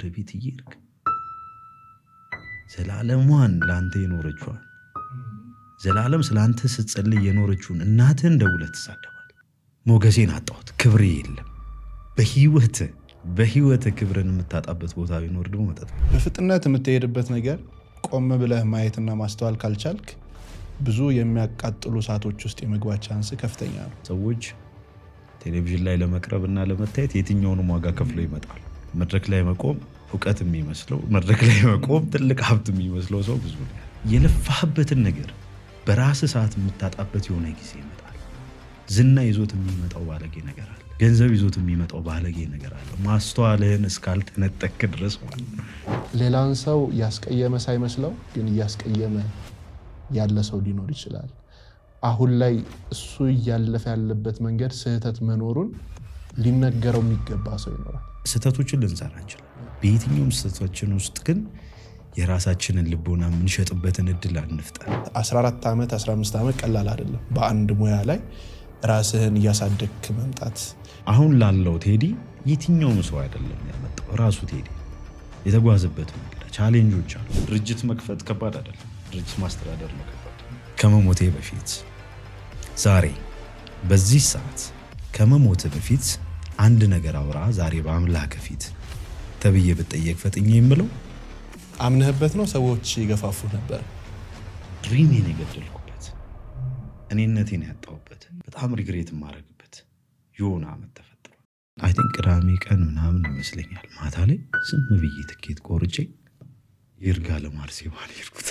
ወደ ቤት እየሄድክ ዘላለሟን ለአንተ የኖረችዋን ዘላለም ስላንተ ስትጸልይ የኖረችውን እናትህን ደውለህ ትሳደባለህ። ሞገሴን አጣሁት፣ ክብሬ የለም። በህይወት ክብርን የምታጣበት ቦታ ቢኖር ደግሞ መጠጥ። በፍጥነት የምትሄድበት ነገር ቆም ብለህ ማየትና ማስተዋል ካልቻልክ ብዙ የሚያቃጥሉ ሰዓቶች ውስጥ የመግባት ቻንስ ከፍተኛ ነው። ሰዎች ቴሌቪዥን ላይ ለመቅረብ እና ለመታየት የትኛውንም ዋጋ ከፍለው ይመጣሉ። መድረክ ላይ መቆም እውቀት የሚመስለው፣ መድረክ ላይ መቆም ትልቅ ሀብት የሚመስለው ሰው ብዙ ነው። የለፋህበትን ነገር በራስ ሰዓት የምታጣበት የሆነ ጊዜ ይመጣል። ዝና ይዞት የሚመጣው ባለጌ ነገር አለ። ገንዘብ ይዞት የሚመጣው ባለጌ ነገር አለ። ማስተዋልህን እስካልተነጠቅ ድረስ ማለት ነው። ሌላን ሰው ያስቀየመ ሳይመስለው ግን እያስቀየመ ያለ ሰው ሊኖር ይችላል። አሁን ላይ እሱ እያለፈ ያለበት መንገድ ስህተት መኖሩን ሊነገረው የሚገባ ሰው ይኖራል። ስህተቶችን ልንሰራ እንችላለን። በየትኛውም ስህተቶችን ውስጥ ግን የራሳችንን ልቦና የምንሸጥበትን እድል አንፍጠር። 14 ዓመት 15 ዓመት ቀላል አይደለም። በአንድ ሙያ ላይ ራስህን እያሳደግክ መምጣት። አሁን ላለው ቴዲ የትኛውም ሰው አይደለም ያመጣው፣ ራሱ ቴዲ የተጓዘበት መንገድ ቻሌንጆች አሉ። ድርጅት መክፈት ከባድ አይደለም። ድርጅት ማስተዳደር ነው ከባድ። ከመሞቴ በፊት ዛሬ በዚህ ሰዓት ከመሞት በፊት አንድ ነገር አውራ ዛሬ በአምላክ ፊት ተብዬ ብጠየቅ ፈጥኜ የምለው አምነህበት ነው። ሰዎች ይገፋፉ ነበር። ድሪሜን የገደልኩበት፣ እኔነቴን ያጣሁበት፣ በጣም ሪግሬት የማደርግበት የሆነ ዓመት ተፈጥሯል። አይ ቲንክ ቅዳሜ ቀን ምናምን ይመስለኛል ማታ ላይ ዝም ብዬ ትኬት ቆርጬ ይርጋ ለማርሴማ ሄድኩት።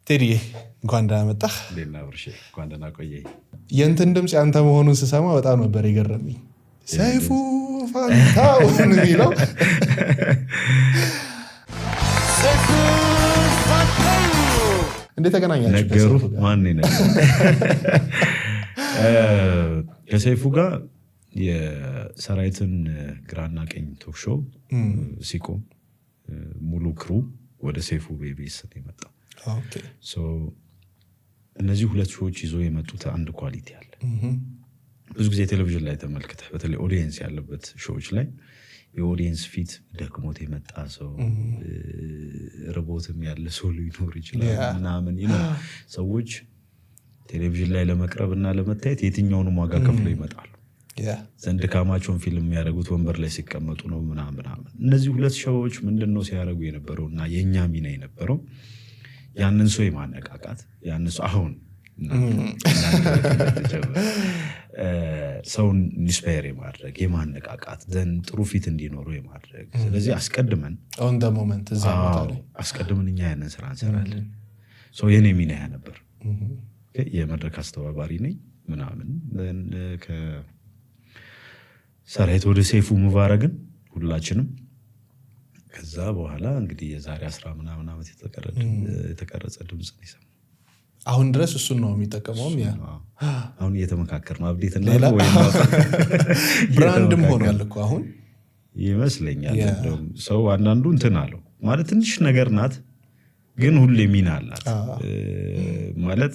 ቴዲ እንኳን ደህና መጣህ። እንኳን ደህና ቆየህ። የእንትን ድምፅ ያንተ መሆኑን ስሰማ በጣም ነበር የገረመኝ። ሰይፉ ፋንታሁን የሚለው እንዴት ተገናኛችሁ? ነገሩ ማን ነው? ከሰይፉ ጋር የሰራዊትን ግራና ቀኝ ቶክ ሾው ሲቆም ሙሉ ክሩ ወደ ሰይፉ ቤቤስ የመጣው እነዚህ ሁለት ሾዎች ይዞ የመጡት አንድ ኳሊቲ አለ። ብዙ ጊዜ ቴሌቪዥን ላይ ተመልክተህ በተለይ ኦዲየንስ ያለበት ሾዎች ላይ የኦዲየንስ ፊት ደክሞት የመጣ ሰው፣ ርቦትም ያለ ሰው ሊኖር ይችላል ምናምን። ሰዎች ቴሌቪዥን ላይ ለመቅረብ እና ለመታየት የትኛውንም ዋጋ ከፍለው ይመጣሉ። ዘንድ ካማቸውን ፊልም የሚያደርጉት ወንበር ላይ ሲቀመጡ ነው ምናምን። እነዚህ ሁለት ሾዎች ምንድነው ሲያደርጉ የነበረው እና የእኛ ሚና የነበረው ያንን ሰው የማነቃቃት ያንን ሰው አሁን ሰውን ኢንስፓየር የማድረግ የማነቃቃት ዘን ጥሩ ፊት እንዲኖሩ የማድረግ። ስለዚህ አስቀድመን እኛ ያንን ስራ እንሰራለን። ሰው የኔ ሚና ያ ነበር። የመድረክ አስተባባሪ ነኝ ምናምን። ከሰራዊት ወደ ሰይፉ ሙባረክን ሁላችንም ከዛ በኋላ እንግዲህ የዛሬ 10 ምናምን ዓመት የተቀረጸ ድምፅ ነው የሰማው። አሁን ድረስ እሱን ነው የሚጠቀመውም። አሁን እየተመካከር ነው አብዴት እና ብራንድም ሆኗል እኮ አሁን ይመስለኛል። ሰው አንዳንዱ እንትን አለው ማለት ትንሽ ነገር ናት፣ ግን ሁሌ ሚና አላት ማለት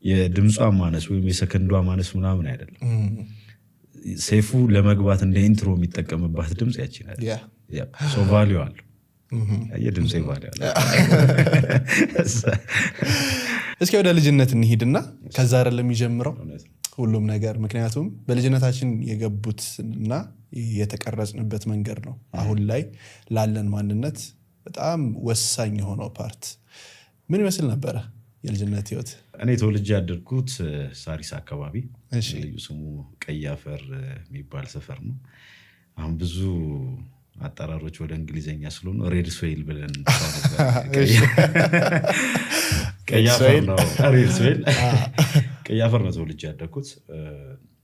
የድምጿ ማነስ ወይም የሰከንዷ ማነስ ምናምን አይደለም። ሰይፉ ለመግባት እንደ ኢንትሮ የሚጠቀምባት ድምፅ ያቺ ናት። ሰው ቫሊዩ አለው የድምፅ ቫሊዩ አለው። እስኪ ወደ ልጅነት እንሂድና ከዛ አይደለም የሚጀምረው ሁሉም ነገር። ምክንያቱም በልጅነታችን የገቡትና የተቀረጽንበት መንገድ ነው አሁን ላይ ላለን ማንነት በጣም ወሳኝ የሆነው ፓርት። ምን ይመስል ነበረ የልጅነት ህይወት? እኔ ተወልጄ ያደግኩት ሳሪስ አካባቢ ልዩ ስሙ ቀይ አፈር የሚባል ሰፈር ነው። አሁን ብዙ አጠራሮች ወደ እንግሊዘኛ ስለሆኑ ሬድ ሶይል ብለን ቀይ አፈር ነው ተወልጄ ያደግኩት።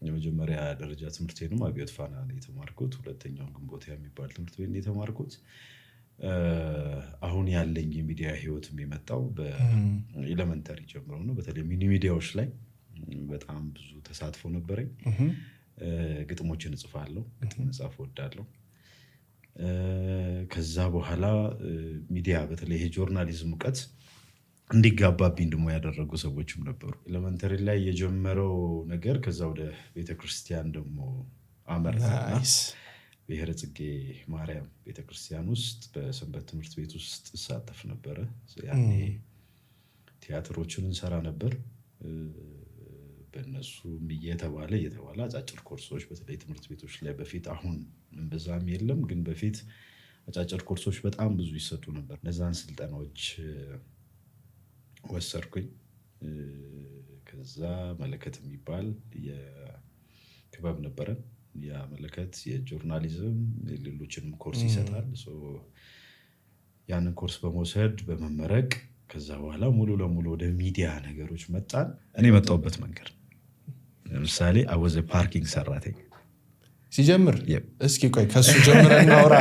የመጀመሪያ ደረጃ ትምህርቴንም አብዮት ፋና ነው የተማርኩት። ሁለተኛውን ግንቦት የሚባል ትምህርት ቤት ነው የተማርኩት። አሁን ያለኝ የሚዲያ ህይወት የመጣው በኤሌመንተሪ ጀምሮ ነው። በተለይ ሚኒ ሚዲያዎች ላይ በጣም ብዙ ተሳትፎ ነበረኝ። ግጥሞችን እጽፋለሁ፣ ግጥም መጻፍ እወዳለሁ። ከዛ በኋላ ሚዲያ በተለይ ጆርናሊዝም እውቀት እንዲጋባብኝ ደግሞ ያደረጉ ሰዎችም ነበሩ። ኤሌመንተሪ ላይ የጀመረው ነገር ከዛ ወደ ቤተክርስቲያን ደግሞ አመራና ብሔረ ጽጌ ማርያም ቤተክርስቲያን ውስጥ በሰንበት ትምህርት ቤት ውስጥ እሳተፍ ነበረ። ያኔ ቲያትሮችን እንሰራ ነበር። በእነሱም እየተባለ አጫጭር ኮርሶች በተለይ ትምህርት ቤቶች ላይ በፊት አሁን እምብዛም የለም፣ ግን በፊት አጫጭር ኮርሶች በጣም ብዙ ይሰጡ ነበር። እነዛን ስልጠናዎች ወሰድኩኝ። ከዛ መለከት የሚባል የክበብ ነበረን። ያ መለከት የጆርናሊዝም ሌሎችንም ኮርስ ይሰጣል። ያንን ኮርስ በመውሰድ በመመረቅ ከዛ በኋላ ሙሉ ለሙሉ ወደ ሚዲያ ነገሮች መጣን። እኔ የመጣሁበት መንገድ ለምሳሌ አወዘ ፓርኪንግ ሰራተኛ ሲጀምር እስኪ ቆይ ከሱ ጀምረን እናውራ።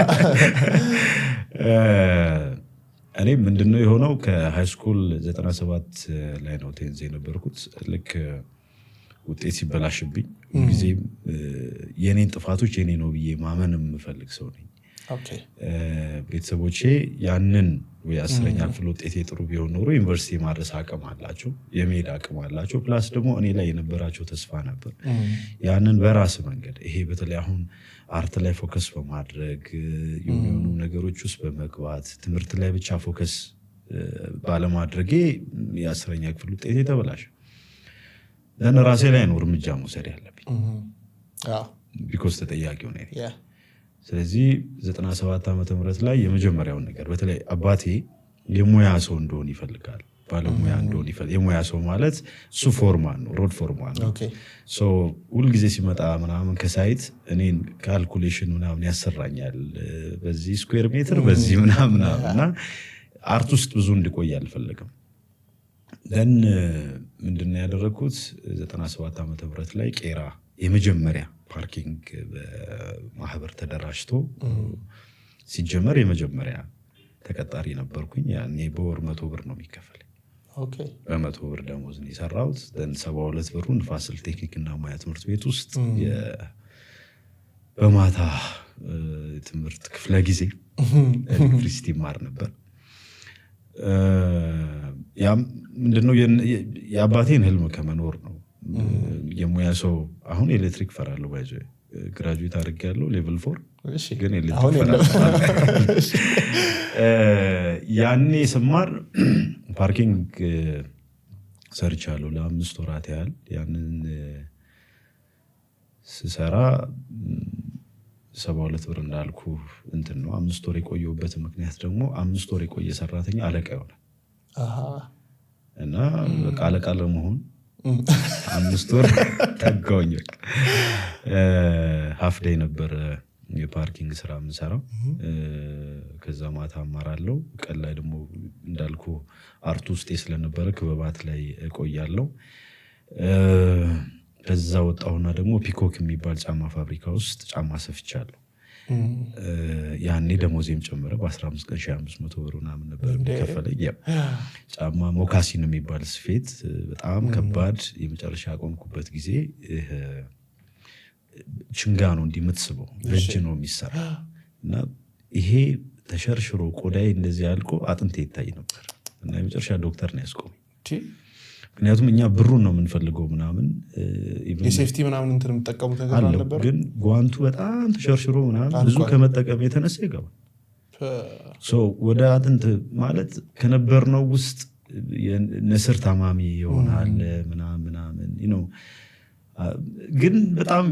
እኔ ምንድነው የሆነው ከሃይስኩል 97 ላይ ነው ቴንዝ የነበርኩት። ልክ ውጤት ሲበላሽብኝ ጊዜም የኔን ጥፋቶች የኔ ነው ብዬ ማመን የምፈልግ ሰው ነኝ። ቤተሰቦቼ ያንን ወይ 10ኛ ክፍል ውጤት ጥሩ ቢሆን ኖሮ ዩኒቨርሲቲ ማድረስ አቅም አላቸው፣ የመሄድ አቅም አላቸው። ፕላስ ደግሞ እኔ ላይ የነበራቸው ተስፋ ነበር። ያንን በራስ መንገድ ይሄ በተለይ አሁን አርት ላይ ፎከስ በማድረግ የሆኑ ነገሮች ውስጥ በመግባት ትምህርት ላይ ብቻ ፎከስ ባለማድረጌ የ10ኛ ክፍል ውጤት ተበላሸ። ራሴ ላይ ነው እርምጃ መውሰድ ያለብኝ ቢኮዝ ተጠያቂው ነኝ። ስለዚህ 97 ዓመተ ምህረት ላይ የመጀመሪያውን ነገር በተለይ አባቴ የሙያ ሰው እንደሆን ይፈልጋል፣ ባለሙያ እንደሆን ይፈልጋል። የሙያ ሰው ማለት እሱ ፎርማን ነው፣ ሮድ ፎርማን ነው። ሁልጊዜ ሲመጣ ምናምን ከሳይት እኔን ካልኩሌሽን ምናምን ያሰራኛል፣ በዚህ ስኩዌር ሜትር በዚህ ምናምን እና አርት ውስጥ ብዙ እንድቆይ አልፈለግም። ደን ምንድነው ያደረግኩት 97 ዓመተ ምህረት ላይ ቄራ የመጀመሪያ ፓርኪንግ በማህበር ተደራጅቶ ሲጀመር የመጀመሪያ ተቀጣሪ ነበርኩኝ። ያኔ በወር 100 ብር ነው የሚከፈለኝ። በ100 ብር ደሞዝ ነው የሰራሁት። 72 ብሩን ፋሲል ቴክኒክና ሙያ ትምህርት ቤት ውስጥ በማታ ትምህርት ክፍለ ጊዜ ኤሌክትሪሲቲ ማር ነበር። ያም ምንድነው የአባቴን ህልም ከመኖር ነው። የሙያ ሰው አሁን ኤሌክትሪክ ፈራለሁ ባይዘ ግራጁዌት አድርጌያለሁ ሌቭል 4 ግን ኤሌክትሪክ ፈራለሁ። ያኔ ስማር ፓርኪንግ ሰርቻለሁ ለ5 ወራት ያህል። ያንን ስሰራ 72 ብር እንዳልኩ እንትን ነው። 5 ወር የቆየሁበት ምክንያት ደግሞ 5 ወር የቆየ ሰራተኛ አለቃ ይሆናል እና በቃ አለቃ ለመሆን 5 ወር ጠጋውኝ። ሀፍ ዴይ ነበር የፓርኪንግ ስራ የምሰራው። ከዛ ማታ አማራለሁ፣ ቀን ላይ ደግሞ እንዳልኩ አርት ውስጥ ስለነበረ ክበባት ላይ እቆያለሁ። ከዛ ወጣሁና ደግሞ ፒኮክ የሚባል ጫማ ፋብሪካ ውስጥ ጫማ ሰፍቻለሁ። ያኔ ደሞዜም ጨመረ። በ15 ቀን 1500 ብር ምናምን ነበር የሚከፈለኝ። ጫማ ሞካሲን የሚባል ስፌት በጣም ከባድ የመጨረሻ ያቆምኩበት ጊዜ ችንጋ ነው እንዲምትስበው በእጅ ነው የሚሰራ እና ይሄ ተሸርሽሮ ቆዳዬ እንደዚህ ያልቆ አጥንቴ ይታይ ነበር እና የመጨረሻ ዶክተር ነው ያስቆመኝ። ምክንያቱም እኛ ብሩን ነው የምንፈልገው ምናምን የሴፍቲ ምናምን እንትን የምጠቀሙት ነገር አልነበር፣ ግን ጓንቱ በጣም ተሸርሽሮ ምናምን ብዙ ከመጠቀም የተነሳ ይገባል። ወደ አጥንት ማለት ከነበርነው ውስጥ የንስር ታማሚ ይሆናል ምናምን ነው። ግን በጣም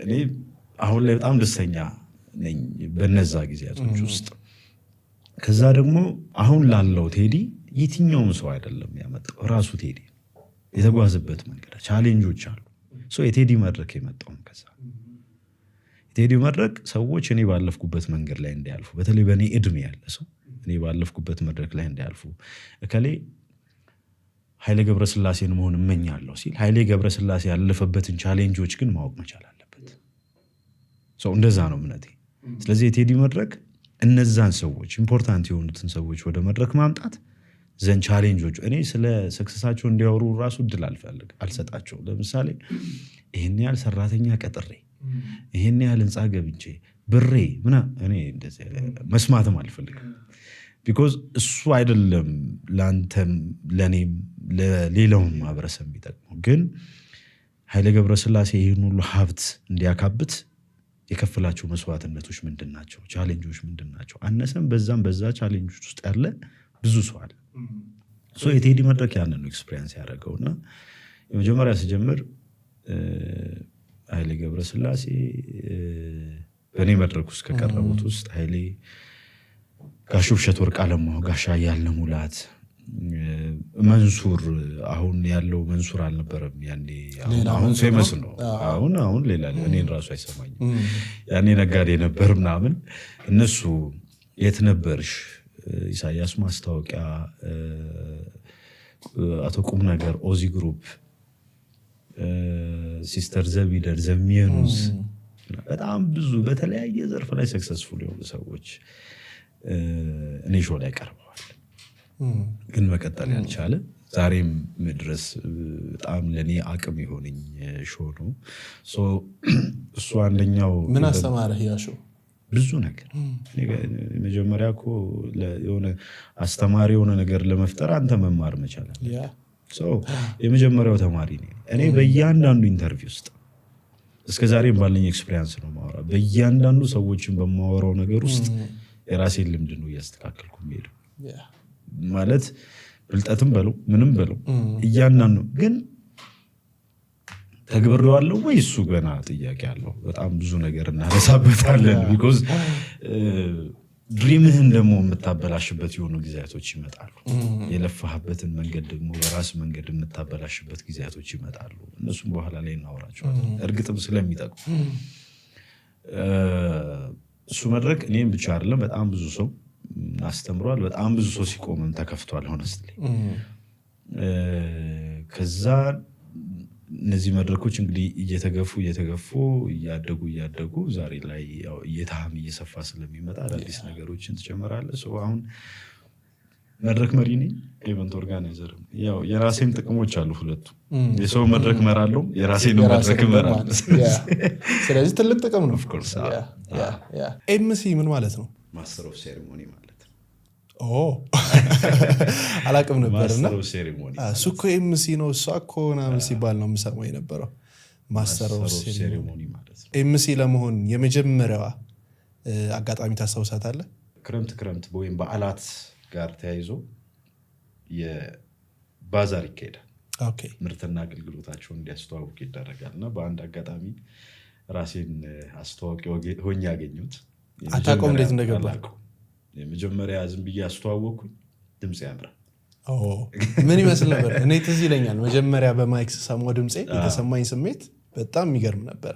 እኔ አሁን ላይ በጣም ደስተኛ ነኝ በነዛ ጊዜያቶች ውስጥ። ከዛ ደግሞ አሁን ላለው ቴዲ የትኛውም ሰው አይደለም ያመጣው፣ ራሱ ቴዲ የተጓዘበት መንገድ ቻሌንጆች አሉ። የቴዲ መድረክ የመጣው ከዛ የቴዲ መድረክ ሰዎች እኔ ባለፍኩበት መንገድ ላይ እንዲያልፉ፣ በተለይ በእኔ እድሜ ያለ ሰው እኔ ባለፍኩበት መድረክ ላይ እንዲያልፉ። እከሌ ኃይሌ ገብረስላሴን መሆን እመኛለሁ ሲል ኃይሌ ገብረስላሴ ያለፈበትን ቻሌንጆች ግን ማወቅ መቻል አለበት። እንደዛ ነው እምነቴ። ስለዚህ የቴዲ መድረክ እነዛን ሰዎች ኢምፖርታንት የሆኑትን ሰዎች ወደ መድረክ ማምጣት ዘንድ ቻሌንጆች እኔ ስለ ሰክሰሳቸው እንዲያወሩ ራሱ እድል አልሰጣቸው። ለምሳሌ ይህን ያህል ሰራተኛ ቀጥሬ ይህን ያህል ህንፃ ገብቼ ብሬ እኔ እንደዚህ መስማትም አልፈልግም። ቢኮዝ እሱ አይደለም ለአንተም ለእኔም ለሌላውም ማህበረሰብ የሚጠቅመው። ግን ኃይሌ ገብረስላሴ ይህን ሁሉ ሀብት እንዲያካብት የከፈላቸው መስዋዕትነቶች ምንድን ናቸው? ቻሌንጆች ምንድን ናቸው? አነሰም በዛ ቻሌንጆች ውስጥ ያለ ብዙ ሰው አለ። የቴዲ መድረክ ያንን ነው ኤክስፔሪንስ ያደረገው እና የመጀመሪያ ስጀምር ኃይሌ ገብረስላሴ በእኔ መድረክ ውስጥ ከቀረቡት ውስጥ ኃይሌ፣ ጋሽ ውብሸት ወርቅ አለማው፣ ጋሻ ያለ ሙላት፣ መንሱር አሁን ያለው መንሱር አልነበረም ያኔ። አሁን ፌመስ ነው። አሁን ሌላ እኔን ራሱ አይሰማኝም። ያኔ ነጋዴ ነበር ምናምን። እነሱ የት ነበርሽ፣ ኢሳያስ ማስታወቂያ፣ አቶ ቁም ነገር፣ ኦዚ ግሩፕ፣ ሲስተር ዘቢደር፣ ዘሚየኑስ በጣም ብዙ በተለያየ ዘርፍ ላይ ሰክሰስፉል የሆኑ ሰዎች እኔ ሾው ላይ ቀርበዋል። ግን መቀጠል ያልቻለ ዛሬም ድረስ በጣም ለእኔ አቅም የሆነኝ ሾው ነው። እሱ አንደኛው። ምን አስተማረህ ያ ሾው? ብዙ ነገር። መጀመሪያ እኮ የሆነ አስተማሪ የሆነ ነገር ለመፍጠር አንተ መማር መቻል አለ። የመጀመሪያው ተማሪ ነኝ እኔ። በእያንዳንዱ ኢንተርቪው ውስጥ እስከዛሬም ባለኝ ኤክስፔሪንስ ነው ማወራ። በእያንዳንዱ ሰዎችን በማወራው ነገር ውስጥ የራሴን ልምድ ነው እያስተካከልኩ ሄደው ማለት ብልጠትም በለው ምንም በለው እያንዳንዱ ግን ተግብሬዋለሁ ወይ እሱ ገና ጥያቄ አለው። በጣም ብዙ ነገር እናነሳበታለን። ቢኮዝ ድሪምህን ደግሞ የምታበላሽበት የሆኑ ጊዜያቶች ይመጣሉ። የለፋህበትን መንገድ ደግሞ በራስ መንገድ የምታበላሽበት ጊዜያቶች ይመጣሉ። እነሱም በኋላ ላይ እናወራቸዋለን። እርግጥም ስለሚጠቅሙ እሱ መድረክ እኔም ብቻ አይደለም በጣም ብዙ ሰው አስተምሯል። በጣም ብዙ ሰው ሲቆምም ተከፍቷል። ሆነስትሊ ከዛ እነዚህ መድረኮች እንግዲህ እየተገፉ እያደጉ ዛሬ ላይ እየታህም እየሰፋ ስለሚመጣ አዳዲስ ነገሮችን ትጨምራለህ። አሁን መድረክ መሪ ነኝ፣ ኢቨንት ኦርጋናይዘር። የራሴም ጥቅሞች አሉ። ሁለቱ የሰው መድረክ መራለሁ፣ የራሴን መድረክ መራለሁ። ስለዚህ ትልቅ ጥቅም ነው። ኤምሲ ምን ማለት ነው? ማስተር ኦፍ ሴሪሞኒ ማለት ነው። አላቅም ነበርና እሱ እኮ ኤምሲ ነው እሷ እኮ ምናምን ሲባል ነው የምሰማው የነበረው። ማስተር ኦፍ ሴሪሞኒ ማለት ነው። ኤምሲ ለመሆን የመጀመሪያዋ አጋጣሚ ታስታውሳታለህ? ክረምት ወይም በዓላት ጋር ተያይዞ የባዛር ይካሄዳል። ምርትና አገልግሎታቸውን እንዲያስተዋውቅ ይደረጋል እና በአንድ አጋጣሚ ራሴን አስተዋቂ ሆኜ ያገኙት። አታውቀውም እንዴት እንደገባ? የመጀመሪያ ዝም ብዬ አስተዋወቅኩኝ። ድምፅ ያምራል። ምን ይመስል ነበር? እኔ ትዝ ይለኛል መጀመሪያ በማይክ ስሰማው ድምፄ የተሰማኝ ስሜት በጣም የሚገርም ነበር።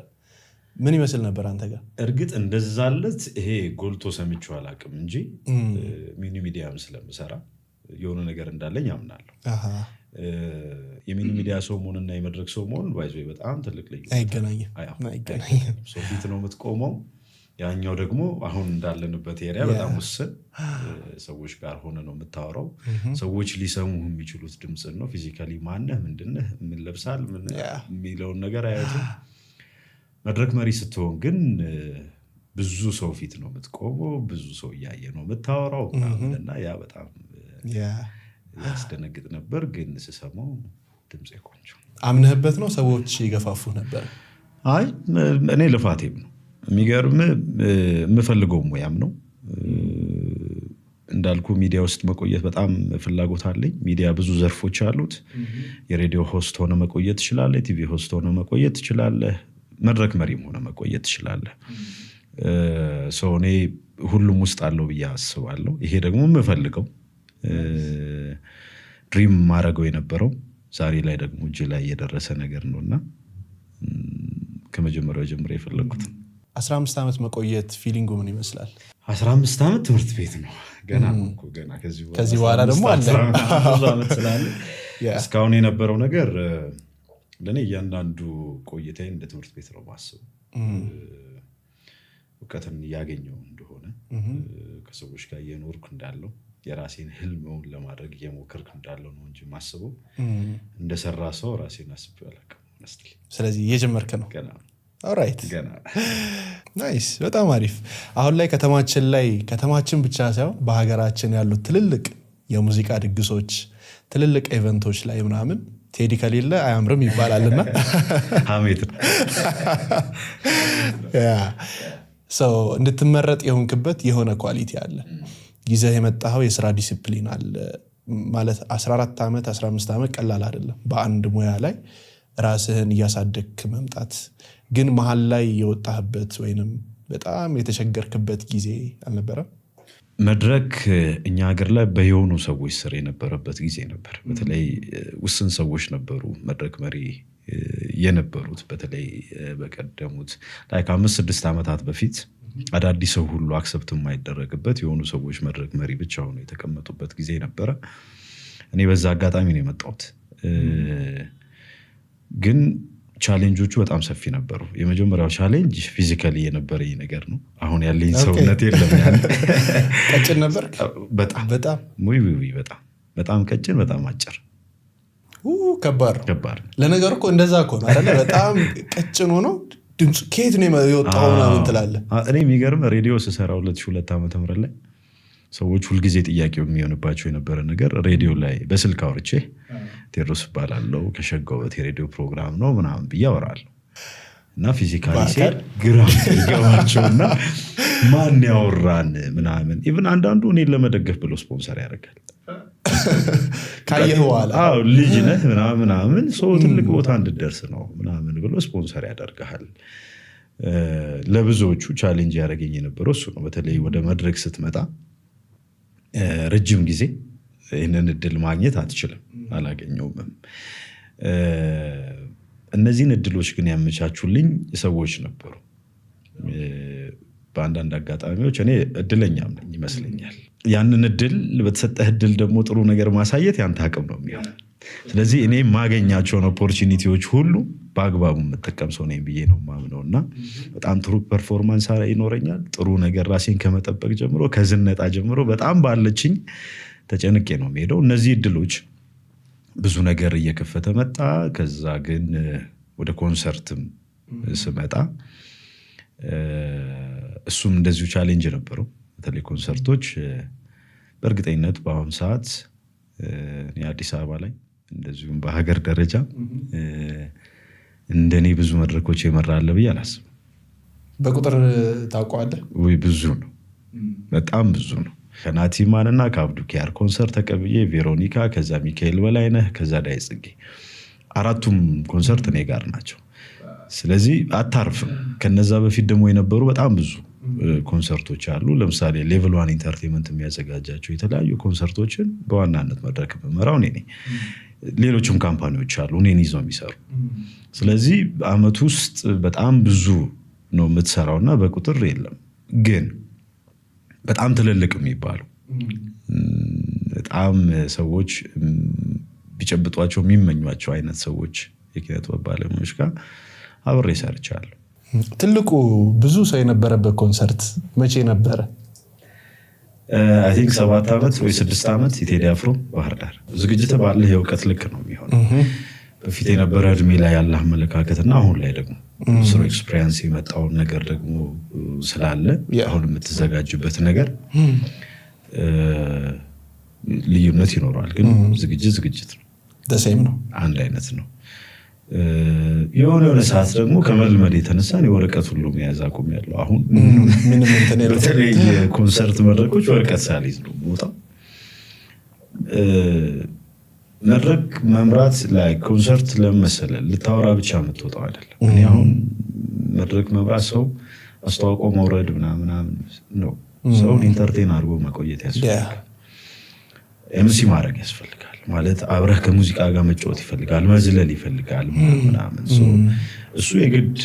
ምን ይመስል ነበር አንተ ጋር? እርግጥ እንደዛለት ይሄ ጎልቶ ሰምቼው አላውቅም እንጂ ሚኒ ሚዲያም ስለምሰራ የሆነ ነገር እንዳለኝ አምናለሁ። የሚኒ ሚዲያ ሰው መሆንና የመድረክ ሰው መሆን ባይዞ በጣም ትልቅ ልዩ አይገናኝም። ሰው ፊት ነው የምትቆመው። ያኛው ደግሞ አሁን እንዳለንበት ኤሪያ በጣም ውስን ሰዎች ጋር ሆነ ነው የምታወራው። ሰዎች ሊሰሙ የሚችሉት ድምፅ ነው። ፊዚካሊ ማነህ፣ ምንድነህ፣ ምን ለብሳል የሚለውን ነገር አያዩትም። መድረክ መሪ ስትሆን ግን ብዙ ሰው ፊት ነው የምትቆመው፣ ብዙ ሰው እያየ ነው የምታወራው እና ያ በጣም ያስደነግጥ ነበር። ግን ስሰማው ድምፅ ቆንጆ። አምነህበት ነው? ሰዎች ይገፋፉ ነበር? አይ እኔ ልፋቴም ነው የሚገርም የምፈልገው ሙያም ነው። እንዳልኩ ሚዲያ ውስጥ መቆየት በጣም ፍላጎት አለኝ። ሚዲያ ብዙ ዘርፎች አሉት። የሬዲዮ ሆስት ሆነ መቆየት ትችላለህ። ቲቪ ሆስት ሆነ መቆየት ትችላለህ። መድረክ መሪም ሆነ መቆየት ትችላለህ። እኔ ሁሉም ውስጥ አለው ብዬ አስባለሁ። ይሄ ደግሞ የምፈልገው ድሪም ማድረገው የነበረው ዛሬ ላይ ደግሞ እጅ ላይ የደረሰ ነገር ነው እና ከመጀመሪያው ጀምሮ የፈለግኩት 15 ዓመት መቆየት ፊሊንጉ ምን ይመስላል? 15 ዓመት ትምህርት ቤት ነው ገና ከዚህ በኋላ ደግሞ አለ ዓመት ስላለ እስካሁን የነበረው ነገር ለእኔ እያንዳንዱ ቆይታዬ እንደ ትምህርት ቤት ነው ማስበው። እውቀትን እያገኘው እንደሆነ ከሰዎች ጋር እየኖርኩ እንዳለው የራሴን ህልምውን ለማድረግ እየሞከርኩ እንዳለው ነው እንጂ ማስበው እንደሰራ ሰው ራሴን አስቤው አላውቅም። ስለዚህ እየጀመርክ ነው? ገና ኦልራይት ናይስ በጣም አሪፍ አሁን ላይ ከተማችን ብቻ ሳይሆን በሀገራችን ያሉት ትልልቅ የሙዚቃ ድግሶች ትልልቅ ኢቨንቶች ላይ ምናምን ቴዲ ከሌለ አያምርም ይባላልና ሀሜት እንድትመረጥ የሆንክበት የሆነ ኳሊቲ አለ ይዘህ የመጣኸው የስራ ዲሲፕሊን አለ ማለት 14 ዓመት 15 ዓመት ቀላል አይደለም በአንድ ሙያ ላይ ራስህን እያሳደግክ መምጣት ግን መሃል ላይ የወጣህበት ወይንም በጣም የተቸገርክበት ጊዜ አልነበረም መድረክ እኛ ሀገር ላይ በየሆኑ ሰዎች ስር የነበረበት ጊዜ ነበር በተለይ ውስን ሰዎች ነበሩ መድረክ መሪ የነበሩት በተለይ በቀደሙት ላይ 5-6 ዓመታት በፊት አዳዲስ ሰው ሁሉ አክሰፕት የማይደረግበት የሆኑ ሰዎች መድረክ መሪ ብቻ ሆነው የተቀመጡበት ጊዜ ነበረ እኔ በዛ አጋጣሚ ነው የመጣሁት ግን ቻሌንጆቹ በጣም ሰፊ ነበሩ የመጀመሪያው ቻሌንጅ ፊዚካሊ የነበረኝ ነገር ነው አሁን ያለኝ ሰውነት የለም ያን ቀጭን ነበር በጣም በጣም ቀጭን በጣም አጭር ከባድ ለነገሩ እኮ እንደዛ እኮ ነው አይደለ በጣም ቀጭን ሆኖ ድምጽ ከየት ነው የወጣው ምናምን ትላለህ እኔ የሚገርም ሬዲዮ ስሰራ 2002 ዓመተ ምህረት ላይ ሰዎች ሁሉ ጊዜ ጥያቄው የሚሆንባቸው የነበረ ነገር ሬዲዮ ላይ በስልክ አውርቼ ቴዎድሮስ ባላለው ከሸጋውበት የሬዲዮ ፕሮግራም ነው ምናምን ብያወራለሁ እና ፊዚካሊ ግራ ይገባቸውና ማን ያወራን ምናምን ኢቭን አንዳንዱ እኔን ለመደገፍ ብሎ ስፖንሰር ያደርጋል ካየህ በኋላ ልጅ ነህ ምናምን ሰው ትልቅ ቦታ እንድደርስ ነው ምናምን ብሎ ስፖንሰር ያደርጋል ለብዙዎቹ ቻሌንጅ ያደረገኝ የነበረው እሱ ነው በተለይ ወደ መድረክ ስትመጣ ረጅም ጊዜ ይህንን እድል ማግኘት አትችልም አላገኘውም እነዚህን እድሎች ግን ያመቻቹልኝ ሰዎች ነበሩ በአንዳንድ አጋጣሚዎች እኔ እድለኛም ነኝ ይመስለኛል ያንን እድል በተሰጠህ እድል ደግሞ ጥሩ ነገር ማሳየት ያንተ አቅም ነው የሚሆነው ስለዚህ እኔ ማገኛቸውን ኦፖርቹኒቲዎች ሁሉ በአግባቡ መጠቀም ሰው ነኝ ብዬ ነው ማምነውና በጣም ጥሩ ፐርፎርማንስ ይኖረኛል ጥሩ ነገር ራሴን ከመጠበቅ ጀምሮ ከዝነጣ ጀምሮ በጣም ባለችኝ ተጨንቄ ነው የምሄደው እነዚህ እድሎች ብዙ ነገር እየከፈተ መጣ ከዛ ግን ወደ ኮንሰርትም ስመጣ እሱም እንደዚሁ ቻሌንጅ ነበረው በተለይ ኮንሰርቶች በእርግጠኝነት በአሁኑ ሰዓት አዲስ አበባ ላይ እንደዚሁም በሀገር ደረጃ እንደኔ ብዙ መድረኮች ይመራል ብዬ አላስብም በቁጥር ታውቀዋለህ ወይ ብዙ ነው በጣም ብዙ ነው ከናቲማንና ከአብዱ ኪያር ኮንሰርት ተቀብዬ ቬሮኒካ ከዛ ሚካኤል በላይነህ ከዛ ዳይ ጽጌ አራቱም ኮንሰርት እኔ ጋር ናቸው ስለዚህ አታርፍም ከነዛ በፊት ደግሞ የነበሩ በጣም ብዙ ኮንሰርቶች አሉ ለምሳሌ ሌቭል 1 ኢንተርቴይንመንት የሚያዘጋጃቸው የተለያዩ ኮንሰርቶችን በዋናነት መድረክ በመራው እኔ ነኝ ሌሎችም ካምፓኒዎች አሉ እኔን ይዘው የሚሰሩ ስለዚህ አመት ውስጥ በጣም ብዙ ነው የምትሰራውና በቁጥር የለም ግን በጣም ትልልቅ የሚባሉ በጣም ሰዎች ቢጨብጧቸው የሚመኟቸው አይነት ሰዎች የኪነት ባለሙያዎች ጋር አብሬ ሰርቻለሁ ትልቁ ብዙ ሰው የነበረበት ኮንሰርት መቼ ነበረ አይ ቲንክ 7 ዓመት ወይ 6 ዓመት ቴዲ አፍሮ ባህር ዳር ዝግጅት ባለ የእውቀት ልክ ነው የሚሆነው በፊት የነበረ እድሜ ላይ ያለ አመለካከትና አሁን ላይ ደግሞ ስሮ ኤክስፒሪየንስ የመጣውን ነገር ደግሞ ስላለ አሁን የምትዘጋጅበት ነገር ልዩነት ይኖራል ግን ዝግጅት ነው ደሴም ነው አንድ አይነት ነው የሆነ ሰዓት ደግሞ ከመልመድ የተነሳ የወረቀት ሁሉ መያዝ አቁሜያለሁ አሁን ምንም እንትን በተለይ ኮንሰርት መድረኮች ወረቀት ሳልይዝ ነው የምወጣው መድረክ መምራት ላይ ኮንሰርት ለመሰለህ ልታወራ ብቻ የምትወጣው አይደለም እኔ አሁን መድረክ መምራት ሰው አስተዋውቆ መውረድ ምናምን ነው ሰውን ኢንተርቴን አድርጎ መቆየት ያስፈልጋል ኤምሲ ማድረግ ያስፈልጋል ማለት አብረህ ከሙዚቃ ጋር መጫወት ይፈልጋል መዝለል ይፈልጋል ምናምን እሱ የግድ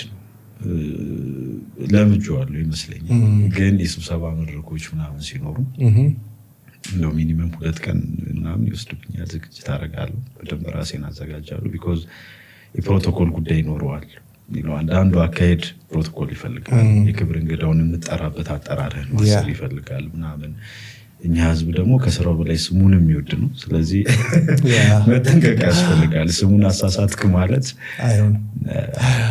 ለምጄዋለሁ ይመስለኛል ግን የስብሰባ መድረኮች ምናምን ሲኖሩ ነው ሚኒመም 2 ቀን ምናምን ይወስድብኛል ዝግጅት አደርጋለሁ በደንብ ራሴን አዘጋጃለሁ ቢኮዝ የፕሮቶኮል ጉዳይ ይኖረዋል አንዳንዱ አካሄድ ፕሮቶኮል ይፈልጋል የክብር እንግዳውን የምጠራበት አጠራርህን ማሰብ ይፈልጋል ምናምን እኛ ህዝብ ደግሞ ከስራው በላይ ስሙን የሚወድ ነው። ስለዚህ መጠንቀቅ ያስፈልጋል። ስሙን አሳሳትክ ማለት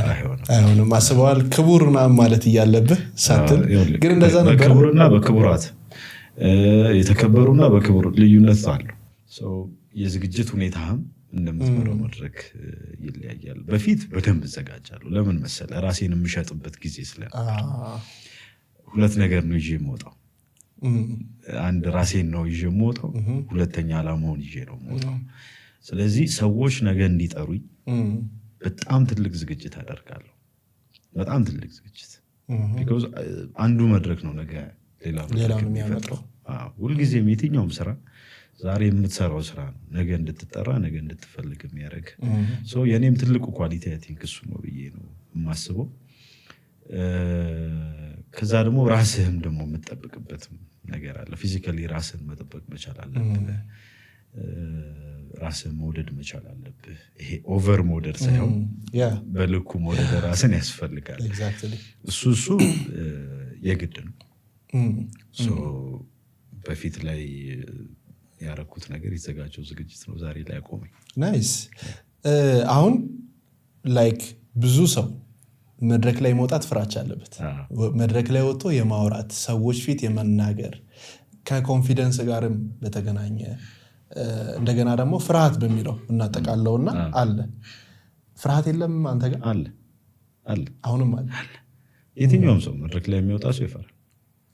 አይሆንም። አስበዋል ክቡር ምናምን ማለት እያለብህ ሳትል ግን እንደዛ ነበር። በክቡርና በክቡራት የተከበሩና በክቡር ልዩነት አለው። የዝግጅት ሁኔታህም እንደምትመራው መድረክ ይለያያል። በፊት በደንብ እዘጋጃለሁ። ለምን መሰለ ራሴን የምሸጥበት ጊዜ ስለነበር 2 ነገር ነው ይዤ የምወጣው። አንድ ራሴን ነው ይዤ የምወጣው፣ ሁለተኛ ዓላማውን ይዤ ነው የምወጣው። ስለዚህ ሰዎች ነገ እንዲጠሩኝ በጣም ትልቅ ዝግጅት አደርጋለሁ። በጣም ትልቅ ዝግጅት ቢኮዝ አንዱ መድረክ ነው ነገ ሌላ መድረክ የሚፈጥረው። ሁልጊዜም የትኛውም ስራ ዛሬ የምትሰራው ስራ ነው ነገ እንድትጠራ ነገ እንድትፈልግ የሚያደርግ። የኔም ትልቁ ኳሊቲ አይ ቲንክ እሱ ነው ብዬ ነው የማስበው። ከዛ ደግሞ ራስህም ደግሞ የምትጠብቅበትም ነገር አለ። ፊዚካሊ ራስህን መጠበቅ መቻል አለብህ። ራስህን መውደድ መቻል አለብህ። ይሄ ኦቨር መውደድ ሳይሆን በልኩ መውደድ ራስን ያስፈልጋል። እሱ የግድ ነው። በፊት ላይ ያረኩት ነገር የተዘጋጀው ዝግጅት ነው ዛሬ ላይ አቆመኝ። ናይስ። አሁን ላይክ ብዙ ሰው መድረክ ላይ መውጣት ፍራቻ አለበት። መድረክ ላይ ወጥቶ የማውራት ሰዎች ፊት የመናገር ከኮንፊደንስ ጋርም በተገናኘ እንደገና ደግሞ ፍርሃት በሚለው እናጠቃለውና አለ። ፍርሃት የለም አንተ ጋር? አለ። አሁንም አለ። የትኛውም ሰው መድረክ ላይ የሚወጣ ሰው ይፈራል።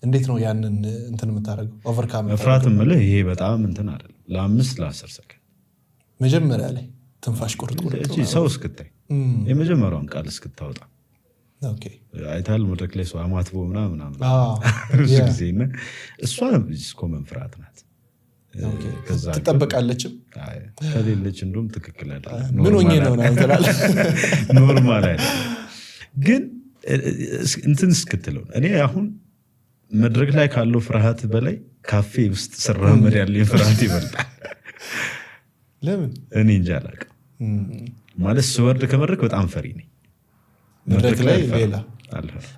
እንዴት ነው ያንን እንትን የምታደርገው? ኦቨርካም መፍራት የምልህ ይሄ በጣም እንትን አይደለም። ለ5-10 ሰከንድ መጀመሪያ ላይ ትንፋሽ ቁርጥ ሰው እስክታይ የመጀመሪያውን ቃል እስክታወጣ አይታል። መድረክ ላይ ሰው አማትቦ ምናምን ብዙ ጊዜ እሷ ኮመን ፍርሃት ናት። ትጠበቃለችም ከሌለች እንደውም ትክክል አይደለም። ምን ሆኜ ነው ኖርማል አይደለም። ግን እንትን እስክትለው እኔ አሁን መድረክ ላይ ካለው ፍርሃት በላይ ካፌ ውስጥ ስራመድ ያለኝ ፍርሃት ይበልጣል። ለምን እኔ እንጃ አላውቅም። ማለት ስወርድ ከመድረክ በጣም ፈሪ ነኝ። መድረክ ላይ ሌላ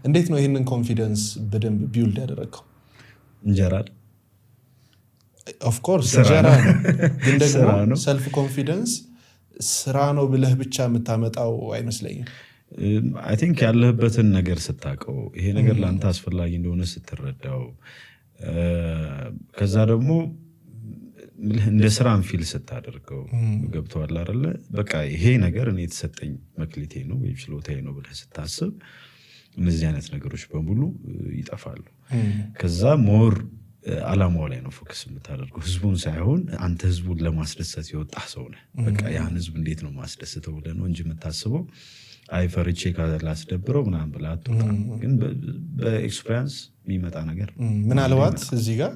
እንዴት ነው ይህንን ኮንፊደንስ በደንብ ቢውልድ ያደረግከው? እንጀራ ኦፍኮርስ እንጀራ ነው። ግን ደግሞ ሰልፍ ኮንፊደንስ ስራ ነው ብለህ ብቻ የምታመጣው አይመስለኝም። አይ ቲንክ ያለህበትን ነገር ስታውቀው፣ ይሄ ነገር ለአንተ አስፈላጊ እንደሆነ ስትረዳው፣ ከዛ ደግሞ እንደ ስራን ፊል ስታደርገው ገብተዋል አይደለ? በቃ ይሄ ነገር እኔ የተሰጠኝ መክሊቴ ነው ወይም ችሎታዬ ነው ብለህ ስታስብ እነዚህ አይነት ነገሮች በሙሉ ይጠፋሉ። ከዛ ሞር አላማው ላይ ነው ፎከስ የምታደርገው፣ ህዝቡን ሳይሆን። አንተ ህዝቡን ለማስደሰት የወጣህ ሰው ነህ። በቃ ያን ህዝብ እንዴት ነው ማስደስተው ብለህ ነው እንጂ የምታስበው አይ ፈርቼ ካላስደብረው ምናምን ብለህ አትወጣም። ግን በኤክስፔሪንስ የሚመጣ ነገር ምናልባት እዚህ ጋር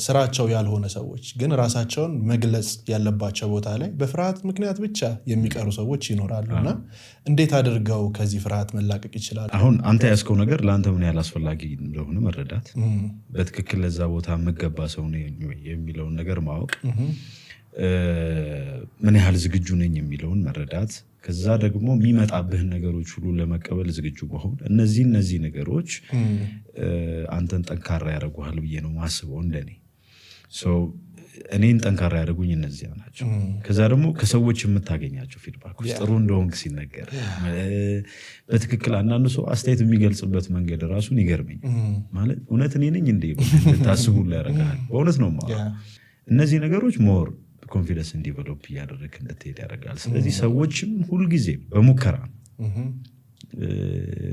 ስራቸው ያልሆነ ሰዎች ግን ራሳቸውን መግለጽ ያለባቸው ቦታ ላይ በፍርሃት ምክንያት ብቻ የሚቀሩ ሰዎች ይኖራሉ። እና እንዴት አድርገው ከዚህ ፍርሃት መላቀቅ ይችላሉ? አሁን አንተ ያስከው ነገር ለአንተ ምን ያህል አስፈላጊ እንደሆነ መረዳት፣ በትክክል ለዛ ቦታ የምገባ ሰው የሚለውን ነገር ማወቅ፣ ምን ያህል ዝግጁ ነኝ የሚለውን መረዳት፣ ከዛ ደግሞ የሚመጣብህን ነገሮች ሁሉ ለመቀበል ዝግጁ መሆን። እነዚህ ነገሮች አንተን ጠንካራ ያደርጉሃል ብዬ ነው ማስበው። እንደኔ እኔን ጠንካራ ያደርጉኝ እነዚያ ናቸው። ከዛ ደግሞ ከሰዎች የምታገኛቸው ፊድባኮች ጥሩ እንደሆንክ ሲነገር በትክክል አንዳንዱ ሰው አስተያየት የሚገልጽበት መንገድ ራሱን ይገርመኝ። ማለት እውነት እኔ ነኝ እንዴ ታስቡ ያደርጋል። በእውነት ነው እነዚህ ነገሮች ሞር ኮንፊደንስ እንዲቨሎፕ እያደረግ እንድትሄድ ያደርጋል። ስለዚህ ሰዎችም ሁልጊዜ በሙከራ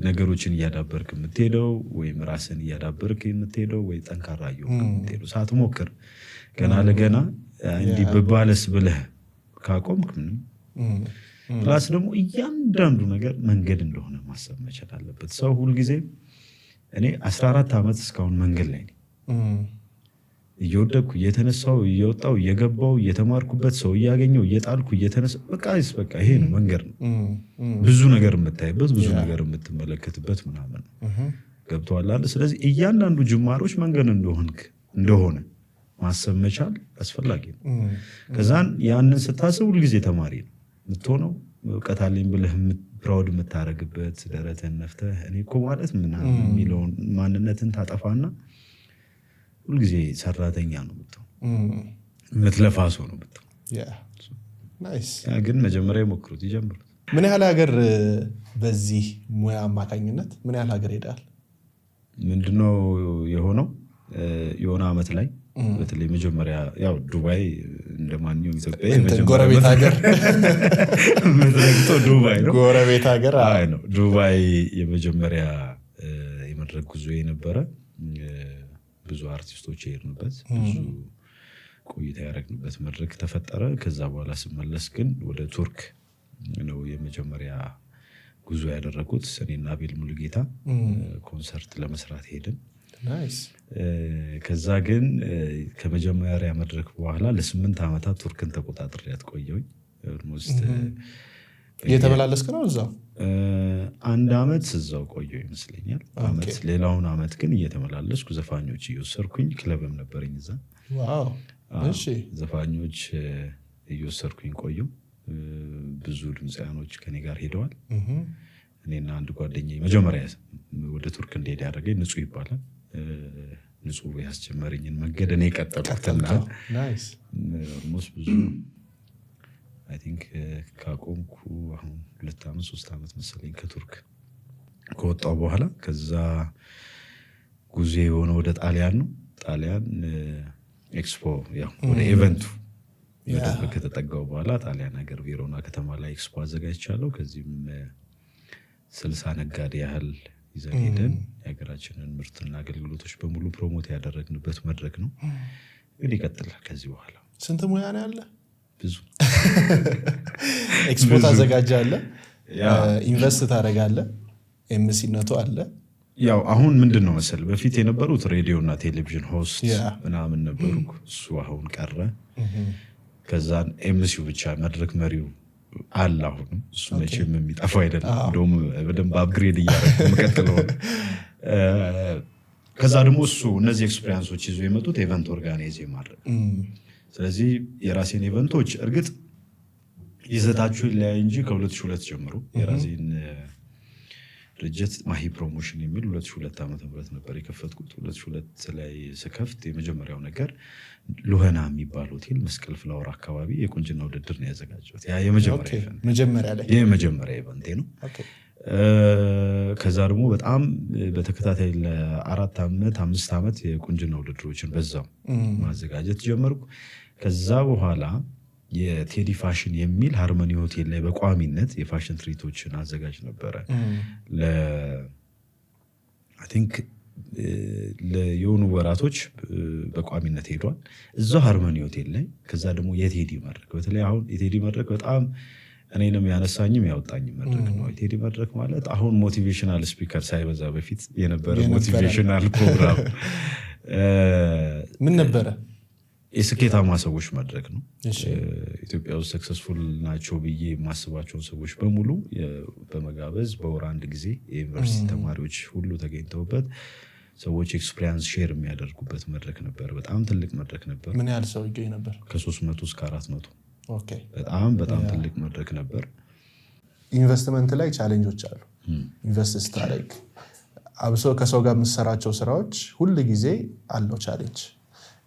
ነገሮችን እያዳበርክ የምትሄደው ወይም ራስን እያዳበርክ የምትሄደው ወይ ጠንካራ እየሆንክ የምትሄደው ሳትሞክር ገና ለገና እንዲህ ብባለስ ብለህ ካቆምክ ምንም። ፕላስ ደግሞ እያንዳንዱ ነገር መንገድ እንደሆነ ማሰብ መቻል አለበት ሰው ሁልጊዜ። እኔ 14 ዓመት እስካሁን መንገድ ላይ ነኝ። እየወደኩ እየተነሳው እየወጣው እየገባው እየተማርኩበት ሰው እያገኘው እየጣልኩ እየተነሳ በቃ ይሄ ነው መንገድ ነው። ብዙ ነገር የምታይበት ብዙ ነገር የምትመለከትበት ምናምን ገብቶሃል አይደል? ስለዚህ እያንዳንዱ ጅማሮች መንገድ እንደሆነ ማሰብ መቻል አስፈላጊ ነው። ከዛን ያንን ስታስብ ሁልጊዜ ተማሪ ነው የምትሆነው። እውቀት አለኝ ብለህ ፕራውድ የምታደርግበት ደረትህን ነፍተህ እኔ እኮ ማለት ምናምን የሚለውን ማንነትን ታጠፋና ሁልጊዜ ሰራተኛ ነው የምትሆን፣ የምትለፋ ሰው ነው የምትሆን። ግን መጀመሪያ ይሞክሩት፣ ይጀምሩት። ምን ያህል ሀገር በዚህ ሙያ አማካኝነት ምን ያህል ሀገር ሄዳል? ምንድነው የሆነው? የሆነ አመት ላይ በተለይ መጀመሪያ ያው ዱባይ እንደማንኛውም ኢትዮጵያ ጎረቤት ሀገር ዱባይ ነው፣ ጎረቤት ሀገር ነው። ዱባይ የመጀመሪያ የመድረክ ጉዞ የነበረ፣ ብዙ አርቲስቶች የሄድንበት፣ ብዙ ቆይታ ያደረግንበት መድረክ ተፈጠረ። ከዛ በኋላ ስመለስ ግን ወደ ቱርክ ነው የመጀመሪያ ጉዞ ያደረጉት። እኔና አቤል ሙሉጌታ ኮንሰርት ለመስራት ሄድን። ከዛ ግን ከመጀመሪያ መድረክ በኋላ ለ8 ዓመታት ቱርክን ተቆጣጥሬያት ቆየሁኝ። እየተመላለስክ ነው እዛው? 1 ዓመት እዛው ቆየሁ ይመስለኛል። ሌላውን ዓመት ግን እየተመላለስኩ ዘፋኞች እየወሰድኩኝ፣ ክለብም ነበረኝ እዛ። ዘፋኞች እየወሰድኩኝ ቆየሁ። ብዙ ድምፃያኖች ከኔ ጋር ሄደዋል። እኔና አንድ ጓደኛዬ መጀመሪያ ወደ ቱርክ እንደሄድ ያደረገኝ ንጹህ ይባላል። ንጹህ ያስጀመረኝን መንገድ እኔ ቀጠልኩትና ኦልሞስት ብዙ አይ ቲንክ ካቆምኩ አሁን 2 ዓመት 3 ዓመት መሰለኝ ከቱርክ ከወጣሁ በኋላ። ከዛ ጉዞ የሆነ ወደ ጣሊያን ነው። ጣሊያን ኤክስፖ ያው ወደ ኢቨንቱ በደንብ ከተጠጋው በኋላ ጣሊያን ሀገር ቬሮና ከተማ ላይ ኤክስፖ አዘጋጅቻለሁ። ከዚህም 60 ነጋዴ ያህል ይዘን ሄደን የሀገራችንን ምርትና አገልግሎቶች በሙሉ ፕሮሞት ያደረግንበት መድረክ ነው። እንግዲህ ይቀጥላል ከዚህ በኋላ። ስንት ሙያ ነው ያለ? ብዙ ኤክስፖ ታዘጋጃለህ፣ ኢንቨስት ታደርጋለህ፣ ኤምሲነቱ አለ። ያው አሁን ምንድን ነው መሰል በፊት የነበሩት ሬዲዮ እና ቴሌቪዥን ሆስት ምናምን ነበሩ። እሱ አሁን ቀረ። ከዛን ኤምሲው ብቻ መድረክ መሪው አለ። አሁንም እሱ መቼም የሚጠፋው አይደለም። እንደውም በደንብ አፕግሬድ እያደረኩ የምቀጥለው። ከዛ ደግሞ እሱ እነዚህ ኤክስፔሪንሶች ይዞ የመጡት ኢቨንት ኦርጋናይዝ ማድረግ። ስለዚህ የራሴን ኢቨንቶች እርግጥ ይዘታችሁ ይለያይ እንጂ ከ2002 ጀምሮ የራሴን ድርጅት ማሂ ፕሮሞሽን የሚል 2002 ዓ.ም ነበር የከፈትኩት። 2002 ላይ ስከፍት የመጀመሪያው ነገር ሉህና የሚባል ሆቴል መስቀል ፍላወር አካባቢ የቁንጅና ውድድር ነው ያዘጋጀሁት። ያ የመጀመሪያ ኢቨንቴ ነው። ከዛ ደግሞ በጣም በተከታታይ ለ4 ዓመት 5 ዓመት የቁንጅና ውድድሮችን በዛው ማዘጋጀት ጀመርኩ። ከዛ በኋላ የቴዲ ፋሽን የሚል ሃርመኒ ሆቴል ላይ በቋሚነት የፋሽን ትርኢቶችን አዘጋጅ ነበረ። አይ ቲንክ የሆኑ ወራቶች በቋሚነት ሄዷል እዛው ሃርመኒ ሆቴል ላይ። ከዛ ደግሞ የቴዲ መድረክ፣ በተለይ አሁን የቴዲ መድረክ በጣም እኔንም ያነሳኝም ያወጣኝም መድረክ ነው። የቴዲ መድረክ ማለት አሁን ሞቲቬሽናል ስፒከር ሳይበዛ በፊት የነበረ ሞቲቬሽናል ፕሮግራም ምን ነበረ? የስኬታማ ሰዎች መድረክ ነው። ኢትዮጵያ ውስጥ ሰክሰስፉል ናቸው ብዬ የማስባቸውን ሰዎች በሙሉ በመጋበዝ በወር 1 ጊዜ የዩኒቨርሲቲ ተማሪዎች ሁሉ ተገኝተውበት ሰዎች ኤክስፒሪየንስ ሼር የሚያደርጉበት መድረክ ነበር። በጣም ትልቅ መድረክ ነበር። ምን ያህል ሰው ይገኝ ነበር? ከ300 እስከ 400። በጣም ትልቅ መድረክ ነበር። ኢንቨስትመንት ላይ ቻሌንጆች አሉ። ኢንቨስት ስታደርግ አብሶ ከሰው ጋር የምትሰራቸው ስራዎች ሁል ጊዜ አለው ቻሌንጅ።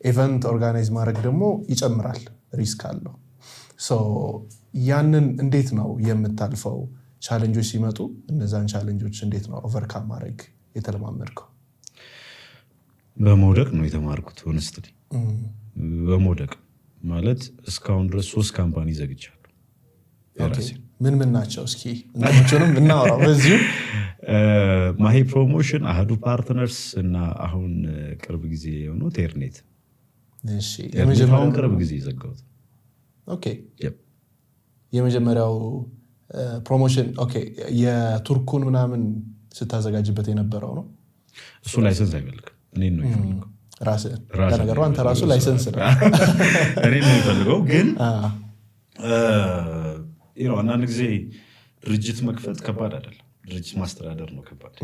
ኢቨንት ኦርጋናይዝ ማድረግ ደግሞ ይጨምራል፣ ሪስክ አለው። ያንን እንዴት ነው የምታልፈው? ቻሌንጆች ሲመጡ እነዛን ቻሌንጆች እንዴት ነው ኦቨርካም ማድረግ የተለማመድከው? በመውደቅ ነው የተማርኩት። ሆነስትሊ በመውደቅ ማለት እስካሁን ድረስ 3 ካምፓኒ ዘግቻለሁ። ምን ናቸው? እስኪ እናዎቹንም እናወራው በዚሁ። ማሂ ፕሮሞሽን፣ አህዱ ፓርትነርስ እና አሁን ቅርብ ጊዜ የሆነው ቴርኔት። አሁን ቅርብ ጊዜ የዘጋሁት። የመጀመሪያው ፕሮሞሽን የቱርኩን ምናምን ስታዘጋጅበት የነበረው ነው። እሱ ላይሰንስ አይፈልግም፣ እኔን ነው የሚፈልገው። ለነገሩ አንተ ራሱ ላይሰንስ ነው እኔን ነው የሚፈልገው። ግን አንዳንድ ጊዜ ድርጅት መክፈት ከባድ አይደለም፣ ድርጅት ማስተዳደር ነው ከባድ።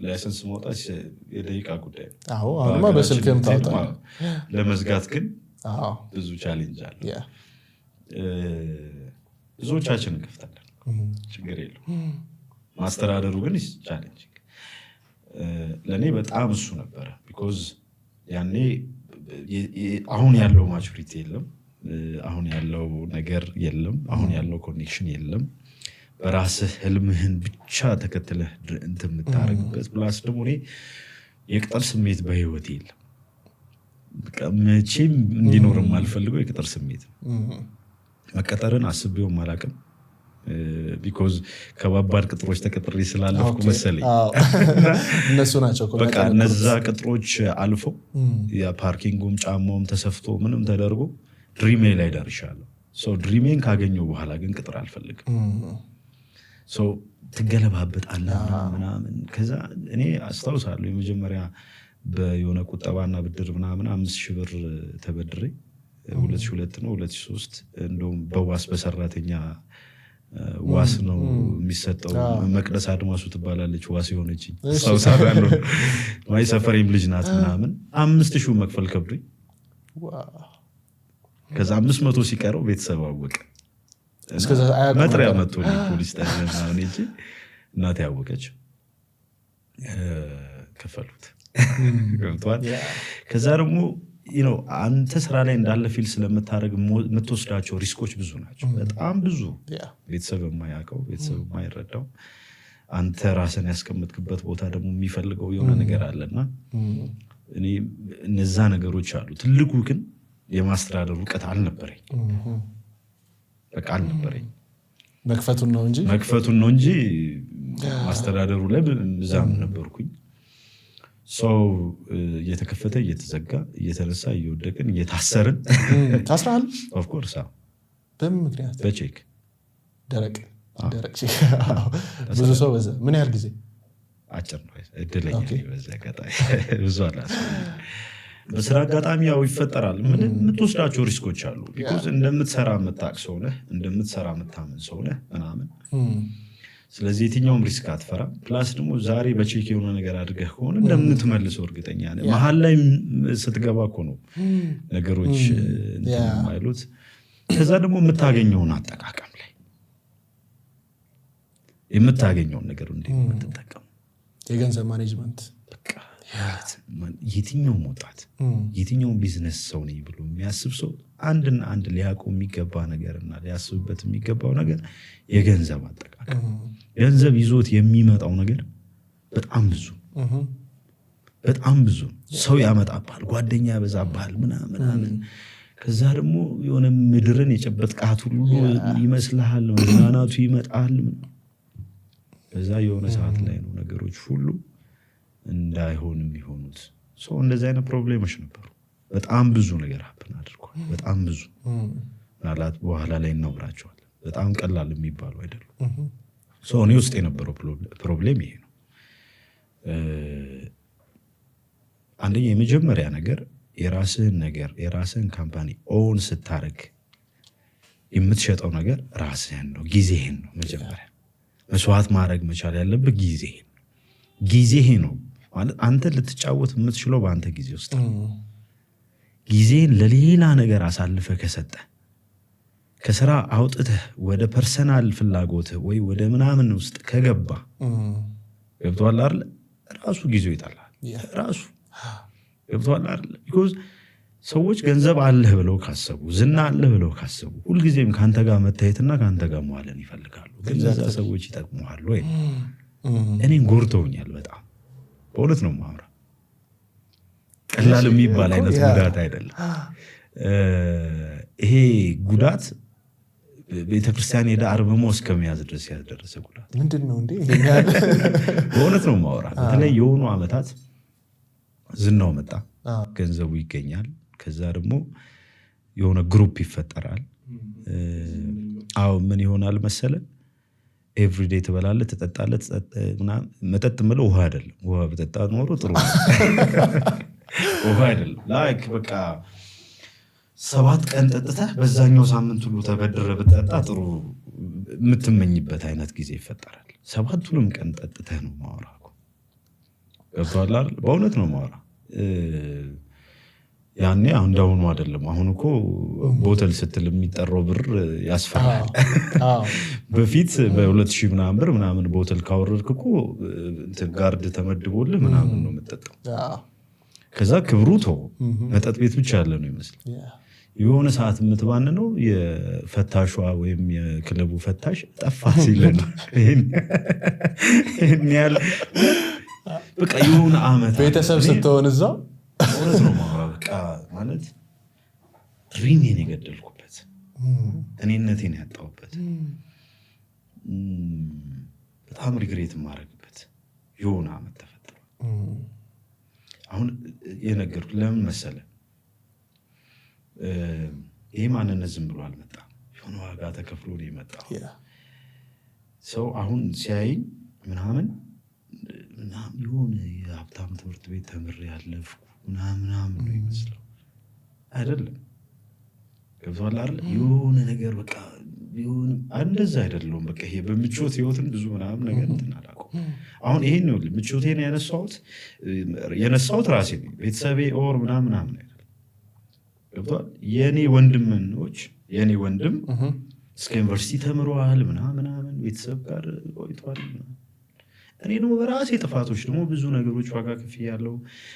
ላይሰንስ መውጣት የደቂቃ ጉዳይ ነው። አሁንማ በስልክም ታውጣለህ። ለመዝጋት ግን ብዙ ቻሌንጅ አለ። ብዙዎቻችን እንከፍታለን፣ ችግር የለው። ማስተዳደሩ ግን ቻሌንጅ። ለእኔ በጣም እሱ ነበረ። ቢኮዝ ያኔ አሁን ያለው ማቹሪቲ የለም፣ አሁን ያለው ነገር የለም፣ አሁን ያለው ኮኔክሽን የለም። በራስህ ህልምህን ብቻ ተከትለህ እንትን የምታደርግበት ፕላስ ደግሞ እኔ የቅጠር ስሜት በህይወት የለም። መቼም እንዲኖር የማልፈልገው የቅጠር ስሜት ነው። መቀጠርን አስቤውም አላውቅም። ቢኮዝ ከባባድ ቅጥሮች ተቀጥሬ ስላለፍኩ መሰለኝ እነሱ ናቸው በቃ እነዛ ቅጥሮች አልፈው የፓርኪንጉም ጫማውም ተሰፍቶ ምንም ተደርጎ ድሪሜ ላይ ደርሻለሁ። ድሪሜን ካገኘው በኋላ ግን ቅጥር አልፈልግም። ትገለባበጣለህ ምናምን። ከዛ እኔ አስታውሳለሁ የመጀመሪያ የሆነ ቁጠባና ብድር ምናምን 5,000 ብር ተበድሬ 2002 ነው 2003 እንደውም በዋስ በሰራተኛ ዋስ ነው የሚሰጠው። መቅደስ አድማሱ ትባላለች ዋስ የሆነችኝ አስታውሳለሁ። ማይ ሰፈሬም ልጅ ናት ምናምን 5,000 መክፈል ከብዶኝ ከዛ 500 ሲቀረው ቤተሰብ አወቀ። መጥሪያ መጥቶልኝ ፖሊስ ጣቢያ ምናምን ሄጄ እናቴ ያወቀች ከፈሉት ገብቷል። ከዛ ደግሞ አንተ ስራ ላይ እንዳለ ፊል ስለምታደርግ የምትወስዳቸው ሪስኮች ብዙ ናቸው፣ በጣም ብዙ። ቤተሰብ የማያውቀው ቤተሰብ የማይረዳው አንተ ራስን ያስቀመጥክበት ቦታ ደግሞ የሚፈልገው የሆነ ነገር አለና እኔ እነዛ ነገሮች አሉ። ትልቁ ግን የማስተዳደር እውቀት አልነበረኝ፣ በቃ አልነበረኝ። መክፈቱን ነው እንጂ ማስተዳደሩ ላይ ብዛም ነበርኩኝ። ሰው እየተከፈተ እየተዘጋ እየተነሳ እየወደቅን እየታሰርን ታስራል። ኦፍኮርስ በምን ምክንያት? በቼክ ደረቅ ቼክ። ብዙ ሰው በዛ ምን ያህል ጊዜ? አጭር ነው እድለኛ በዛ አጋጣሚ ብዙ አላስ በስራ አጋጣሚ ያው ይፈጠራል። የምትወስዳቸው ሪስኮች አሉ። ቢኮዝ እንደምትሰራ የምታውቅ ሰው ነህ፣ እንደምትሰራ የምታምን ሰው ነህ ምናምን። ስለዚህ የትኛውም ሪስክ አትፈራም። ፕላስ ደግሞ ዛሬ በቼክ የሆነ ነገር አድርገህ ከሆነ እንደምትመልሰው እርግጠኛ ነህ። መሀል ላይ ስትገባ እኮ ነው ነገሮች የማይሉት። ከዛ ደግሞ የምታገኘውን አጠቃቀም ላይ የምታገኘውን ነገር እንዴት ነው የምትጠቀመው? የገንዘብ ማኔጅመንት የትኛውም ወጣት የትኛውም ቢዝነስ ሰው ነኝ ብሎ የሚያስብ ሰው አንድና አንድ ሊያውቀው የሚገባ ነገርና ሊያስብበት የሚገባው ነገር የገንዘብ አጠቃቀም። ገንዘብ ይዞት የሚመጣው ነገር በጣም ብዙ ሰው ያመጣባል፣ ጓደኛ ያበዛባል ምናምን። ከዛ ደግሞ የሆነ ምድርን የጨበጥቃት ሁሉ ይመስልሃል፣ መዝናናቱ ይመጣል። ከዛ የሆነ ሰዓት ላይ ነው ነገሮች ሁሉ እንዳይሆን የሚሆኑት። ሰው እንደዚህ አይነት ፕሮብሌሞች ነበሩ። በጣም ብዙ ነገር ሀፕን አድርጓል። በጣም ብዙ ምናልባት በኋላ ላይ እናውራቸዋለን። በጣም ቀላል የሚባሉ አይደሉም። ሰው እኔ ውስጥ የነበረው ፕሮብሌም ይሄ ነው። አንደኛ የመጀመሪያ ነገር የራስህን ነገር የራስህን ካምፓኒ ኦውን ስታረግ የምትሸጠው ነገር ራስህን ነው፣ ጊዜህን ነው። መጀመሪያ መስዋዕት ማድረግ መቻል ያለብህ ጊዜህ ነው። ማለት አንተ ልትጫወት የምትችለው በአንተ ጊዜ ውስጥ ነው። ጊዜን ለሌላ ነገር አሳልፈ ከሰጠ ከስራ አውጥተህ ወደ ፐርሰናል ፍላጎትህ ወይ ወደ ምናምን ውስጥ ከገባ ገብቶሃል አይደል? ራሱ ጊዜው ይጣላል። ራሱ ገብቶሃል አይደል? ቢኮዝ ሰዎች ገንዘብ አለህ ብለው ካሰቡ፣ ዝና አለህ ብለው ካሰቡ ሁልጊዜም ከአንተ ጋር መታየትና ከአንተ ጋር መዋልን ይፈልጋሉ። ግን እዛ ሰዎች ይጠቅሙሃል ወይ? እኔን ጎርተውኛል በጣም በእውነት ነው ማውራ። ቀላል የሚባል አይነት ጉዳት አይደለም ይሄ ጉዳት። ቤተክርስቲያን ሄደ አርምሞ እስከመያዝ ድረስ ያደረሰ ጉዳት ምንድነው እንዴ? በእውነት ነው ማውራ። በተለይ የሆኑ አመታት ዝናው መጣ፣ ገንዘቡ ይገኛል። ከዛ ደግሞ የሆነ ግሩፕ ይፈጠራል። ምን ይሆናል መሰለ ኤቭሪዴይ ትበላለህ፣ ትጠጣለህ። መጠጥ ምለው ውሃ አይደለም። ውሃ በጠጣ ኖሮ ጥሩ ውሃ አይደለም። ላይክ በቃ 7 ቀን ጠጥተህ በዛኛው ሳምንት ሁሉ ተበድረ ብጠጣ ጥሩ የምትመኝበት አይነት ጊዜ ይፈጠራል። 7ቱንም ቀን ጠጥተህ ነው ማውራ። ገብቶሃል አይደል? በእውነት ነው ማውራ። ያኔ እንዳሁኑ አይደለም። አሁን እኮ ቦተል ስትል የሚጠራው ብር ያስፈራል። በፊት በ2000 ምናምን ብር ምናምን ቦተል ካወረድክ እኮ ጋርድ ተመድቦልህ ምናምን ነው የምጠጣው። ከዛ ክብሩ ተው መጠጥ ቤት ብቻ ያለ ነው ይመስል የሆነ ሰዓት የምትባን ነው የፈታሿ ወይም የክለቡ ፈታሽ ጠፋ ሲል ነው ያለ በቃ የሆነ አመት ቤተሰብ ስትሆን እዛው እውነት ነው በቃ ማለት ድሪሜን የገደልኩበት እኔነቴን ያጣሁበት በጣም ሪግሬት የማደርግበት የሆነ አመት ተፈጠረ። አሁን የነገርኩ ለምን መሰለ ይህ ማንነት ዝም ብሎ አልመጣም። የሆነ ዋጋ ተከፍሎ ነው የመጣው። ሰው አሁን ሲያይኝ ምናምን የሆነ የሀብታም ትምህርት ቤት ተምሬ ያለፍኩ ምናምን ነው ይመስለው አይደለም። ገብቶሃል አይደል? የሆነ ነገር በቃ የሆነ እንደዛ አይደለም። በቃ ይሄ በምቾት ህይወትን ብዙ ምናምን ነገር እንትን አላውቀውም። አሁን ይሄን ነው ምቾቴን የነሳሁት ራሴ ነው ቤተሰቤ ኦር ምናምን አይደለም። ገብቶሃል? የኔ ወንድም እስከ ዩኒቨርሲቲ ተምሯል ምናምን ቤተሰብ ጋር ቆይቷል። እኔ ደግሞ በራሴ ጥፋቶች ደግሞ ብዙ ነገሮች ዋጋ ከፍያለሁ።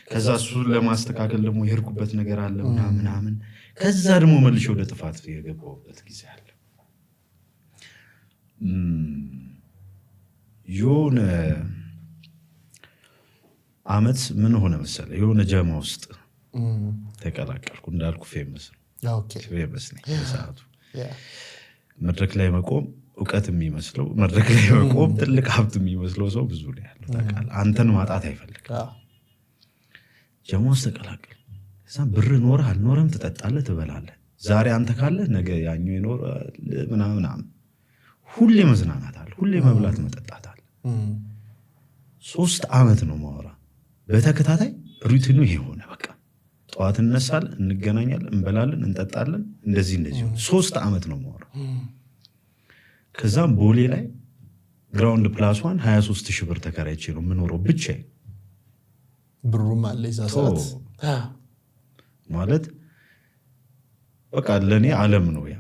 ከዛ እሱን ለማስተካከል ደግሞ የሄድኩበት ነገር አለ ምናምን ከዛ ደግሞ መልሼ ወደ ጥፋት የገባሁበት ጊዜ አለ። የሆነ አመት ምን ሆነ መሰለ የሆነ ጀማ ውስጥ ተቀላቀልኩ። እንዳልኩ ፌመስ ነኝ በሰዓቱ። መድረክ ላይ መቆም እውቀት የሚመስለው መድረክ ላይ መቆም ትልቅ ሀብት የሚመስለው ሰው ብዙ ነው ያለው ታውቃለህ። አንተን ማጣት አይፈልግም። ጀማ ውስጥ ተቀላቀል። እዛ ብር ኖረህ አልኖረህም ትጠጣለህ፣ ትበላለህ። ዛሬ አንተ ካለህ ነገ ያኛው ይኖራል ምናምን። ሁሌ መዝናናት አለ፣ ሁሌ መብላት መጠጣት አለ። 3 አመት ነው ማወራ በተከታታይ ሩቲኑ ይሄ ሆነ። በቃ ጠዋት እንነሳለን፣ እንገናኛለን፣ እንበላለን፣ እንጠጣለን። እንደዚህ 3 አመት ነው ማወራ። ከዛም ቦሌ ላይ ግራውንድ ፕላስ 1 23,000 ብር ተከራይቼ ነው የምኖረው ብቻዬን። ብሩም አለ እዛ ሰዓት ማለት በቃ ለእኔ ዓለም ነው ያ።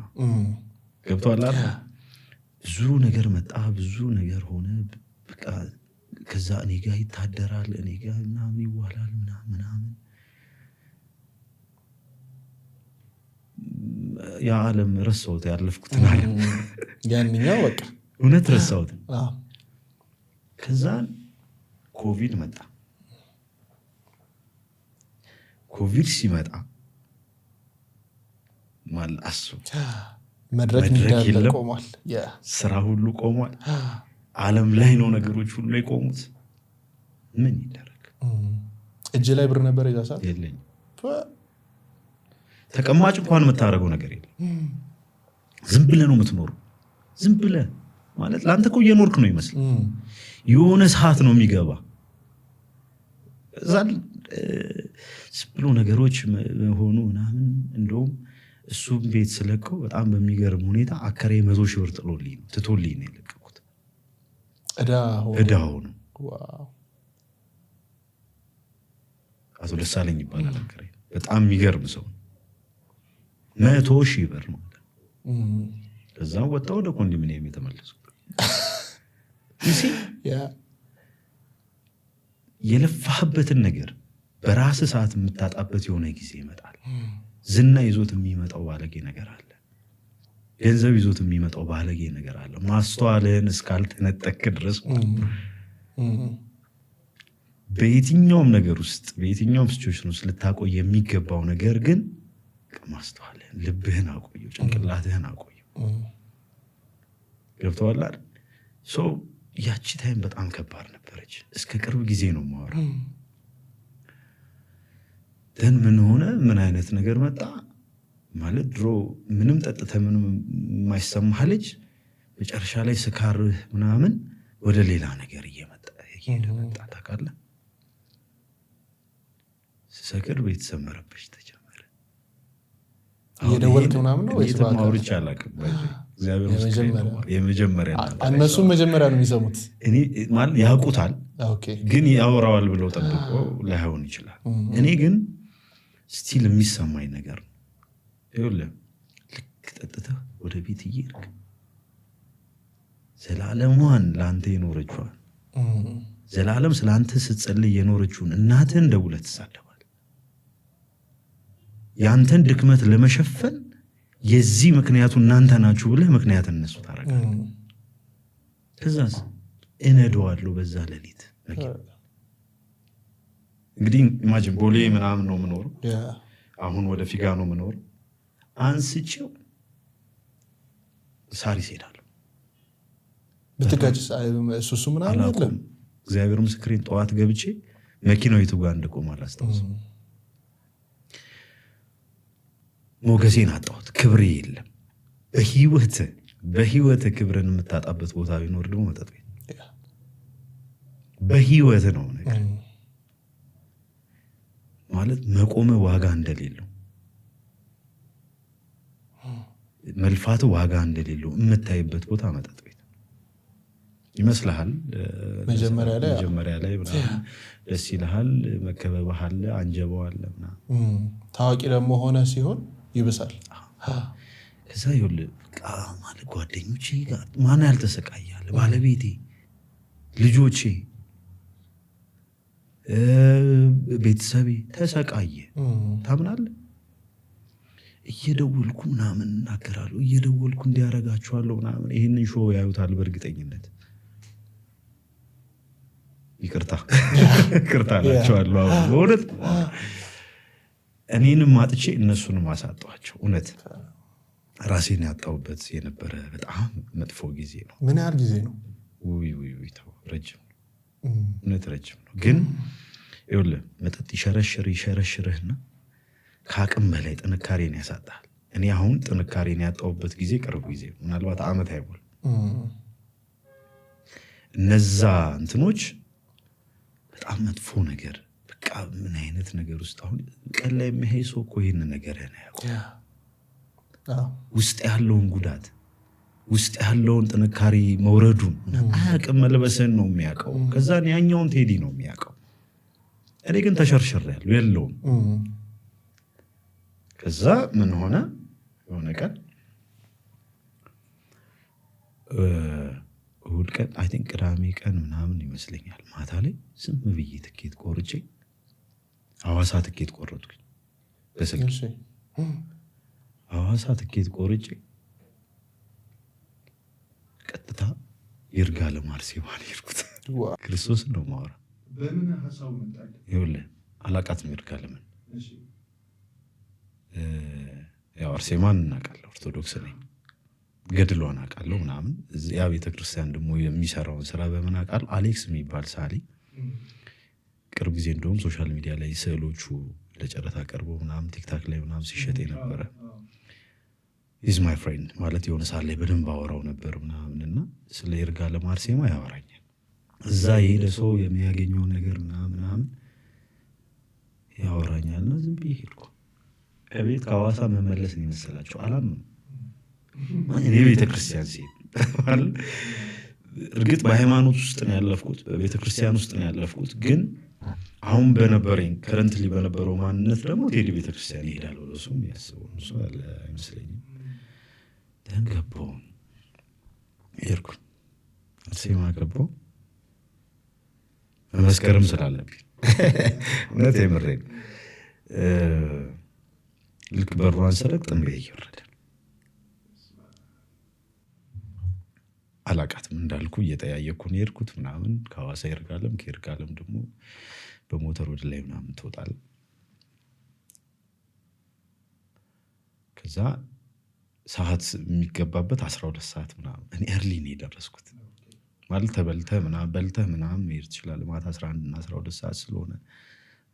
ገብቶሃል አይደል? ብዙ ነገር መጣ፣ ብዙ ነገር ሆነ። በቃ ከዛ እኔ ጋር ይታደራል፣ እኔ ጋር ምናምን ይዋላል ምናምን። ያ ዓለም ረሳሁት፣ ያለፍኩትን ዓለም ያንኛው በቃ እውነት ረሳሁት። ከዛ ኮቪድ መጣ። ኮቪድ ሲመጣ ማላሱ መድረክ እንዳለ ቆሟል፣ ስራ ሁሉ ቆሟል። ዓለም ላይ ነው ነገሮች ሁሉ የቆሙት። ምን ይደረግ? እጅ ላይ ብር ነበር የዛ ሰዓት የለኝም። ተቀማጭ እንኳን የምታደርገው ነገር የለም። ዝም ብለህ ነው የምትኖረው። ዝም ብለህ ማለት ለአንተ እኮ እየኖርክ ነው ይመስል የሆነ ሰዓት ነው የሚገባ እዛ ብሎ ነገሮች ሆኑ ምናምን። እንደውም እሱም ቤት ስለቀው በጣም በሚገርም ሁኔታ አከሬ 100,000 ብር ትቶልኝ ነው የለቀቁት። እዳ ሆኑ። አቶ ደሳለኝ ይባላል አከሬ። በጣም የሚገርም ሰው 100,000 ብር ነው። ከዛም ወጣ ወደ ኮንዶሚኒየም የተመለሱ። የለፋህበትን ነገር በራስ ሰዓት የምታጣበት የሆነ ጊዜ ይመጣል። ዝና ይዞት የሚመጣው ባለጌ ነገር አለ። ገንዘብ ይዞት የሚመጣው ባለጌ ነገር አለ። ማስተዋልህን እስካልተነጠቅ ድረስ በየትኛውም ነገር ውስጥ በየትኛውም ሲቹዌሽን ውስጥ ልታቆይ የሚገባው ነገር ግን ማስተዋልህን፣ ልብህን አቆየው፣ ጭንቅላትህን አቆየው። ገብቶሃል አይደል? ያቺ ታይም በጣም ከባድ ነበረች። እስከ ቅርብ ጊዜ ነው የማወራው። ደን ምን ሆነ? ምን አይነት ነገር መጣ ማለት ድሮ ምንም ጠጥተህ ምንም የማይሰማህ ልጅ መጨረሻ ላይ ስካርህ ምናምን ወደ ሌላ ነገር እየመጣ መጣ። ታውቃለህ? ስሰክር ቤተሰብ መረበሽ ተጀመረ። እየደወልክ ምናምን ነው ወይስ ማውርቻ አላውቅም። የመጀመሪያ እነሱም መጀመሪያ ነው የሚሰሙት። ማለት ያውቁታል፣ ግን ያወራዋል ብለው ጠብቆ ላይሆን ይችላል። እኔ ግን ስቲል የሚሰማኝ ነገር ነው። ይኸውልህ ልክ ጠጥተህ ወደ ቤት እየሄድክ ዘላለሟን ለአንተ የኖረችዋን ዘላለም ስለ አንተ ስትጸልይ የኖረችውን እናትህን ደውለህ ትሳደባለህ። የአንተን ድክመት ለመሸፈን የዚህ ምክንያቱ እናንተ ናችሁ ብለህ ምክንያት እነሱ ታደርጋለህ። ከዛስ እነደዋለሁ በዛ ሌሊት እንግዲህ ኢማጂን ቦሌ ምናምን ነው የምኖረው፣ አሁን ወደ ፊጋ ነው የምኖረው። አንስቼው ሳሪስ ሄዳለሁ። ብትጋጭ እሱ ምናምን አይደለም። እግዚአብሔር ምስክሬን ጠዋት ገብቼ መኪናው የቱ ጋር እንደቆመ አላስታውስም። ሞገሴን አጣሁት። ክብሬ የለም። በህይወት ክብርን የምታጣበት ቦታ ቢኖር ደግሞ መጠጥ ቤት በህይወት ነው ነገር ማለት መቆመ ዋጋ እንደሌለው መልፋት ዋጋ እንደሌለው የምታይበት ቦታ መጠጥ ቤት ይመስልሃል። መጀመሪያ ላይ ደስ ይልሃል፣ መከበብህ አለ፣ አንጀባው አለ ምናምን። ታዋቂ ደግሞ ሆነ ሲሆን ይብሳል። ከዛ ይኸውልህ ማለት ጓደኞቼ ጋር ማን ያልተሰቃያለ፣ ባለቤቴ፣ ልጆቼ፣ ቤተሰቤ ተሰቃየ። ታምናለህ? እየደወልኩ ምናምን እናገራለሁ፣ እየደወልኩ እንዲያረጋችኋለሁ ምናምን። ይህንን ሾው ያዩታል በእርግጠኝነት። ይቅርታ ናቸዋለሁ። በእውነት እኔንም አጥቼ እነሱንም አሳጧቸው። እውነት ራሴን ያጣሁበት የነበረ በጣም መጥፎ ጊዜ ነው። ምን ያህል ጊዜ ነው? ረጅም ነው፣ እውነት ረጅም ነው። ግን ይኸውልህ መጠጥ ይሸረሽርህና ከአቅም በላይ ጥንካሬን ያሳጣል። እኔ አሁን ጥንካሬን ያጣሁበት ጊዜ ቅርብ ጊዜ ነው፣ ምናልባት ዓመት አይሞላም። እነዛ እንትኖች በጣም መጥፎ ነገር፣ በቃ ምን አይነት ነገር ውስጥ አሁን ቀን ላይ የሚያይ ሰው እኮ ይህን ነገር ያውቃል። ውስጥ ያለውን ጉዳት፣ ውስጥ ያለውን ጥንካሬ መውረዱን አያውቅም። መልበስን ነው የሚያውቀው። ከዛን ያኛውን ቴዲ ነው የሚያውቀው። እኔ ግን ተሸርሽሬያለሁ፣ የለውም። ከዛ ምን ሆነ? የሆነ ቀን እሑድ ቀን አይ ቲንክ ቅዳሜ ቀን ምናምን ይመስለኛል፣ ማታ ላይ ዝም ብዬ ትኬት ቆርጬ ሐዋሳ ትኬት ቆረጥኩኝ በስልክ። ሐዋሳ ትኬት ቆርጬ ቀጥታ ይርጋለም አርሴማ ሄድኩት። ክርስቶስን ነው የማወራ። ይኸውልህ አላቃትም ይርጋለምን። ያው አርሴማን እናውቃለሁ፣ ኦርቶዶክስ ነኝ፣ ገድሏን አውቃለሁ ምናምን። ያ ቤተክርስቲያን ደግሞ የሚሰራውን ስራ በምን አውቃለሁ። አሌክስ የሚባል ሳሊ ቅርብ ጊዜ እንደውም ሶሻል ሚዲያ ላይ ስዕሎቹ ለጨረታ ቀርቦ ምናምን ቲክታክ ላይ ምናምን ሲሸጥ ነበረ። ኢዝ ማይ ፍሬንድ ማለት የሆነ ሰዓት ላይ በደንብ አወራው ነበር ምናምን እና ስለ ይርጋለም አርሴማ ያወራኛል። እዛ የሄደ ሰው የሚያገኘውን ነገር ምናምን ያወራኛል። እና ዝም ብዬ ሄድኩ። ከቤት ከሐዋሳ መመለስ ነው የመሰላቸው። አላምንም እኔ ቤተክርስቲያን ሲሄድ እርግጥ በሃይማኖት ውስጥ ነው ያለፍኩት፣ በቤተክርስቲያን ውስጥ ነው ያለፍኩት። ግን አሁን በነበረኝ ከረንትሊ በነበረው ማንነት ደግሞ ቴዲ ቤተክርስቲያን ይሄዳል ብሎ እሱም ያስበው እሱ አለ አይመስለኝም። ገባሁ፣ ሄድኩ፣ አርሴማ ገባሁ። መመስከርም ስላለብኝ እውነት የምሬን ልክ በሯን ስረቅ ጥንቤ እየወረደ አላቃትም እንዳልኩ እየጠያየኩ ነው የሄድኩት ምናምን። ከሐዋሳ ይርጋለም፣ ከይርጋለም ደግሞ በሞተር ወደ ላይ ምናምን ትወጣል። ከዛ ሰዓት የሚገባበት 12 ሰዓት ምናምን። እኔ እርሊ ነው የደረስኩት ማለት ተበልተህ ምናምን በልተህ ምናምን መሄድ ትችላለህ። ማታ 11 እና 12 ሰዓት ስለሆነ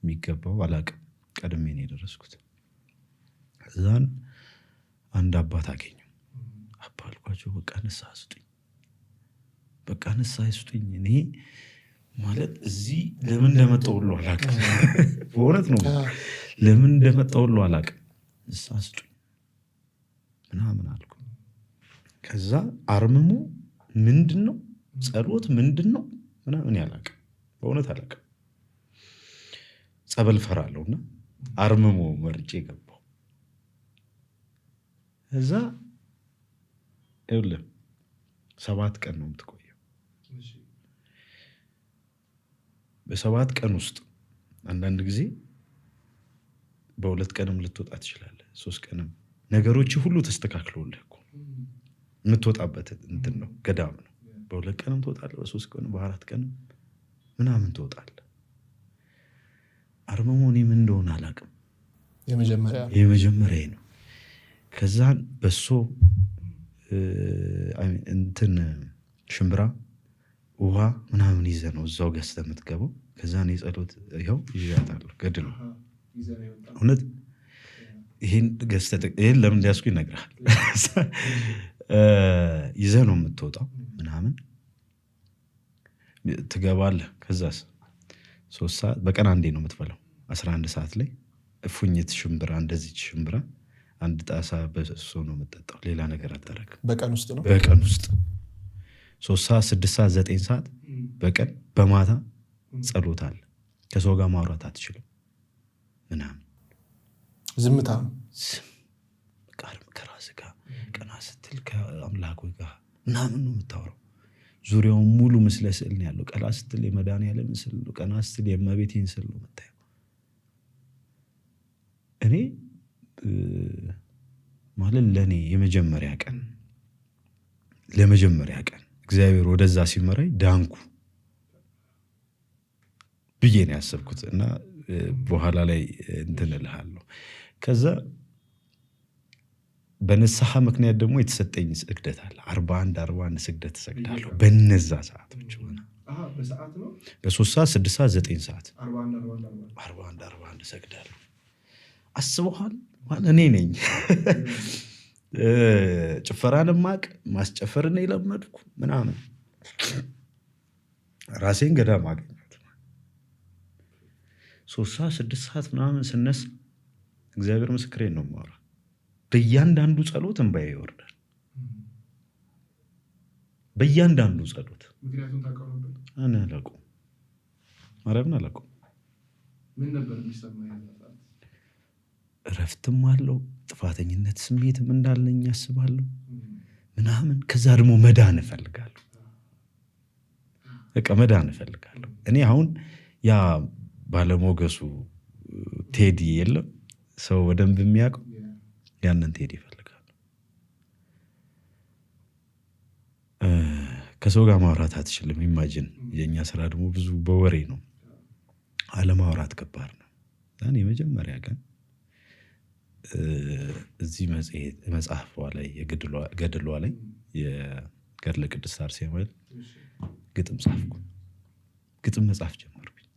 የሚገባው አላቅም። ቀድሜ ነው የደረስኩት። ከዛን አንድ አባት አገኘሁ። አባ አልኳቸው፣ በቃ ንስሐ ስጡኝ፣ በቃ ንስሐ ስጡኝ። እኔ ማለት እዚህ ለምን እንደመጣሁ ሁሉ አላቅም። በእውነት ነው ለምን እንደመጣሁ ሁሉ አላቅም። ንስሐ ስጡኝ ምናምን አልኩ። ከዛ አርምሞ ምንድን ነው ጸሎት ምንድን ነው ምናምን አላቅም፣ በእውነት አላቅም። ጸበል ፈራለሁና አርምሞ መርጬ ገባሁ። እዛ ይኸውልህ 7 ቀን ነው የምትቆየው። በ7 ቀን ውስጥ አንዳንድ ጊዜ በ2 ቀንም ልትወጣ ትችላለህ፣ 3 ቀንም ነገሮች ሁሉ ተስተካክለውልህ እኮ የምትወጣበት እንትን ነው፣ ገዳም ነው። በ2 ቀንም ትወጣለህ፣ በ3 ቀንም በ4 ቀንም ምናምን ትወጣለህ። አርምሞ እኔ ምን እንደሆነ አላውቅም፣ የመጀመሪያ ነው። ከዛን በሶ እንትን ሽምብራ ውሃ ምናምን ይዘህ ነው እዛው ገዝተህ የምትገባው። ከዛን የጸሎት ይኸው ይዣታለሁ ገድል ነው እውነት። ይህን ለምን እንዲያስኩ ይነግራል። ይዘህ ነው የምትወጣው ምናምን ትገባለህ። ከዛስ 3 ሰዓት በቀን አንዴ ነው የምትበላው። 11 ሰዓት ላይ እፉኝት ሽምብራ፣ እንደዚች ሽምብራ 1 ጣሳ በሶ ነው የምትጠጣው። ሌላ ነገር አታደርግም። በቀን ውስጥ ነው። በቀን ውስጥ 3 ሰዓት 6 ሰዓት 9 ሰዓት በቀን በማታ ጸሎት አለ። ከሰው ጋር ማውራት አትችልም ምናምን፣ ዝምታ ነው። ከራስህ ጋር ቀና ስትል ከአምላክ ጋር ምናምን ነው የምታወራው። ዙሪያውን ሙሉ ምስለ ስዕል ነው ያለው። ቀና ስትል የመድኃኒዓለም ምስል ነው፣ ቀና ስትል የእመቤቴ ምስል ነው የምታየው። እኔ ማለት ለእኔ ለመጀመሪያ ቀን እግዚአብሔር ወደዛ ሲመራኝ ዳንኩ ብዬ ነው ያሰብኩት። እና በኋላ ላይ እንትን እልሃለሁ። ከዛ በንስሐ ምክንያት ደግሞ የተሰጠኝ ስግደት አለ። 41 ስግደት እሰግዳለሁ በነዛ ሰዓቶች ሆነ። በ3 ሰዓት 6 ሰዓት 9 ሰዓት 41 እሰግዳለሁ። አስበኋል። እኔ ነኝ ጭፈራን ማቅ ማስጨፈርን የለመድኩ ምናምን ራሴን ገዳም አገኘሁት። 3 ሰዓት 6 ሰዓት ምናምን ስነሳ እግዚአብሔር ምስክሬን ነው የማወራው፣ በእያንዳንዱ ጸሎት እንባዬ ይወርዳል። በእያንዳንዱ ጸሎት እኔ አላውቅም፣ ማርያምን አላውቅም። እረፍትም አለው፣ ጥፋተኝነት ስሜትም እንዳለኝ ያስባለሁ ምናምን። ከዛ ደግሞ መዳን እፈልጋለሁ፣ በቃ መዳን እፈልጋለሁ። እኔ አሁን ያ ባለሞገሱ ቴዲ የለም ሰው በደንብ የሚያውቀው፣ ያንን ቴዲ እፈልጋለሁ። ከሰው ጋር ማውራት አትችልም። ኢማጂን የኛ ስራ ደግሞ ብዙ በወሬ ነው፣ አለማውራት ከባድ ነው። ዛን የመጀመሪያ ቀን እዚህ መጽሐፏ ላይ ገድሏ ላይ የገድለ ቅድስት አርሴማ ግጥም ጻፍኩ። ግጥም መጻፍ ጀመርኩኝ።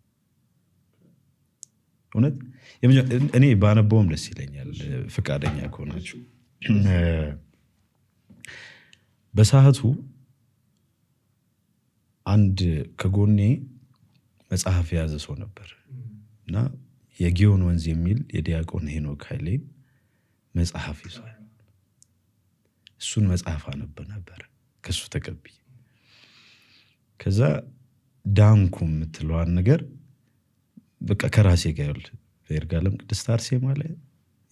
እውነት እኔ ባነበውም ደስ ይለኛል ፈቃደኛ ከሆናችሁ። በሰዓቱ አንድ ከጎኔ መጽሐፍ የያዘ ሰው ነበር እና የጊዮን ወንዝ የሚል የዲያቆን ሄኖክ ኃይሌ መጽሐፍ ይዟል። እሱን መጽሐፍ አነብ ነበር ከሱ ተቀብዬ። ከዛ ዳንኩ የምትለዋን ነገር በቃ ከራሴ ጋር በይርጋለም ቅድስት አርሴማ ላይ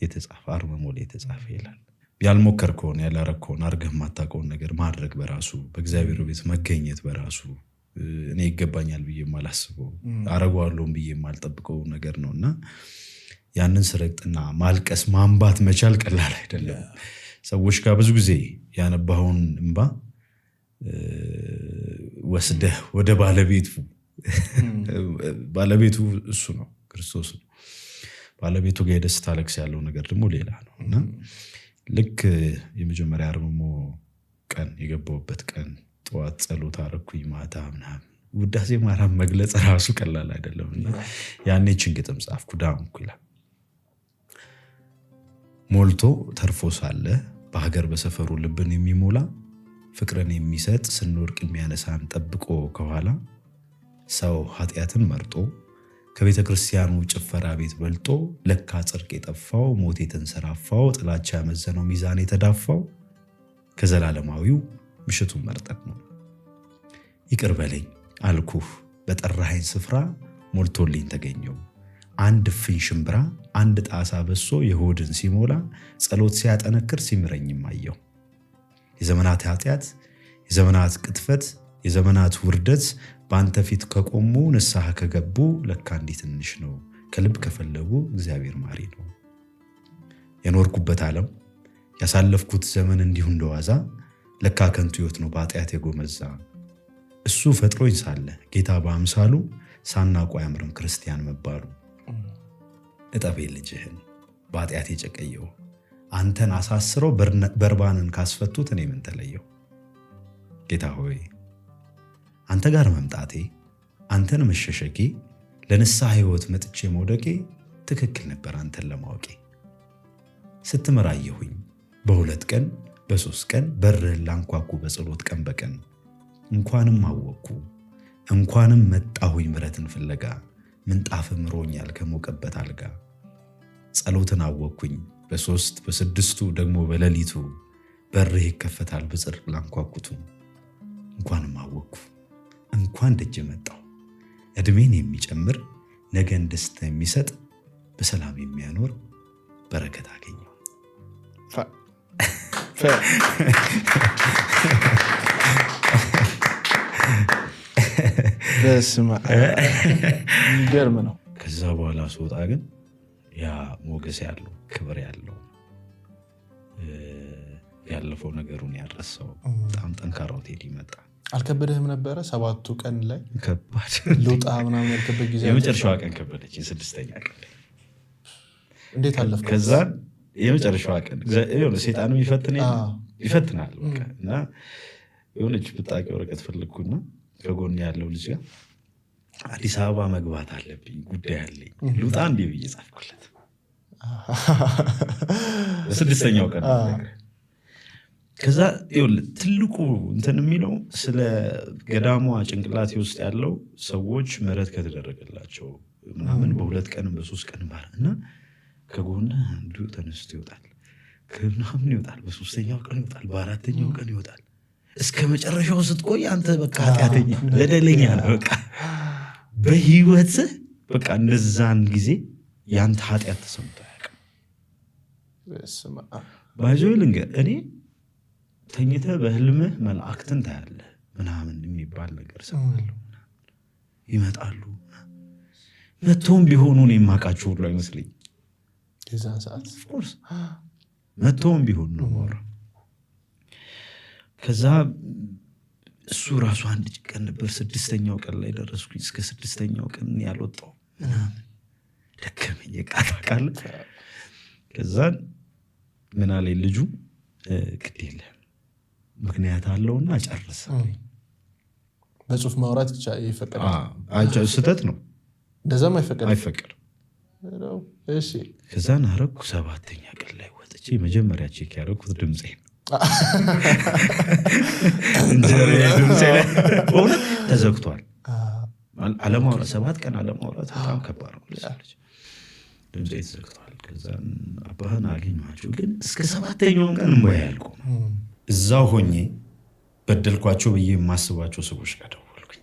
የተጻፈ አርምሞ ላይ የተጻፈ ይላል። ያልሞከርከውን ያላረከውን አድርገህ የማታውቀውን ነገር ማድረግ በራሱ በእግዚአብሔር ቤት መገኘት በራሱ እኔ ይገባኛል ብዬ የማላስበው አረገዋለሁም ብዬ የማልጠብቀው ነገር ነው እና ያንን ስረግጥና ማልቀስ ማንባት መቻል ቀላል አይደለም። ሰዎች ጋር ብዙ ጊዜ ያነባኸውን እንባ ወስደህ ወደ ባለቤቱ እሱ ነው፣ ክርስቶስ ነው። ባለቤቱ ጋር ሄደህ ስታለቅስ ያለው ነገር ደግሞ ሌላ ነው እና ልክ የመጀመሪያ አርምሞ ቀን የገባሁበት ቀን ጠዋት ጸሎት አረኩኝ፣ ማታ ምናምን ውዳሴ ማርያም መግለጽ ራሱ ቀላል አይደለም እና ያኔ ችን ግጥም ጻፍኩ። ዳንኩ ይላል። ሞልቶ ተርፎ ሳለ በሀገር በሰፈሩ ልብን የሚሞላ ፍቅርን የሚሰጥ ስንወድቅ የሚያነሳን ጠብቆ ከኋላ ሰው ኃጢአትን መርጦ ከቤተ ክርስቲያኑ ጭፈራ ቤት በልጦ ለካ ጽድቅ የጠፋው ሞት የተንሰራፋው ጥላቻ ያመዘነው ሚዛን የተዳፋው ከዘላለማዊው ምሽቱን መርጠት ነው። ይቅር በለኝ አልኩህ በጠራኸኝ ስፍራ ሞልቶልኝ ተገኘው አንድ እፍኝ ሽምብራ አንድ ጣሳ በሶ የሆድን ሲሞላ ጸሎት ሲያጠነክር ሲምረኝም አየሁ። የዘመናት ኃጢአት፣ የዘመናት ቅጥፈት፣ የዘመናት ውርደት በአንተ ፊት ከቆሙ ንስሐ ከገቡ ለካ እንዲህ ትንሽ ነው። ከልብ ከፈለጉ እግዚአብሔር ማሪ ነው። የኖርኩበት ዓለም ያሳለፍኩት ዘመን እንዲሁ እንደዋዛ ለካ ከንቱ ሕይወት ነው በኃጢአት የጎመዛ። እሱ ፈጥሮኝ ሳለ ጌታ በአምሳሉ ሳናውቅ አያምርም ክርስቲያን መባሉ። እጠቤ ልጅህን በኃጢአት የጨቀየው አንተን አሳስረው በርባንን ካስፈቱት እኔ ምን ተለየው? ጌታ ሆይ አንተ ጋር መምጣቴ አንተን መሸሸጌ ለንስሐ ሕይወት መጥቼ መውደቄ ትክክል ነበር አንተን ለማወቄ። ስትምር አየሁኝ በ2 ቀን በ3 ቀን በርህን ላንኳኩ በጸሎት ቀን በቀን። እንኳንም አወቅኩ እንኳንም መጣሁኝ ምሕረትን ፍለጋ ምንጣፍ ምሮኛል ከሞቀበት አልጋ። ጸሎትን አወቅኩኝ በ3 በ6ቱ ደግሞ በሌሊቱ በርህ ይከፈታል በጽድቅ ላንኳኩቱ። እንኳንም አወቅኩ እንኳን ደጅ መጣሁ እድሜን የሚጨምር ነገን ደስታ የሚሰጥ በሰላም የሚያኖር በረከት አገኘሁ። ገርም ነው። ከዛ በኋላ ስወጣ ግን ያ ሞገስ ያለው ክብር ያለው ያለፈው ነገሩን ያረሳው በጣም ጠንካራው ቴዲ መጣ። አልከበደህም ነበረ? 7ቱ ቀን ላይ ከባድ ልውጣ ምናምን ያልከበደ ጊዜ የመጨረሻዋ ቀን ከበደች። 6ኛ ቀን ላይ እንዴት አለፍከው? ከዛ የመጨረሻዋ ቀን የሆነ ሰይጣንም ይፈትናል በቃ። እና የሆነች ብጣቂ ወረቀት ፈለግኩና ከጎን ያለው ልጅ ጋር አዲስ አበባ መግባት አለብኝ ጉዳይ አለኝ ልውጣ እንዴ ብዬ ጻፍኩለት። 6ኛው ቀን ከዛ ትልቁ እንትን የሚለው ስለ ገዳሟ ጭንቅላቴ ውስጥ ያለው ሰዎች ምህረት ከተደረገላቸው ምናምን በ2 ቀን በ3 ቀን ባር እና ከጎን አንዱ ተነስቶ ይወጣል ከምናምን ይወጣል፣ በ3ኛው ቀን ይወጣል፣ በ4ኛው ቀን ይወጣል። እስከ መጨረሻው ስትቆይ አንተ በቃ ኃጢአተኛ በደለኛ ነህ። በቃ በህይወትህ በቃ እንደዛን ጊዜ ያንተ ኃጢአት ተሰምቶ አያውቅም። ባይዞ ልንገር እኔ ተኝተህ በህልምህ መላእክትን ታያለህ ምናምን የሚባል ነገር ሰማለሁ። ይመጣሉ መቶም ቢሆኑ ነው የማውቃቸው ሁሉ አይመስለኝ። የዛን ሰዓት ኦፍኮርስ መቶም ቢሆን ነው ማውራ። ከዛ እሱ ራሱ አንድ ቀን ነበር 6ኛው ቀን ላይ ደረስኩኝ። እስከ 6ኛው ቀን ያልወጣው ምናምን ደከመኝ የቃታቃለ። ከዛ ምን አለኝ ልጁ ግድ የለም ምክንያት አለውና ጨርሰኝ። በጽሁፍ ማውራት ይፈቀዳል? ስህተት ነው እንደዛም አይፈቀድም። እሺ ከዛ አረኩ። 7ኛ ቀን ላይ ወጥቼ መጀመሪያ ቼክ ያደረኩት ድምፄ በእውነት ተዘግቷል። አለማውራት 7 ቀን አለማውራት በጣም ከባድ ነው። ድምፄ ተዘግቷል። ከዛ አባህን አገኘኋቸው። ግን እስከ 7ኛው ቀን እንባዬ አያልቁም። እዛው ሆኜ በደልኳቸው ብዬ የማስባቸው ሰዎች ጋር ደወልኩኝ።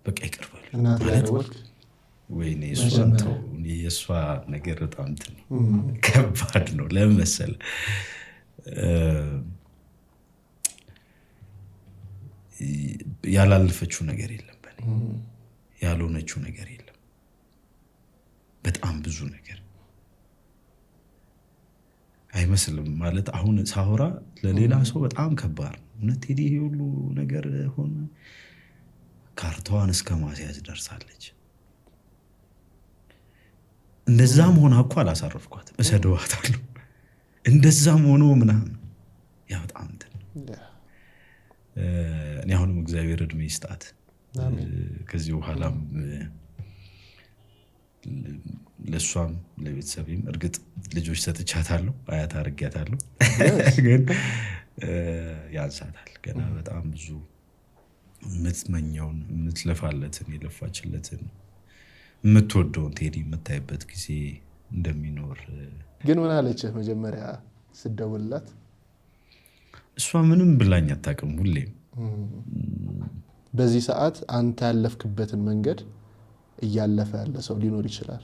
በቃ ይቅርባል። ወይኔ እሷን ተው። የእሷ ነገር በጣም እንትን ከባድ ነው። ለምን መሰለህ? ያላለፈችው ነገር የለም በእኔ ያልሆነችው ነገር የለም። በጣም ብዙ ነገር አይመስልም ማለት አሁን ሳወራ ለሌላ ሰው በጣም ከባድ ነው። እውነት ቴዲ ይሄ ሁሉ ነገር ሆነ። ካርታዋን እስከ ማስያዝ ደርሳለች። እንደዛም ሆና እኮ አላሳረፍኳትም፣ እሰደዋታለሁ። እንደዛም ሆኖ ምናምን ያ በጣም እንትን እኔ አሁንም እግዚአብሔር እድሜ ይስጣት። ከዚህ በኋላም ለሷም ለቤተሰቤም እርግጥ ልጆች ሰጥቻታለሁ፣ አያት አድርጊያታለሁ። ግን ያንሳታል ገና በጣም ብዙ የምትመኘውን የምትለፋለትን የለፋችለትን የምትወደውን ቴዲ የምታይበት ጊዜ እንደሚኖር። ግን ምን አለችህ መጀመሪያ ስደውልላት? እሷ ምንም ብላኝ አታውቅም። ሁሌም በዚህ ሰዓት አንተ ያለፍክበትን መንገድ እያለፈ ያለ ሰው ሊኖር ይችላል።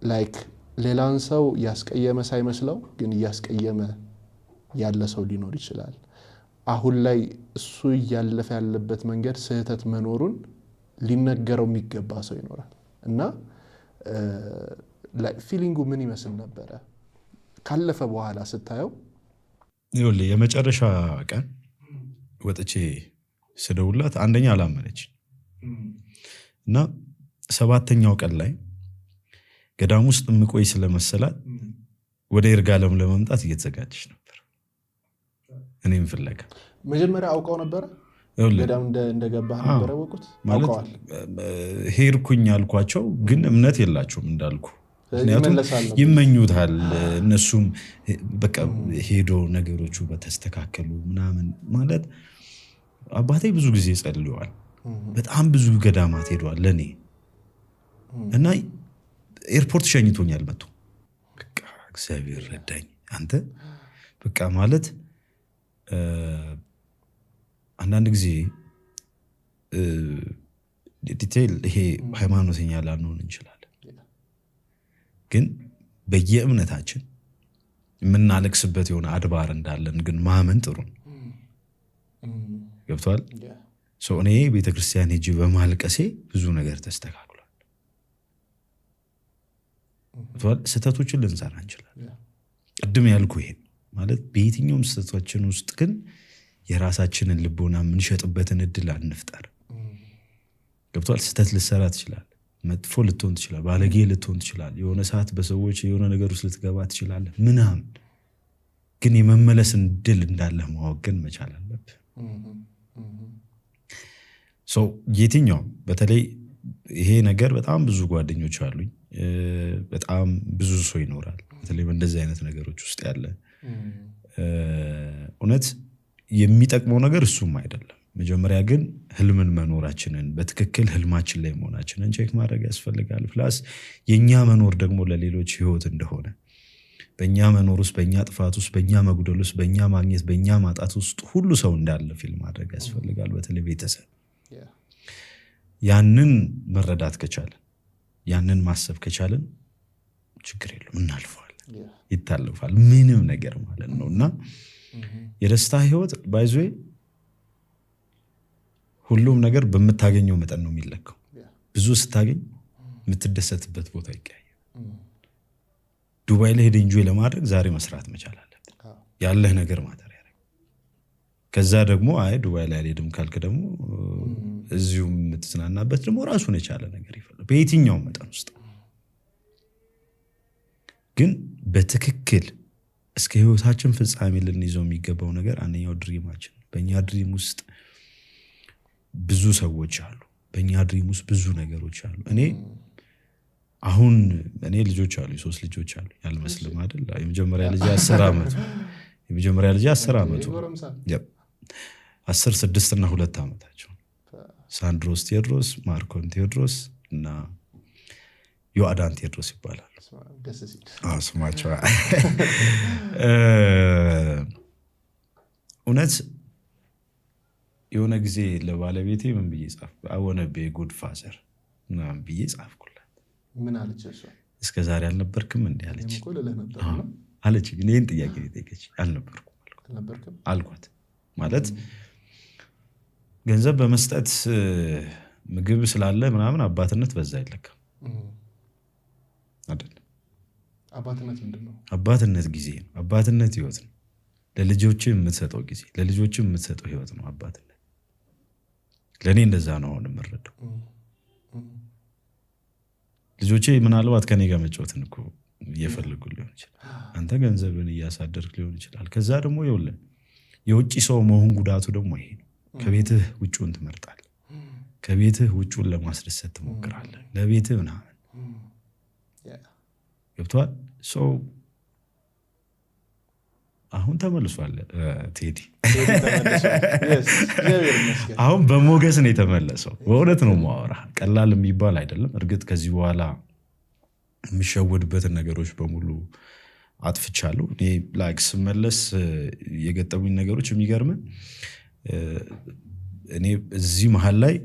ላይክ ሌላን ሰው ያስቀየመ ሳይመስለው ግን እያስቀየመ ያለ ሰው ሊኖር ይችላል። አሁን ላይ እሱ እያለፈ ያለበት መንገድ ስህተት መኖሩን ሊነገረው የሚገባ ሰው ይኖራል። እና ፊሊንጉ ምን ይመስል ነበረ ካለፈ በኋላ ስታየው? ይኸውልህ የመጨረሻ ቀን ወጥቼ ስደውላት አንደኛ አላመነች እና 7ኛው ቀን ላይ ገዳም ውስጥ የምቆይ ስለመሰላት ወደ ይርጋለም ለመምጣት እየተዘጋጀች ነበር። እኔም ፍለጋ መጀመሪያ አውቀው ነበረ ገዳም እንደገባህ ነበረ ወቁት ማለት ሄድኩኝ አልኳቸው፣ ግን እምነት የላቸውም እንዳልኩ። ምክንያቱም ይመኙታል እነሱም በቃ ሄዶ ነገሮቹ በተስተካከሉ ምናምን ማለት አባቴ ብዙ ጊዜ ጸልዋል፣ በጣም ብዙ ገዳማት ሄዷል ለኔ እና ኤርፖርት ሸኝቶኛል መጥቶ። በቃ እግዚአብሔር ረዳኝ። አንተ በቃ ማለት አንዳንድ ጊዜ ዲቴይል ይሄ ሃይማኖተኛ ላንሆን እንችላለን፣ ግን በየእምነታችን የምናለቅስበት የሆነ አድባር እንዳለን ግን ማመን ጥሩ ነው። ገብቷል? እኔ ቤተክርስቲያን ሄጄ በማልቀሴ ብዙ ነገር ተስተካክሏል። ስህተቶችን ልንሰራ እንችላለን። ቅድም ያልኩ ይሄ ማለት በየትኛውም ስህተቶችን ውስጥ ግን የራሳችንን ልቦና የምንሸጥበትን እድል አንፍጠር። ገብቷል? ስህተት ልሰራ ትችላል፣ መጥፎ ልትሆን ትችላል፣ ባለጌ ልትሆን ትችላል፣ የሆነ ሰዓት በሰዎች የሆነ ነገር ውስጥ ልትገባ ትችላለ ምናምን፣ ግን የመመለስን እድል እንዳለ ማወቅ ግን መቻል አለብህ። የትኛው በተለይ ይሄ ነገር በጣም ብዙ ጓደኞች አሉኝ፣ በጣም ብዙ ሰው ይኖራል በተለይ በእንደዚህ አይነት ነገሮች ውስጥ ያለ። እውነት የሚጠቅመው ነገር እሱም አይደለም። መጀመሪያ ግን ህልምን መኖራችንን በትክክል ህልማችን ላይ መሆናችንን ቼክ ማድረግ ያስፈልጋል። ፕላስ የኛ መኖር ደግሞ ለሌሎች ህይወት እንደሆነ በእኛ መኖር ውስጥ፣ በእኛ ጥፋት ውስጥ፣ በእኛ መጉደል ውስጥ፣ በእኛ ማግኘት፣ በእኛ ማጣት ውስጥ ሁሉ ሰው እንዳለ ፊልም ማድረግ ያስፈልጋል። በተለይ ቤተሰብ ያንን መረዳት ከቻለን፣ ያንን ማሰብ ከቻለን ችግር የለም፣ እናልፈዋለን፣ ይታለፋል ምንም ነገር ማለት ነው። እና የደስታ ህይወት ባይዞ ሁሉም ነገር በምታገኘው መጠን ነው የሚለካው። ብዙ ስታገኝ የምትደሰትበት ቦታ ይቀያያል። ዱባይ ላይ ሄደ ኢንጆይ ለማድረግ ዛሬ መስራት መቻል አለብን፣ ያለህ ነገር ማተር ያደርግ። ከዛ ደግሞ አይ ዱባይ ላይ አልሄድም ካልክ ደግሞ እዚሁ የምትዝናናበት ደግሞ ራሱን የቻለ ነገር ይፈልጋል። በየትኛው መጠን ውስጥ ግን በትክክል እስከ ህይወታችን ፍጻሜ ልንይዘው የሚገባው ነገር አንደኛው ድሪማችን። በእኛ ድሪም ውስጥ ብዙ ሰዎች አሉ፣ በእኛ ድሪም ውስጥ ብዙ ነገሮች አሉ። እኔ ልጆች አሉ፣ 3 ልጆች አሉ። ያልመስልም አይደል? የመጀመሪያ ልጅ 10 ዓመቱ 10፣ 6 እና 2 ዓመታቸው ሳንድሮስ ቴዎድሮስ፣ ማርኮን ቴዎድሮስ እና ዮአዳን ቴዎድሮስ ይባላሉ ስማቸው። እውነት የሆነ ጊዜ ለባለቤቴ ምን ብዬ ጻፍኩ? አወነ ቤ ጉድ ፋዘር ምናምን ብዬ ጻፍኩላት። ምን አለች? እስከ ዛሬ አልነበርክም እንዲ አለች። ግን ይህን ጥያቄ ጠየቀች። አልነበርኩም አልኳት። ማለት ገንዘብ በመስጠት ምግብ ስላለ ምናምን አባትነት በዛ አይለካም አይደል? አባትነት ምንድን ነው? አባትነት ጊዜ ነው። አባትነት ህይወት ነው። ለልጆች የምትሰጠው ጊዜ፣ ለልጆች የምትሰጠው ህይወት ነው አባትነት። ለእኔ እንደዛ ነው አሁን የምረዳው። ልጆቼ ምናልባት ከኔ ጋር መጫወትን እኮ እየፈለጉ ሊሆን ይችላል። አንተ ገንዘብን እያሳደርክ ሊሆን ይችላል። ከዛ ደግሞ ይኸውልህ የውጭ ሰው መሆን ጉዳቱ ደግሞ ይሄ ነው። ከቤትህ ውጭውን ትመርጣለህ። ከቤትህ ውጭውን ለማስደሰት ትሞክራለህ። ለቤትህ ምናምን ገብቶሃል? ሰው አሁን ተመልሷል። ቴዲ አሁን በሞገስ ነው የተመለሰው። በእውነት ነው የማወራህ፣ ቀላል የሚባል አይደለም። እርግጥ ከዚህ በኋላ የሚሸወድበትን ነገሮች በሙሉ አጥፍቻለሁ። እኔ ላይክ ስመለስ የገጠሙኝ ነገሮች የሚገርም፣ እኔ እዚህ መሀል ላይ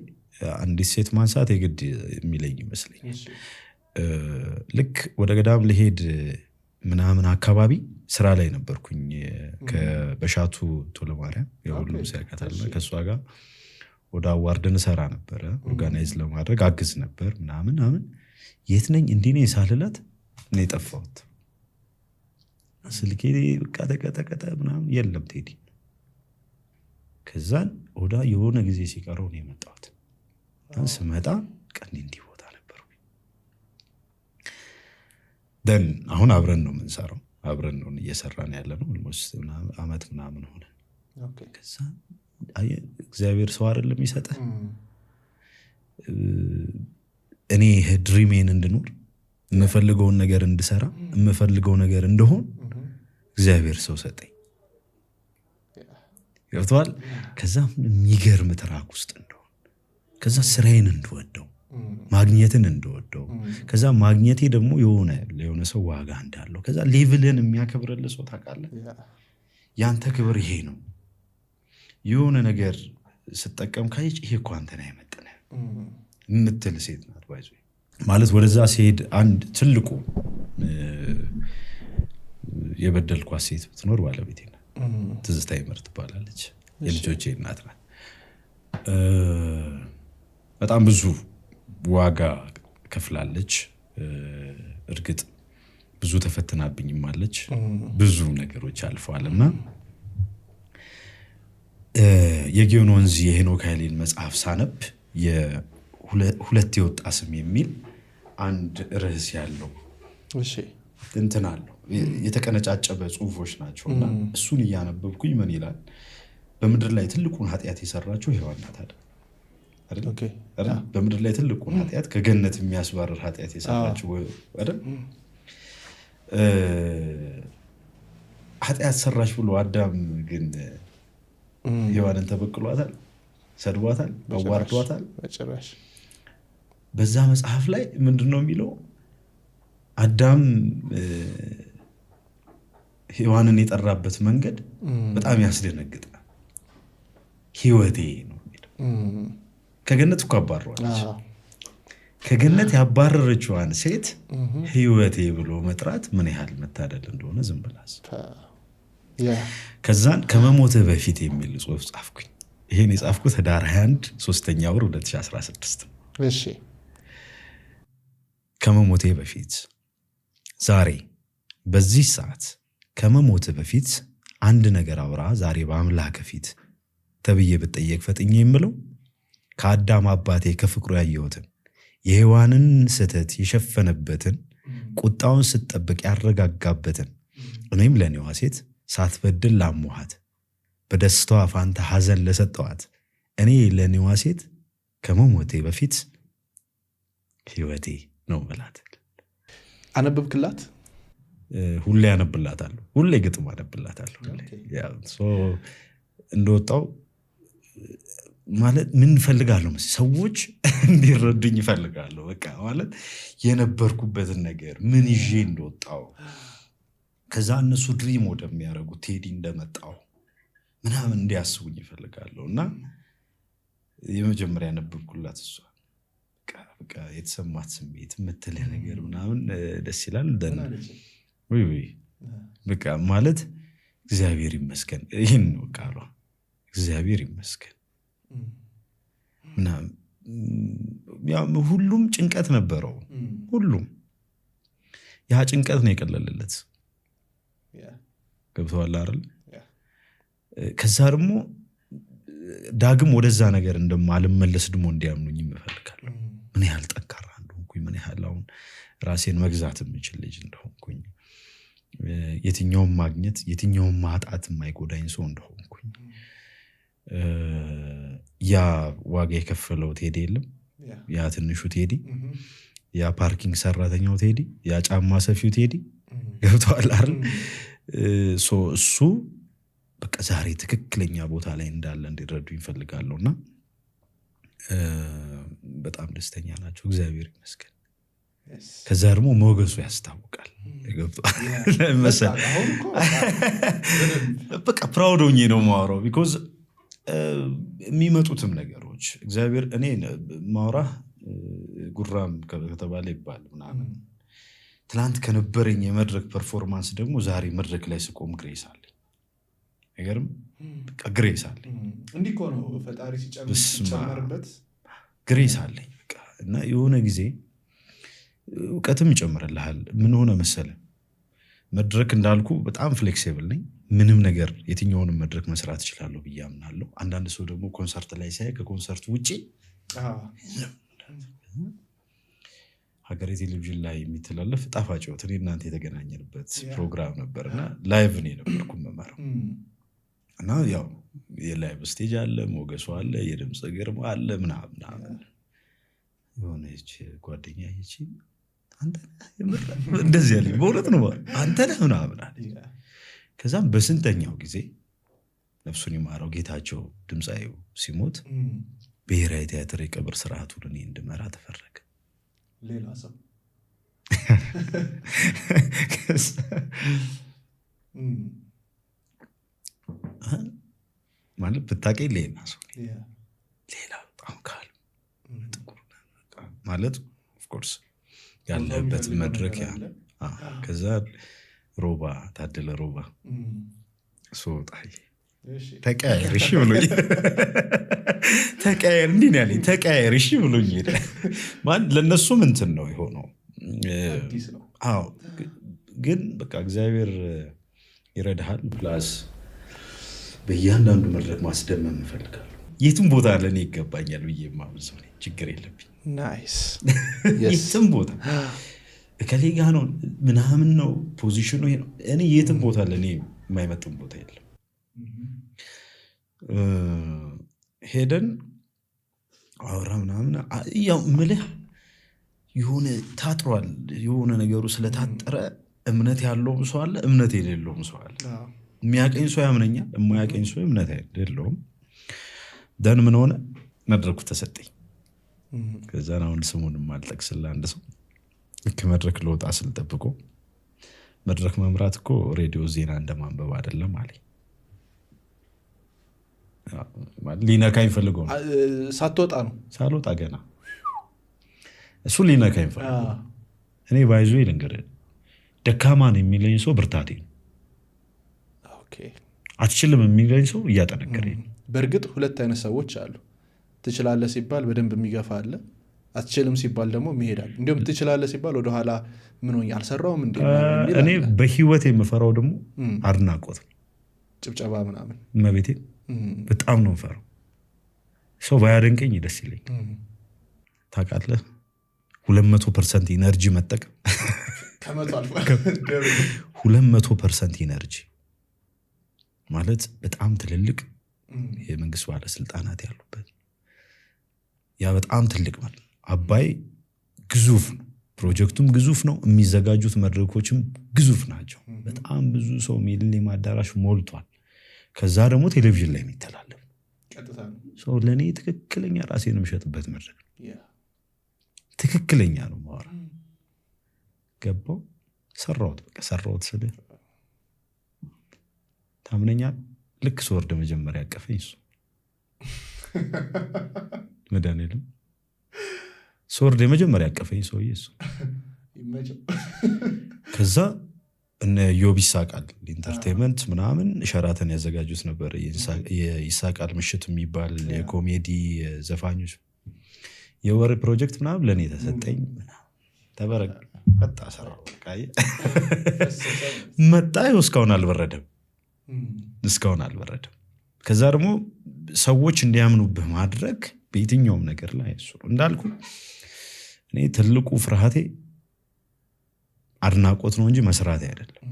አንዲት ሴት ማንሳት የግድ የሚለኝ ይመስለኝ። ልክ ወደ ገዳም ልሄድ ምናምን አካባቢ ስራ ላይ ነበርኩኝ በሻቱ ቶለማርያም የሁሉም ሲያካታልና ከእሷ ጋር ወደ አዋርድን ሰራ ነበረ። ኦርጋናይዝ ለማድረግ አግዝ ነበር ምናምን የት ነኝ እንዲህ ነኝ ሳልላት እኔ ጠፋሁት። ስልኬ በቃ ተቀጠቀጠ ምናምን የለም ቴዲ። ከዛን ወዳ የሆነ ጊዜ ሲቀረው ነው የመጣሁት። ስመጣ ቀን እንዲህ ቦታ ነበርኩ። ደን አሁን አብረን ነው የምንሰራው፣ አብረን ነው እየሰራን ያለ ነው። ኦልሞስት አመት ምናምን ሆነ። ከዛ እግዚአብሔር ሰው አይደለም የሚሰጥህ። እኔ ድሪሜን እንድኖር የምፈልገውን ነገር እንድሰራ የምፈልገው ነገር እንደሆን እግዚአብሔር ሰው ሰጠኝ። ገብቶሃል? ከዛ የሚገርም ትራክ ውስጥ እንደሆን፣ ከዛ ስራዬን እንድወደው፣ ማግኘትን እንድወደው፣ ከዛ ማግኘቴ ደግሞ የሆነ ሰው ዋጋ እንዳለው፣ ከዛ ሌቭልን የሚያከብርልህ ሰው ታውቃለህ። ያንተ ክብር ይሄ ነው። የሆነ ነገር ስጠቀም ካየች ይሄ እኮ አንተን አይመጥንህ የምትል ሴት ናት። ባይዞ ማለት ወደዛ ሲሄድ አንድ ትልቁ የበደልኳት ሴት ብትኖር ባለቤቴ ናት። ትዝታ ይመር ትባላለች። የልጆቼ እናት ናት። በጣም ብዙ ዋጋ ከፍላለች። እርግጥ ብዙ ተፈትናብኝም አለች። ብዙ ነገሮች አልፈዋልና የጊዮን ወንዝ የሄኖክ ኃይሌን መጽሐፍ ሳነብ ሁለት የወጣ ስም የሚል አንድ ርዕስ ያለው እንትን አለው። የተቀነጫጨበ ጽሁፎች ናቸውና እሱን እያነበብኩኝ ምን ይላል? በምድር ላይ ትልቁን ኃጢአት የሰራችው ሔዋን ናት አይደል? በምድር ላይ ትልቁን ኃጢአት ከገነት የሚያስባርር ኃጢአት የሰራችው አይደል? ኃጢአት ሰራች ብሎ አዳም ግን ሔዋንን ተበቅሏታል፣ ሰድቧታል፣ አዋርዷታል። በዛ መጽሐፍ ላይ ምንድነው የሚለው? አዳም ሔዋንን የጠራበት መንገድ በጣም ያስደነግጣል። ህይወቴ ነው የሚለው። ከገነት እኮ አባረዋለች። ከገነት ያባረረችዋን ሴት ህይወቴ ብሎ መጥራት ምን ያህል መታደል እንደሆነ ዝም ብላስ። ከዛን ከመሞትህ በፊት የሚል ጽሁፍ ጻፍኩኝ። ይሄን የጻፍኩት ህዳር 21 3ኛ ወር 2016 ነው። እሺ። ከመሞቴ በፊት ዛሬ በዚህ ሰዓት ከመሞትህ በፊት አንድ ነገር አውራ ዛሬ በአምላክ ፊት ተብዬ ብጠየቅ ፈጥኜ የምለው ከአዳም አባቴ ከፍቅሩ ያየሁትን የሔዋንን ስህተት የሸፈነበትን ቁጣውን ስትጠብቅ ያረጋጋበትን እኔም ለኔዋ ሴት ሳትበድል ላሟሃት በደስታዋ ፋንታ ሐዘን ለሰጠዋት እኔ ለኔዋ ሴት ከመሞቴ በፊት ህይወቴ ነው መላት። አነበብክላት? ሁሌ አነብላታለሁ። ሁሌ ግጥም አነብላታለሁ። እንደወጣው ማለት ምን ፈልጋለሁ መሰለኝ ሰዎች እንዲረዱኝ ይፈልጋለሁ። በቃ ማለት የነበርኩበትን ነገር ምን ይዤ እንደወጣው ከዛ እነሱ ድሪም ወደሚያደርጉት ቴዲ እንደመጣው ምናምን እንዲያስቡኝ ይፈልጋለሁ። እና የመጀመሪያ ያነበብኩላት እሷ በቃ የተሰማት ስሜት የምትልህ ነገር ምናምን ደስ ይላል። በቃ ማለት እግዚአብሔር ይመስገን ይህን ነው ቃሏ። እግዚአብሔር ይመስገን ምናምን ሁሉም ጭንቀት ነበረው። ሁሉም ያ ጭንቀት ነው የቀለለለት። ገብተዋል አይደል? ከዛ ደግሞ ዳግም ወደዛ ነገር እንደማልመለስ ደግሞ እንዲያምኑኝ እፈልጋለሁ። ምን ያህል ጠንካራ እንደሆንኩኝ፣ ምን ያህል አሁን ራሴን መግዛት የምችል ልጅ እንደሆንኩኝ፣ የትኛውም ማግኘት የትኛውም ማጣት የማይጎዳኝ ሰው እንደሆንኩኝ፣ ያ ዋጋ የከፈለው ቴዲ የለም፣ ያ ትንሹ ቴዲ፣ ያ ፓርኪንግ ሰራተኛው ቴዲ፣ ያ ጫማ ሰፊው ቴዲ ገብተዋል አይደል? እሱ በቃ ዛሬ ትክክለኛ ቦታ ላይ እንዳለ እንዲረዱ ይፈልጋለሁ። እና በጣም ደስተኛ ናቸው። እግዚአብሔር ይመስገን። ከዛ ደግሞ ሞገሱ ያስታውቃል። በቃ ፕራውድ ሆኜ ነው የማወራው። ቢኮዝ የሚመጡትም ነገሮች ቀኖች እግዚአብሔር እኔ ማውራ ጉራም ከተባለ ይባል ምናምን ትላንት ከነበረኝ የመድረክ ፐርፎርማንስ ደግሞ ዛሬ መድረክ ላይ ስቆም ግሬስ አለኝ። ነገርም በቃ ግሬስ አለኝ። እንዲህ እኮ ነው ፈጣሪ ሲጨምርበት ግሬስ አለኝ በቃ። እና የሆነ ጊዜ እውቀትም ይጨምርልሃል። ምን ሆነ መሰለ መድረክ እንዳልኩ በጣም ፍሌክሲብል ነኝ። ምንም ነገር የትኛውንም መድረክ መስራት እችላለሁ ብዬ አምናለሁ። አንዳንድ ሰው ደግሞ ኮንሰርት ላይ ሳይ ከኮንሰርት ውጪ ሀገሬ ቴሌቪዥን ላይ የሚተላለፍ ጣፋጭ ሕይወት እኔ እናንተ የተገናኘንበት ፕሮግራም ነበር እና ላይቭ ነው የነበርኩ መማረው እና ያው የላይቭ ስቴጅ አለ፣ ሞገሱ አለ፣ የድምፅ ግርማ አለ ምናምን የሆነች ጓደኛ ይቺ አንተ እንደዚህ ያለኝ በእውነት ነው አንተ ነህ ምናምን አለ። ከዛም በስንተኛው ጊዜ ነፍሱን ይማረው ጌታቸው ድምፃዊው ሲሞት ብሔራዊ ቲያትር የቀብር ስርዓቱን እኔ እንድመራ ተፈረገ። ሌላ ሰው ማለት ብታውቀኝ ሌላ ሰው ሌላ በጣም ካል ማለት ኦፍኮርስ ያለበት መድረክ ያ ከዛ ሮባ ታደለ ሮባ ሶጣይ ተቀያየር እሺ ብሎኝ ተቀያየር እንዲህ ነው ያለኝ። ተቀያየር እሺ ብሎኝ ሄደ። ማለት ለእነሱም እንትን ነው የሆነው። አዎ ግን በቃ እግዚአብሔር ይረዳሃል። ፕላስ በእያንዳንዱ መድረክ ማስደመም እፈልጋለሁ። የትም ቦታ ለእኔ ይገባኛል ብዬ የማምን ሰው ነኝ። ችግር የለብኝ። ናይስ የትም ቦታ እከሌ ጋ ነው ምናምን ነው ፖዚሽኑ ይሄ ነው። እኔ የትም ቦታ ለእኔ የማይመጥን ቦታ የለም። ሄደን አውራ ምናምን ያው ምልህ የሆነ ታጥሯል። የሆነ ነገሩ ስለታጠረ እምነት ያለውም ሰው አለ፣ እምነት የሌለውም ሰው አለ። የሚያቀኝ ሰው ያምነኛል፣ የማያቀኝ ሰው እምነት የሌለውም። ደን ምን ሆነ መድረኩ ተሰጠኝ። ከዛን አሁን ስሙንም አልጠቅስልህ አንድ ሰው ልክ መድረክ ለወጣ ስል ጠብቆ መድረክ መምራት እኮ ሬዲዮ ዜና እንደማንበብ አይደለም አለኝ። ሊነካኝ ፈልገው ነው። ሳትወጣ ነው? ሳልወጣ ገና እሱ ሊነካኝ ፈልገው። እኔ ባይዞ ልንገርህ ደካማ ነው የሚለኝ ሰው ብርታቴ ነው። አትችልም የሚለኝ ሰው እያጠነከረኝ ነው። በእርግጥ ሁለት አይነት ሰዎች አሉ። ትችላለህ ሲባል በደንብ የሚገፋ አለ፣ አትችልም ሲባል ደግሞ ይሄዳል። እንዲሁም ትችላለህ ሲባል ወደኋላ ምን ሆኜ አልሰራውም እንዴ። እኔ በህይወት የምፈራው ደግሞ አድናቆት ነው፣ ጭብጨባ ምናምን። እመቤቴ በጣም ነው የምፈራው። ሰው ባያደንቀኝ ደስ ይለኝ። ታውቃለህ 200% ኢነርጂ መጠቀም 200% ኢነርጂ ማለት በጣም ትልልቅ የመንግስት ባለስልጣናት ያሉበት ያ በጣም ትልቅ ማለት አባይ ግዙፍ ነው። ፕሮጀክቱም ግዙፍ ነው። የሚዘጋጁት መድረኮችም ግዙፍ ናቸው። በጣም ብዙ ሰው ሚሊኒየም አዳራሽ ሞልቷል። ከዛ ደግሞ ቴሌቪዥን ላይ የሚተላለፍ ሰው ለእኔ ትክክለኛ ራሴን የምሸጥበት መድረክ ትክክለኛ ነው ማወራ ገባው። ሰራሁት በቃ ሰራሁት ስል ታምነኛል። ልክ ስወርድ መጀመሪያ ያቀፈኝ እሱ መድኃኒዓለም ስወርድ የመጀመሪያ ያቀፈኝ ሰውዬ እሱ። ከዛ እነ ዮብ ይሳቃል ኢንተርቴንመንት ምናምን ሸራተን ያዘጋጁት ነበር። የይሳቃል ምሽት የሚባል የኮሜዲ ዘፋኞች የወር ፕሮጀክት ምናምን ለእኔ ተሰጠኝ። ተበረቅ መጣ ሰራው መጣ። እስካሁን አልበረደም፣ እስካሁን አልበረደም። ከዛ ደግሞ ሰዎች እንዲያምኑብህ ማድረግ በየትኛውም ነገር ላይ እሱ እንዳልኩ እኔ ትልቁ ፍርሃቴ አድናቆት ነው እንጂ መስራቴ አይደለም።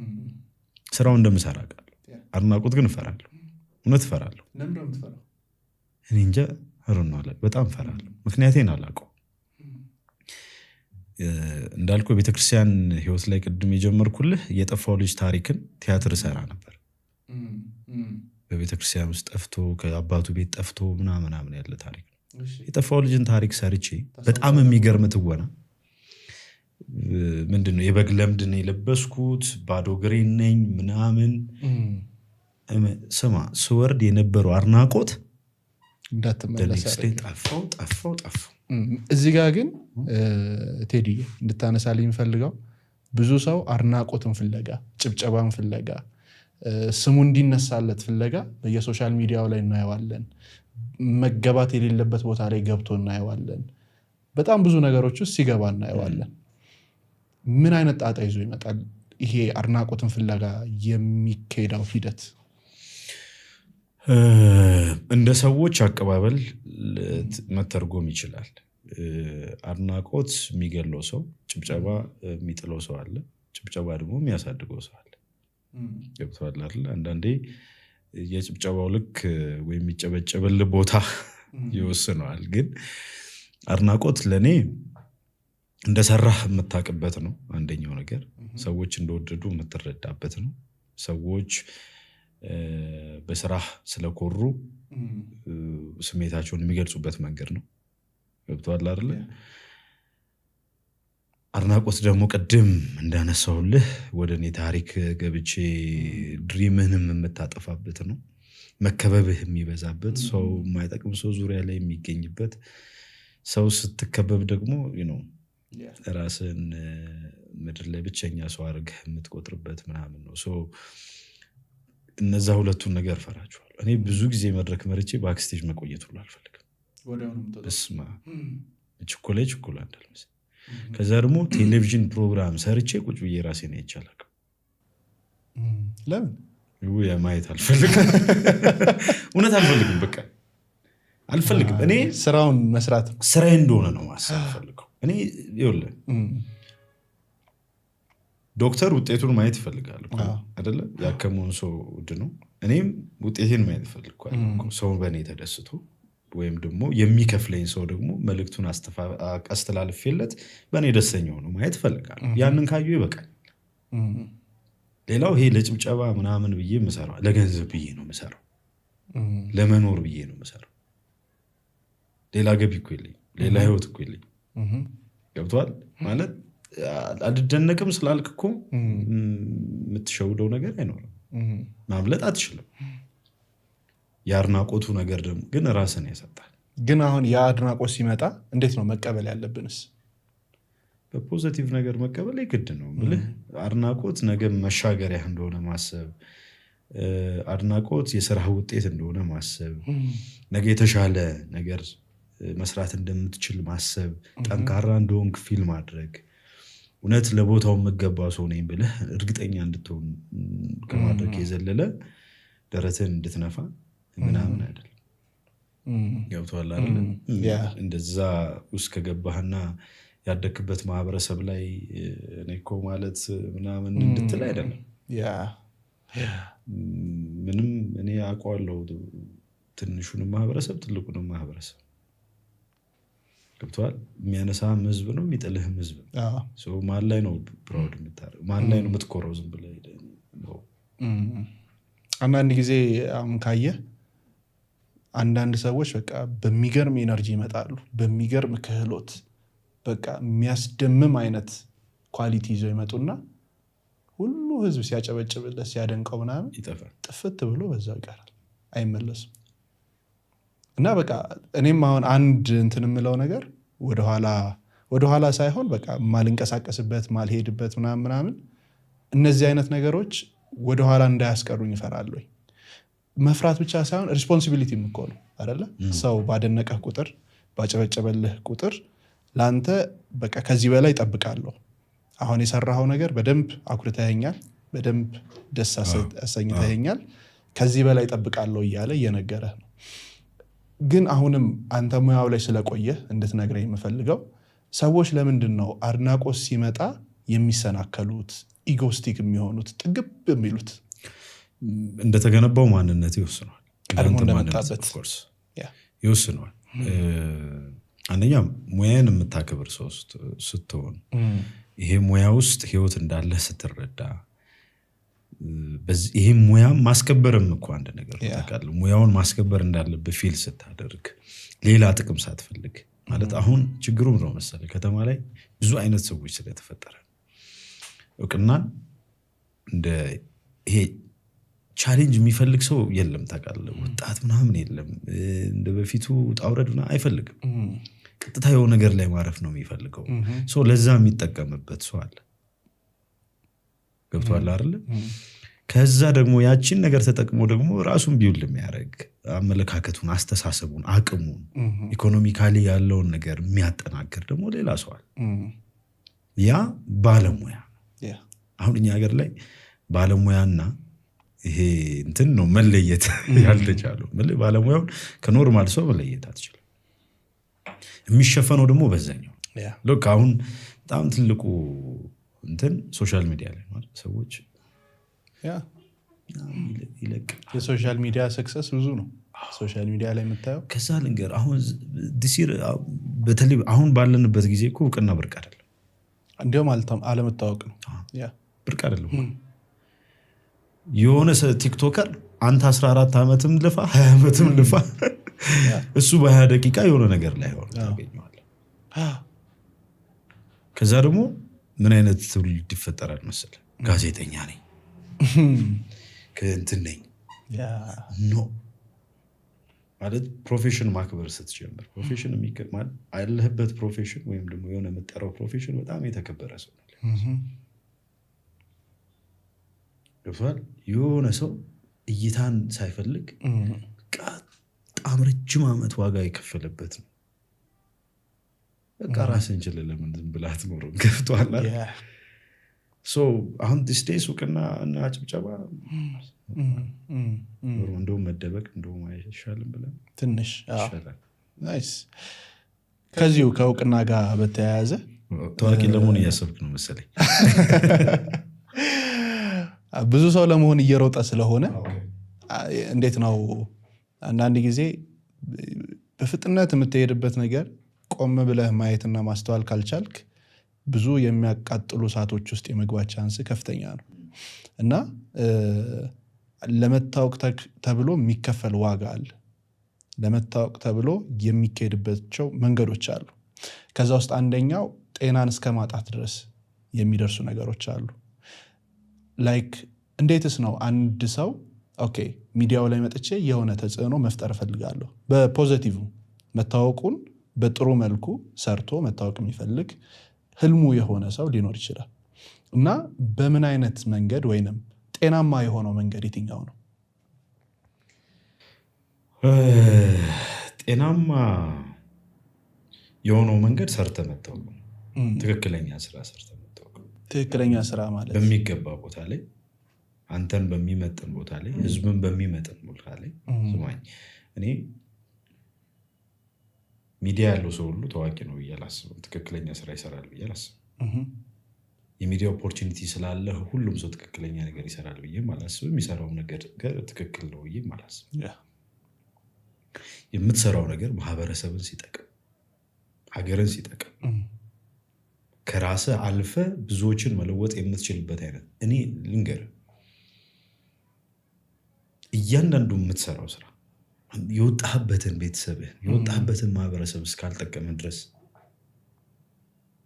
ስራው እንደምሰራ ቃል አድናቆት ግን እፈራለሁ። እውነት እፈራለሁ። እኔ እንጃ በጣም እፈራለሁ። ምክንያቴን አላውቀው። እንዳልኩ የቤተክርስቲያን ህይወት ላይ ቅድም የጀመርኩልህ የጠፋው ልጅ ታሪክን ቲያትር እሰራ ነበር። በቤተክርስቲያን ውስጥ ጠፍቶ ከአባቱ ቤት ጠፍቶ ምናምን ያለ ታሪክ ነው። የጠፋው ልጅን ታሪክ ሰርቼ በጣም የሚገርም ትወና ምንድነው የበግ ለምድን የለበስኩት ባዶ እግሬን ነኝ ምናምን። ስማ ስወርድ የነበረው አድናቆት እንዳትመለስ ጠፋው። እዚህ ጋር ግን ቴዲ እንድታነሳልኝ የምፈልገው ብዙ ሰው አድናቆትን ፍለጋ፣ ጭብጨባን ፍለጋ፣ ስሙ እንዲነሳለት ፍለጋ በየሶሻል ሚዲያው ላይ እናየዋለን። መገባት የሌለበት ቦታ ላይ ገብቶ እናየዋለን። በጣም ብዙ ነገሮች ውስጥ ሲገባ እናየዋለን። ምን አይነት ጣጣ ይዞ ይመጣል ይሄ አድናቆትን ፍለጋ የሚካሄደው ሂደት? እንደ ሰዎች አቀባበል መተርጎም ይችላል። አድናቆት የሚገለው ሰው፣ ጭብጨባ የሚጥለው ሰው አለ። ጭብጨባ ደግሞ የሚያሳድገው ሰው አለ። ገብቶሃል አይደል? አንዳንዴ የጭብጨባው ልክ ወይም የሚጨበጨበል ቦታ ይወስነዋል። ግን አድናቆት ለእኔ እንደሰራህ የምታውቅበት ነው። አንደኛው ነገር ሰዎች እንደወደዱ የምትረዳበት ነው። ሰዎች በስራህ ስለኮሩ ስሜታቸውን የሚገልጹበት መንገድ ነው። ገብቶሃል አይደል? አድናቆት ደግሞ ቅድም እንዳነሳሁልህ ወደ እኔ ታሪክ ገብቼ ድሪምህንም የምታጠፋበት ነው። መከበብህ የሚበዛበት፣ ሰው የማይጠቅም ሰው ዙሪያ ላይ የሚገኝበት፣ ሰው ስትከበብ ደግሞ ራስን ምድር ላይ ብቸኛ ሰው አድርገህ የምትቆጥርበት ምናምን ነው። እነዛ ሁለቱን ነገር ፈራቸዋል። እኔ ብዙ ጊዜ መድረክ መርቼ ባክስቴጅ መቆየት ሁሉ አልፈልግም። እስማ ችኮላ እንዳልመስ ከዛ ደግሞ ቴሌቪዥን ፕሮግራም ሰርቼ ቁጭ ብዬ ራሴን አይቻላል። ለምን ማየት አልፈልግም። እውነት አልፈልግም። በቃ አልፈልግም። እኔ ስራውን መስራት ስራዬ እንደሆነ ነው ማሰብ ፈልገው። እኔ ይኸውልህ ዶክተር ውጤቱን ማየት ይፈልጋል አይደለ? ያከመውን ሰው ውድ ነው። እኔም ውጤቴን ማየት ይፈልጋል። ሰው በእኔ ተደስቶ ወይም ደግሞ የሚከፍለኝ ሰው ደግሞ መልእክቱን አስተላልፌለት በእኔ ደስተኛ ሆኖ ማየት ይፈልጋል። ያንን ካዩ ይበቃል። ሌላው ይሄ ለጭብጨባ ምናምን ብዬ የምሰራው ለገንዘብ ብዬ ነው የምሰራው፣ ለመኖር ብዬ ነው የምሰራው። ሌላ ገቢ እኮ የለኝ፣ ሌላ ህይወት እኮ የለኝ። ገብቶሃል ማለት አልደነቅም ስላልክ እኮ የምትሸውደው ነገር አይኖርም። ማምለጥ አትችልም። የአድናቆቱ ነገር ደግሞ ግን ራስን ያሰጣል። ግን አሁን የአድናቆት ሲመጣ እንዴት ነው መቀበል ያለብንስ? በፖዚቲቭ ነገር መቀበል ግድ ነው ብልህ። አድናቆት ነገ መሻገሪያ እንደሆነ ማሰብ፣ አድናቆት የስራ ውጤት እንደሆነ ማሰብ፣ ነገ የተሻለ ነገር መስራት እንደምትችል ማሰብ፣ ጠንካራ እንደሆንክ ፊል ማድረግ፣ እውነት ለቦታው የምገባ ሰው ነኝ ብለህ እርግጠኛ እንድትሆን ከማድረግ የዘለለ ደረትን እንድትነፋ ምናምን አይደለም። ገብቶሃል አይደል? እንደዛ ውስጥ ከገባህና ያደክበት ማህበረሰብ ላይ እኔ እኮ ማለት ምናምን እንድትል አይደለም። ምንም እኔ አውቀዋለሁ፣ ትንሹንም ማህበረሰብ ትልቁንም ማህበረሰብ። ገብቶሃል? የሚያነሳህም ህዝብ ነው፣ የሚጥልህም ህዝብ ነው። ማን ላይ ነው ፕራውድ የምታደርገው? ማን ላይ ነው የምትኮረው? ዝም ብለህ አንዳንድ ጊዜ አሁን ካየህ አንዳንድ ሰዎች በቃ በሚገርም ኤነርጂ ይመጣሉ፣ በሚገርም ክህሎት፣ በቃ የሚያስደምም አይነት ኳሊቲ ይዘው ይመጡና ሁሉ ህዝብ ሲያጨበጭብለት ሲያደንቀው ምናምን ጥፍት ብሎ በዛው ይቀራል፣ አይመለስም። እና በቃ እኔም አሁን አንድ እንትን የምለው ነገር ወደኋላ ሳይሆን በቃ ማልንቀሳቀስበት ማልሄድበት ምናምን እነዚህ አይነት ነገሮች ወደኋላ እንዳያስቀሩኝ ይፈራለሁ። መፍራት ብቻ ሳይሆን ሪስፖንሲቢሊቲ እኮ ነው አይደለ? ሰው ባደነቀህ ቁጥር ባጨበጨበልህ ቁጥር ለአንተ በቃ ከዚህ በላይ እጠብቃለሁ፣ አሁን የሰራኸው ነገር በደንብ አኩርተኸኛል፣ በደንብ ደስ አሰኝተኸኛል፣ ከዚህ በላይ እጠብቃለሁ እያለ እየነገረህ ነው። ግን አሁንም አንተ ሙያው ላይ ስለቆየህ እንድትነግረኝ የምፈልገው ሰዎች ለምንድን ነው አድናቆት ሲመጣ የሚሰናከሉት፣ ኢጎስቲክ የሚሆኑት፣ ጥግብ የሚሉት? እንደተገነባው ማንነት ይወስነዋል። ቀድሞ እንደመጣበት ይወስነዋል። አንደኛ ሙያን የምታከብር ሰው ስትሆን፣ ይሄ ሙያ ውስጥ ህይወት እንዳለ ስትረዳ፣ ይሄም ሙያ ማስከበርም እኮ አንድ ነገር ታውቃለህ። ሙያውን ማስከበር እንዳለብህ ፊል ስታደርግ፣ ሌላ ጥቅም ሳትፈልግ ማለት። አሁን ችግሩ ነው መሰለህ ከተማ ላይ ብዙ አይነት ሰዎች ስለተፈጠረ እውቅናን እንደ ይሄ ቻሌንጅ የሚፈልግ ሰው የለም። ታውቃለህ ወጣት ምናምን የለም እንደ በፊቱ ጣውረድ አይፈልግም። ቀጥታ የሆነ ነገር ላይ ማረፍ ነው የሚፈልገው። ለዛ የሚጠቀምበት ሰው አለ። ገብቶሃል አይደለ? ከዛ ደግሞ ያቺን ነገር ተጠቅሞ ደግሞ ራሱን ቢውል የሚያደርግ አመለካከቱን፣ አስተሳሰቡን፣ አቅሙን ኢኮኖሚካሊ ያለውን ነገር የሚያጠናክር ደግሞ ሌላ ሰው አለ። ያ ባለሙያ። አሁን እኛ ሀገር ላይ ባለሙያና ይሄ እንትን ነው መለየት ያልተቻለው። ባለሙያውን ከኖርማል ሰው መለየት አትችልም። የሚሸፈነው ደግሞ በዛኛው ልክ አሁን በጣም ትልቁ እንትን ሶሻል ሚዲያ ላይ ማለት ሰዎች ይለቅ የሶሻል ሚዲያ ሰክሰስ ብዙ ነው። ሶሻል ሚዲያ ላይ የምታየው ከዛ ልንገር አሁን ዲሲር በተለይ አሁን ባለንበት ጊዜ እኮ እውቅና ብርቅ አይደለም። እንዲያውም አለመታወቅ ነው ብርቅ አይደለም። የሆነ ቲክቶከር አንተ 14 ዓመትም ልፋ 20 ዓመትም ልፋ እሱ በ20 ደቂቃ የሆነ ነገር ላይ ሆነ ታገኘዋለህ። ከዛ ደግሞ ምን አይነት ትውልድ ይፈጠራል መሰለህ? ጋዜጠኛ ነኝ ከእንትን ነኝ ኖ ማለት ፕሮፌሽን ማክበር ስትጀምር ፕሮፌሽን የሚገርማል ያለህበት ፕሮፌሽን ወይም ደግሞ የሆነ የምጠራው ፕሮፌሽን በጣም የተከበረ ሰው ገብቷል። የሆነ ሰው እይታን ሳይፈልግ በጣም ረጅም ዓመት ዋጋ የከፈለበት ነው። በቃ ራስን ችለህ ለምን ዝም ብለህ አትኖርም? ገብቷል። አሁን ዲስ ዴይስ እውቅና እና ጭብጨባ እንደውም መደበቅ እንደውም አይሻልም ብለን ትንሽ ናይስ። ከዚሁ ከእውቅና ጋር በተያያዘ ታዋቂ ለመሆን እያሰብክ ነው መሰለኝ። ብዙ ሰው ለመሆን እየሮጠ ስለሆነ እንዴት ነው አንዳንድ ጊዜ በፍጥነት የምትሄድበት ነገር ቆም ብለህ ማየትና ማስተዋል ካልቻልክ ብዙ የሚያቃጥሉ ሰዓቶች ውስጥ የመግባት ቻንስ ከፍተኛ ነው እና ለመታወቅ ተብሎ የሚከፈል ዋጋ አለ። ለመታወቅ ተብሎ የሚካሄድባቸው መንገዶች አሉ። ከዛ ውስጥ አንደኛው ጤናን እስከ ማጣት ድረስ የሚደርሱ ነገሮች አሉ። ላይክ እንዴትስ ነው አንድ ሰው ኦኬ ሚዲያው ላይ መጥቼ የሆነ ተጽዕኖ መፍጠር እፈልጋለሁ፣ በፖዚቲቭ መታወቁን በጥሩ መልኩ ሰርቶ መታወቅ የሚፈልግ ህልሙ የሆነ ሰው ሊኖር ይችላል እና በምን አይነት መንገድ ወይንም ጤናማ የሆነው መንገድ የትኛው ነው? ጤናማ የሆነው መንገድ ሰርተ መታወቅ፣ ትክክለኛ ስራ ሰርተ መታወቅ። ትክክለኛ ስራ ማለት በሚገባ ቦታ ላይ አንተን በሚመጥን ቦታ ላይ ህዝብን በሚመጥን ቦታ ላይ ስማኝ፣ እኔ ሚዲያ ያለው ሰው ሁሉ ታዋቂ ነው ብዬ አላስብም። ትክክለኛ ስራ ይሰራል ብዬ አላስብም። የሚዲያ ኦፖርቹኒቲ ስላለ ሁሉም ሰው ትክክለኛ ነገር ይሰራል ብዬ አላስብም። የሚሰራው ነገር ትክክል ነው ብዬ አላስብም። የምትሰራው ነገር ማህበረሰብን ሲጠቅም፣ ሀገርን ሲጠቅም፣ ከራስህ አልፈ ብዙዎችን መለወጥ የምትችልበት አይነት እኔ ልንገርህ፣ እያንዳንዱ የምትሰራው ስራ የወጣህበትን ቤተሰብህን የወጣህበትን ማህበረሰብ እስካልጠቀመ ድረስ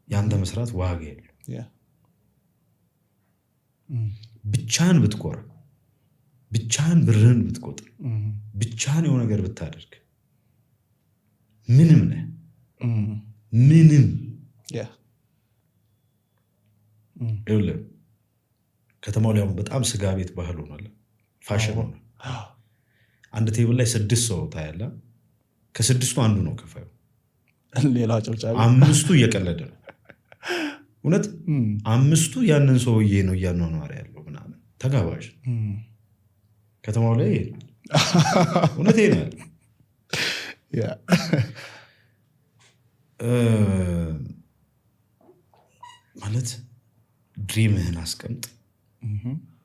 ያንተ መስራት ዋጋ የለው። ብቻህን ብትኮራ፣ ብቻህን ብርህን ብትቆጥር፣ ብቻህን የሆነ ነገር ብታደርግ ምንም ነህ። ምንም ይኸውልህ ከተማው ላይ በጣም ስጋ ቤት ባህል ሆኗል፣ ፋሽን ሆኗል። አንድ ቴብል ላይ 6 ሰው ታያለህ። ከ6ቱ አንዱ ነው ከፋዩ፣ ሌላው ጨብጫቢ፣ 5ቱ እየቀለደ ነው። እውነት 5ቱ ያንን ሰውዬ ነው እያኗኗረ ያለው ምናምን ተጋባዥ ከተማው ላይ እውነት ነው ማለት። ድሪምህን አስቀምጥ፣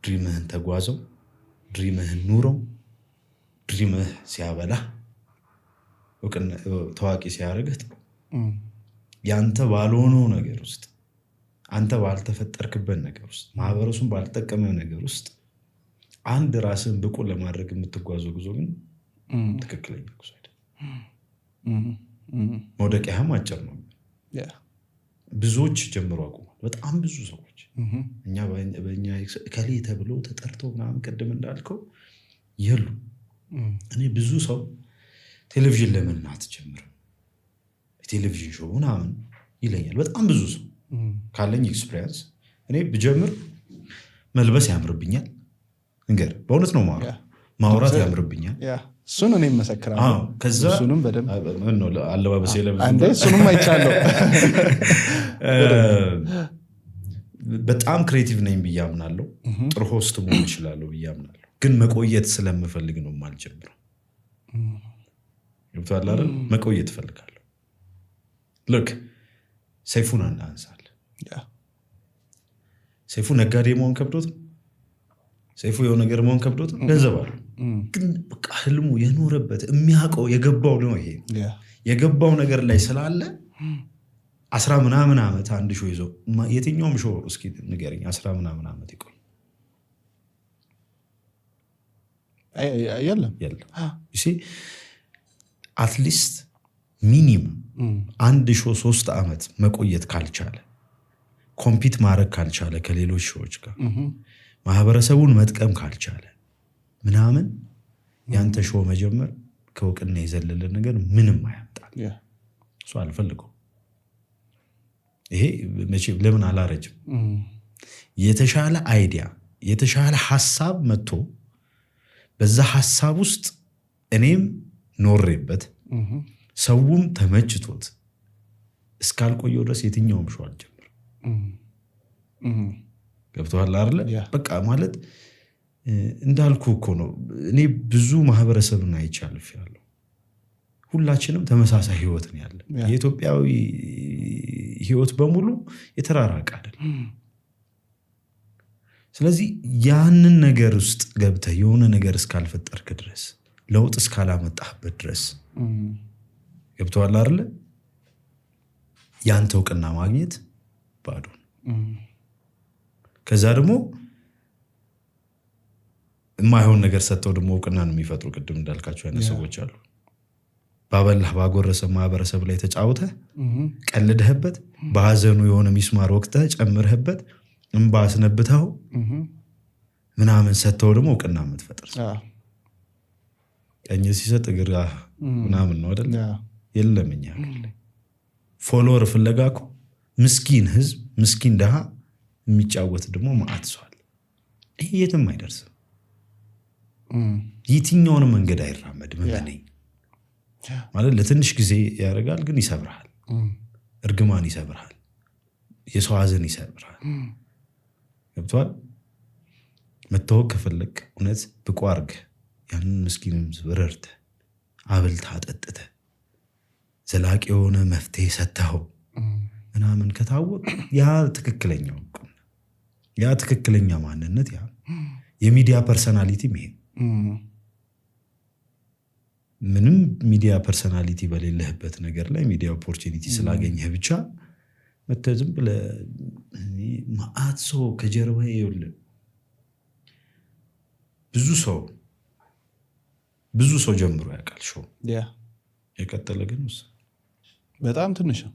ድሪምህን ተጓዘው፣ ድሪምህን ኑረው። ድሪምህ ሲያበላ ታዋቂ ሲያደርግህ ጥሩ። ያንተ ባልሆነው ነገር ውስጥ፣ አንተ ባልተፈጠርክበት ነገር ውስጥ፣ ማህበረሰቡን ባልጠቀመ ነገር ውስጥ አንድ ራስን ብቁ ለማድረግ የምትጓዘው ጉዞ ግን ትክክለኛ ጉዞ አይደለም። መውደቂያህም አጭር ነው። ብዙዎች ጀምሮ አቁሟል። በጣም ብዙ ሰዎች እኛ በእኛ ከሌ ተብሎ ተጠርቶ ምናምን ቅድም እንዳልከው የሉ። እኔ ብዙ ሰው ቴሌቪዥን ለምን አትጀምርም የቴሌቪዥን ሾው ምናምን ይለኛል። በጣም ብዙ ሰው ካለኝ ኤክስፒሪየንስ እኔ ብጀምር መልበስ ያምርብኛል። እንገር በእውነት ነው ማውራት ያምርብኛል። እሱን እኔ መሰክራለሁ። ከዛ እሱንም በደንብ አለባበሴ እሱንም አይቻለሁ። በጣም ክሬቲቭ ነኝ ብዬ አምናለሁ። ጥሩ ሆስት መሆን እችላለሁ ብዬ አምናለሁ። ግን መቆየት ስለምፈልግ ነው የማልጀምረው። ገብቶሃል አይደል? መቆየት እፈልጋለሁ። ልክ ሰይፉን አንሳል። ሰይፉ ነጋዴ መሆን ከብዶት፣ ሰይፉ የሆነ ነገር መሆን ከብዶት ገንዘብ አለው። ግን በቃ ህልሙ የኖረበት የሚያውቀው የገባው ነው። ይሄ የገባው ነገር ላይ ስላለ 10 ምናምን ዓመት አንድ ሾው ይዞ የትኛውም ሾው እስኪ ንገረኝ 10 ምናምን ዓመት ይቆይ? የለም። አትሊስት ሚኒመም አንድ ሾው 3 ዓመት መቆየት ካልቻለ፣ ኮምፒት ማድረግ ካልቻለ ከሌሎች ሾዎች ጋር ማህበረሰቡን መጥቀም ካልቻለ ምናምን ያንተ ሾው መጀመር ከእውቅና የዘለለ ነገር ምንም አያመጣል። እሱ አልፈልገው። ይሄ መቼም ለምን አላረጅም? የተሻለ አይዲያ የተሻለ ሐሳብ መጥቶ በዛ ሐሳብ ውስጥ እኔም ኖሬበት ሰውም ተመችቶት እስካልቆየው ድረስ የትኛውም ሾው አልጀምርም። ገብቶሃል አይደለ? በቃ ማለት እንዳልኩ እኮ ነው። እኔ ብዙ ማህበረሰብን አይቻልፍያለሁ። ሁላችንም ተመሳሳይ ህይወት ነው ያለን። የኢትዮጵያዊ ህይወት በሙሉ የተራራቀ አይደለም። ስለዚህ ያንን ነገር ውስጥ ገብተህ የሆነ ነገር እስካልፈጠርክ ድረስ፣ ለውጥ እስካላመጣህበት ድረስ ገብቶሃል አይደለ? ያንተ እውቅና ማግኘት ባዶ ነው። ከዛ ደግሞ የማይሆን ነገር ሰጥተው ደግሞ እውቅና ነው የሚፈጥሩ። ቅድም እንዳልካቸው አይነት ሰዎች አሉ። ባበላህ ባጎረሰ ማህበረሰብ ላይ ተጫውተህ ቀልደህበት፣ በሀዘኑ የሆነ ሚስማር ወቅተህ ጨምረህበት፣ እንባ አስነብተው ምናምን ሰጥተው ደግሞ እውቅና የምትፈጥር ቀኝ ሲሰጥ እግር ምናምን ነው አይደል? የለም እኛ ፎሎወር ፍለጋ እኮ ምስኪን ህዝብ ምስኪን ድሃ የሚጫወት ደግሞ ማዕት ሰው አለ። ይሄ የትም አይደርስም። የትኛውንም መንገድ አይራመድም። እመነኝ ማለት ለትንሽ ጊዜ ያደርጋል፣ ግን ይሰብርሃል። እርግማን ይሰብርሃል። የሰው ሀዘን ይሰብርሃል። ገብቶሃል? መታወቅ ከፈለግ እውነት ብቁ አድርገህ ያንን ምስኪንም ረድተህ አብልተህ አጠጥተህ ዘላቂ የሆነ መፍትሄ ሰጥተኸው ምናምን ከታወቅ ያ ትክክለኛው ያ ትክክለኛ ማንነት ያ የሚዲያ ፐርሰናሊቲ ይሄ ምንም ሚዲያ ፐርሰናሊቲ በሌለህበት ነገር ላይ ሚዲያ ኦፖርቹኒቲ ስላገኘህ ብቻ መተህ ዝም ብለህ ማአት ሰው ከጀርባዬ ይኸውልህ ብዙ ሰው ጀምሮ ያውቃል ሾው የቀጠለ ግን በጣም ትንሽ ነው።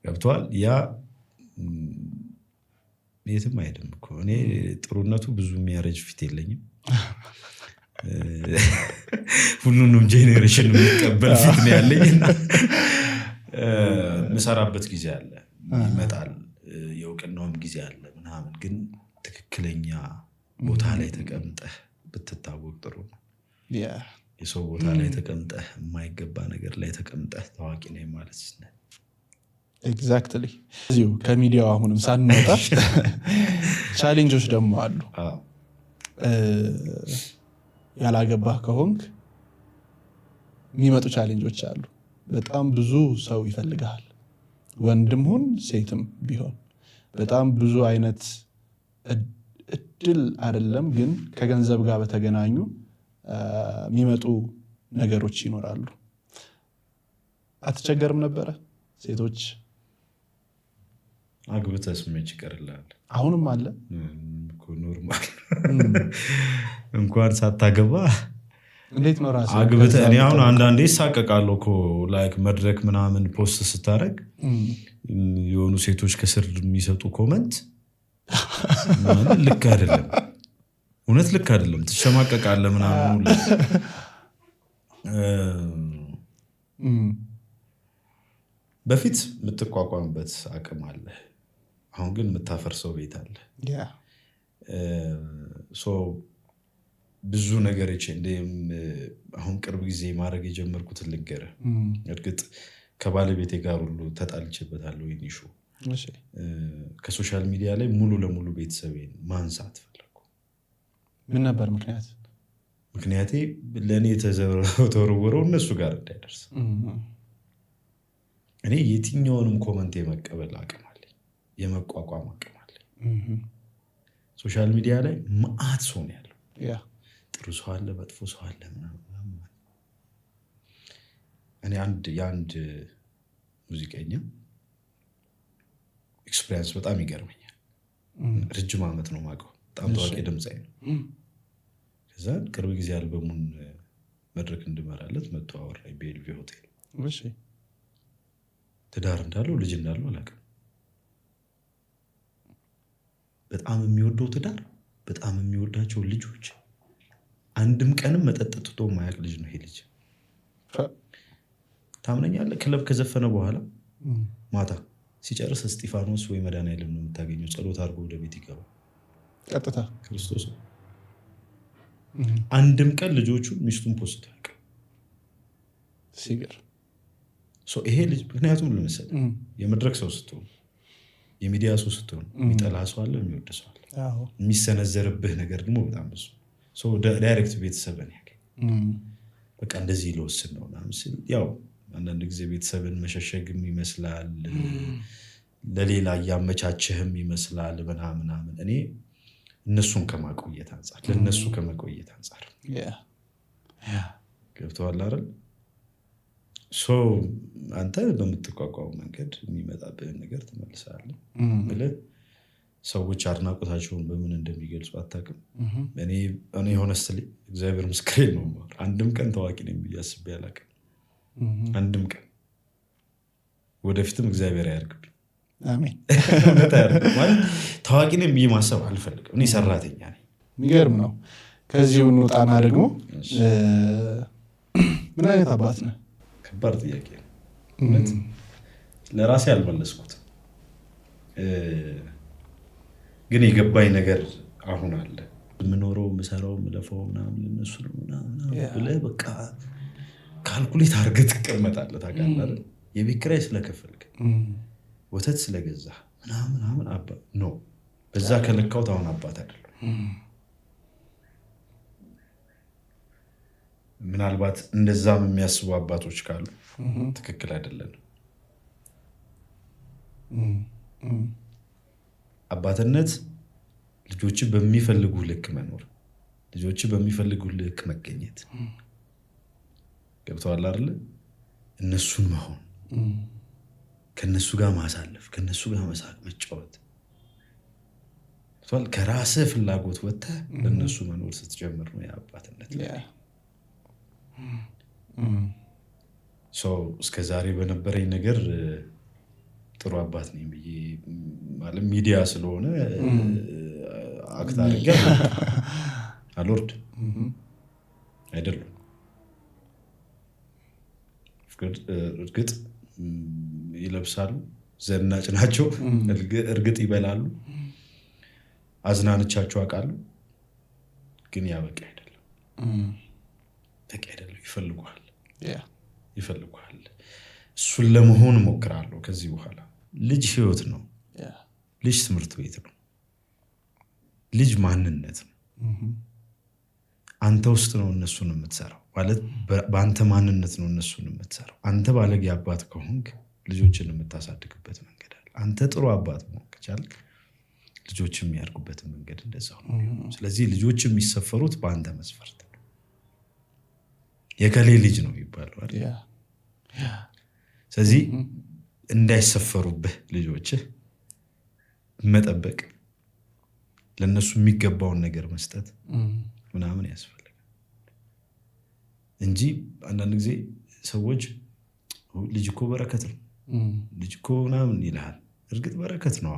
ገብቶሃል? ያ የትም አይሄድም እኮ። እኔ ጥሩነቱ ብዙ የሚያረጅ ፊት የለኝም። ሁሉንም ጄኔሬሽን የሚቀበል ፊት ነው ያለኝና ምሰራበት ጊዜ አለ፣ ይመጣል፣ የእውቅናውም ጊዜ አለ ምናምን። ግን ትክክለኛ ቦታ ላይ ተቀምጠህ ብትታወቅ ጥሩ ነው። የሰው ቦታ ላይ ተቀምጠህ የማይገባ ነገር ላይ ተቀምጠህ ታዋቂ ነኝ ማለት ነው። ኤግዛክትሊ። እዚሁ ከሚዲያው አሁንም ሳንወጣ ቻሌንጆች ደግሞ አሉ። ያላገባህ ከሆንክ የሚመጡ ቻሌንጆች አሉ። በጣም ብዙ ሰው ይፈልጋል፣ ወንድም ሁን ሴትም ቢሆን በጣም ብዙ አይነት እድል አይደለም ግን ከገንዘብ ጋር በተገናኙ የሚመጡ ነገሮች ይኖራሉ። አትቸገርም ነበረ? ሴቶች አግብተህ ስሜች ይቀርልሃል። አሁንም አለ እኮ ኖርማል። እንኳን ሳታገባ እንዴት ነው ራስህ አግብተህ እኔ አሁን አንዳንዴ ይሳቀቃለሁ እኮ ላይክ መድረክ ምናምን ፖስት ስታደርግ የሆኑ ሴቶች ከስር የሚሰጡ ኮመንት ልክ አይደለም፣ እውነት ልክ አይደለም። ትሸማቀቃለህ ምናምን በፊት የምትቋቋምበት አቅም አለ፣ አሁን ግን የምታፈርሰው ቤት አለ። ብዙ ነገሮች አሁን ቅርብ ጊዜ ማድረግ የጀመርኩትን ልንገርህ። እርግጥ ከባለቤቴ ጋር ሁሉ ተጣልቼበታለሁ። ይኒሹ ከሶሻል ሚዲያ ላይ ሙሉ ለሙሉ ቤተሰቤን ማንሳት ፈለኩ። ምን ነበር ምክንያት? ምክንያቴ ለእኔ የተወረወረው እነሱ ጋር እንዳይደርስ እኔ የትኛውንም ኮመንት የመቀበል አቅም አለኝ፣ የመቋቋም አቅም አለኝ። ሶሻል ሚዲያ ላይ መዓት ሰው ነው ያለው። ጥሩ ሰው አለ፣ መጥፎ ሰው አለ ምናምን። እኔ የአንድ ሙዚቀኛ ኤክስፔሪንስ በጣም ይገርመኛል። ረጅም ዓመት ነው የማውቀው፣ በጣም ታዋቂ ድምፃዊ ነው። ከዛ ቅርብ ጊዜ አልበሙን መድረክ እንድመራለት መጥቶ አወራኝ በኤልቪ ሆቴል። ትዳር እንዳለው ልጅ እንዳለው አላውቅም። በጣም የሚወደው ትዳር፣ በጣም የሚወዳቸው ልጆች፣ አንድም ቀንም መጠጥ ጠጥቶ የማያውቅ ልጅ ነው ይሄ ልጅ። ታምነኛለህ? ክለብ ከዘፈነ በኋላ ማታ ሲጨርስ እስጢፋኖስ ወይ መድኃኒዓለም ነው የምታገኘው። ጸሎት አድርጎ ወደ ቤት ይገባል ቀጥታ። ክርስቶስ አንድም ቀን ልጆቹን ሚስቱን ፖስት አያውቅም። ይሄ ልጅ ምክንያቱም ልመሰል የመድረክ ሰው ስትሆን፣ የሚዲያ ሰው ስትሆን የሚጠላ ሰው አለ፣ የሚወድ ሰው አለ። የሚሰነዘርብህ ነገር ደግሞ በጣም ብዙ ዳይሬክት ቤተሰብን ያገኝ በቃ እንደዚህ ልወስን ነው ምስል። ያው አንዳንድ ጊዜ ቤተሰብን መሸሸግም ይመስላል፣ ለሌላ እያመቻችህም ይመስላል ምናምን። እኔ እነሱን ከማቆየት አንጻር ለእነሱ ከመቆየት አንጻር ገብተዋል አይደል? አንተ በምትቋቋሙ መንገድ የሚመጣብህን ነገር ትመልሳለህ ብለህ ሰዎች አድናቆታቸውን በምን እንደሚገልጹ አታውቅም። እኔ ሆነስትሊ እግዚአብሔር ምስክሬ ነው፣ አንድም ቀን ታዋቂ ነኝ ብዬ አስቤ አላውቅም። አንድም ቀን፣ ወደፊትም እግዚአብሔር አያርግብኝ። አሜን። ማለት ታዋቂ ነኝ ብዬ ማሰብ አልፈልግም። እኔ ሰራተኛ ነኝ። የሚገርም ነው። ከዚሁ እንውጣና ደግሞ ምን አይነት አባት ነህ? ከባድ ጥያቄ ነው። ለራሴ አልመለስኩት፣ ግን የገባኝ ነገር አሁን አለ። የምኖረው የምሰራው የምለፋው ምናምን ለነሱ ነው ብለህ በቃ ካልኩሌት አድርገህ ትቀመጣለህ። ታውቃለህ፣ የቤት ኪራይ ስለከፈልክ ወተት ስለገዛ ምናምን አባ ነው በዛ ከለካሁት አሁን አባት አይደለም። ምናልባት እንደዛም የሚያስቡ አባቶች ካሉ ትክክል አይደለም። አባትነት ልጆች በሚፈልጉ ልክ መኖር፣ ልጆች በሚፈልጉ ልክ መገኘት፣ ገብተዋል አይደለ? እነሱን መሆን፣ ከነሱ ጋር ማሳለፍ፣ ከነሱ ጋር መሳቅ፣ መጫወት፣ ከራስህ ፍላጎት ወጥተህ ለነሱ መኖር ስትጀምር ነው የአባትነት። እስከ ዛሬ በነበረኝ ነገር ጥሩ አባት ነኝ ብዬ ማለት ሚዲያ ስለሆነ አክት አድርጌ አልወርድ አይደለም። እርግጥ ይለብሳሉ፣ ዘናጭ ናቸው፣ እርግጥ ይበላሉ፣ አዝናንቻቸው አውቃለሁ። ግን ያ በቂ አይደለም፣ በቂ አይደለም። ይፈልጉሃል። እሱን ለመሆን እሞክራለሁ። ከዚህ በኋላ ልጅ ህይወት ነው፣ ልጅ ትምህርት ቤት ነው፣ ልጅ ማንነት ነው። አንተ ውስጥ ነው እነሱን የምትሰራው ማለት በአንተ ማንነት ነው እነሱን የምትሰራው። አንተ ባለጌ አባት ከሆንክ ልጆችን የምታሳድግበት መንገድ አለ። አንተ ጥሩ አባት መሆን ከቻልክ ልጆች የሚያድጉበትን መንገድ እንደዛው ነው። ስለዚህ ልጆች የሚሰፈሩት በአንተ መስፈርት ነው። የከሌ ልጅ ነው ይባላል አይደል? ስለዚህ እንዳይሰፈሩብህ ልጆችህ መጠበቅ፣ ለነሱ የሚገባውን ነገር መስጠት ምናምን ያስፈልጋል። እንጂ አንዳንድ ጊዜ ሰዎች ልጅ እኮ በረከት ነው ልጅ እኮ ምናምን ይልሃል። እርግጥ በረከት ነው።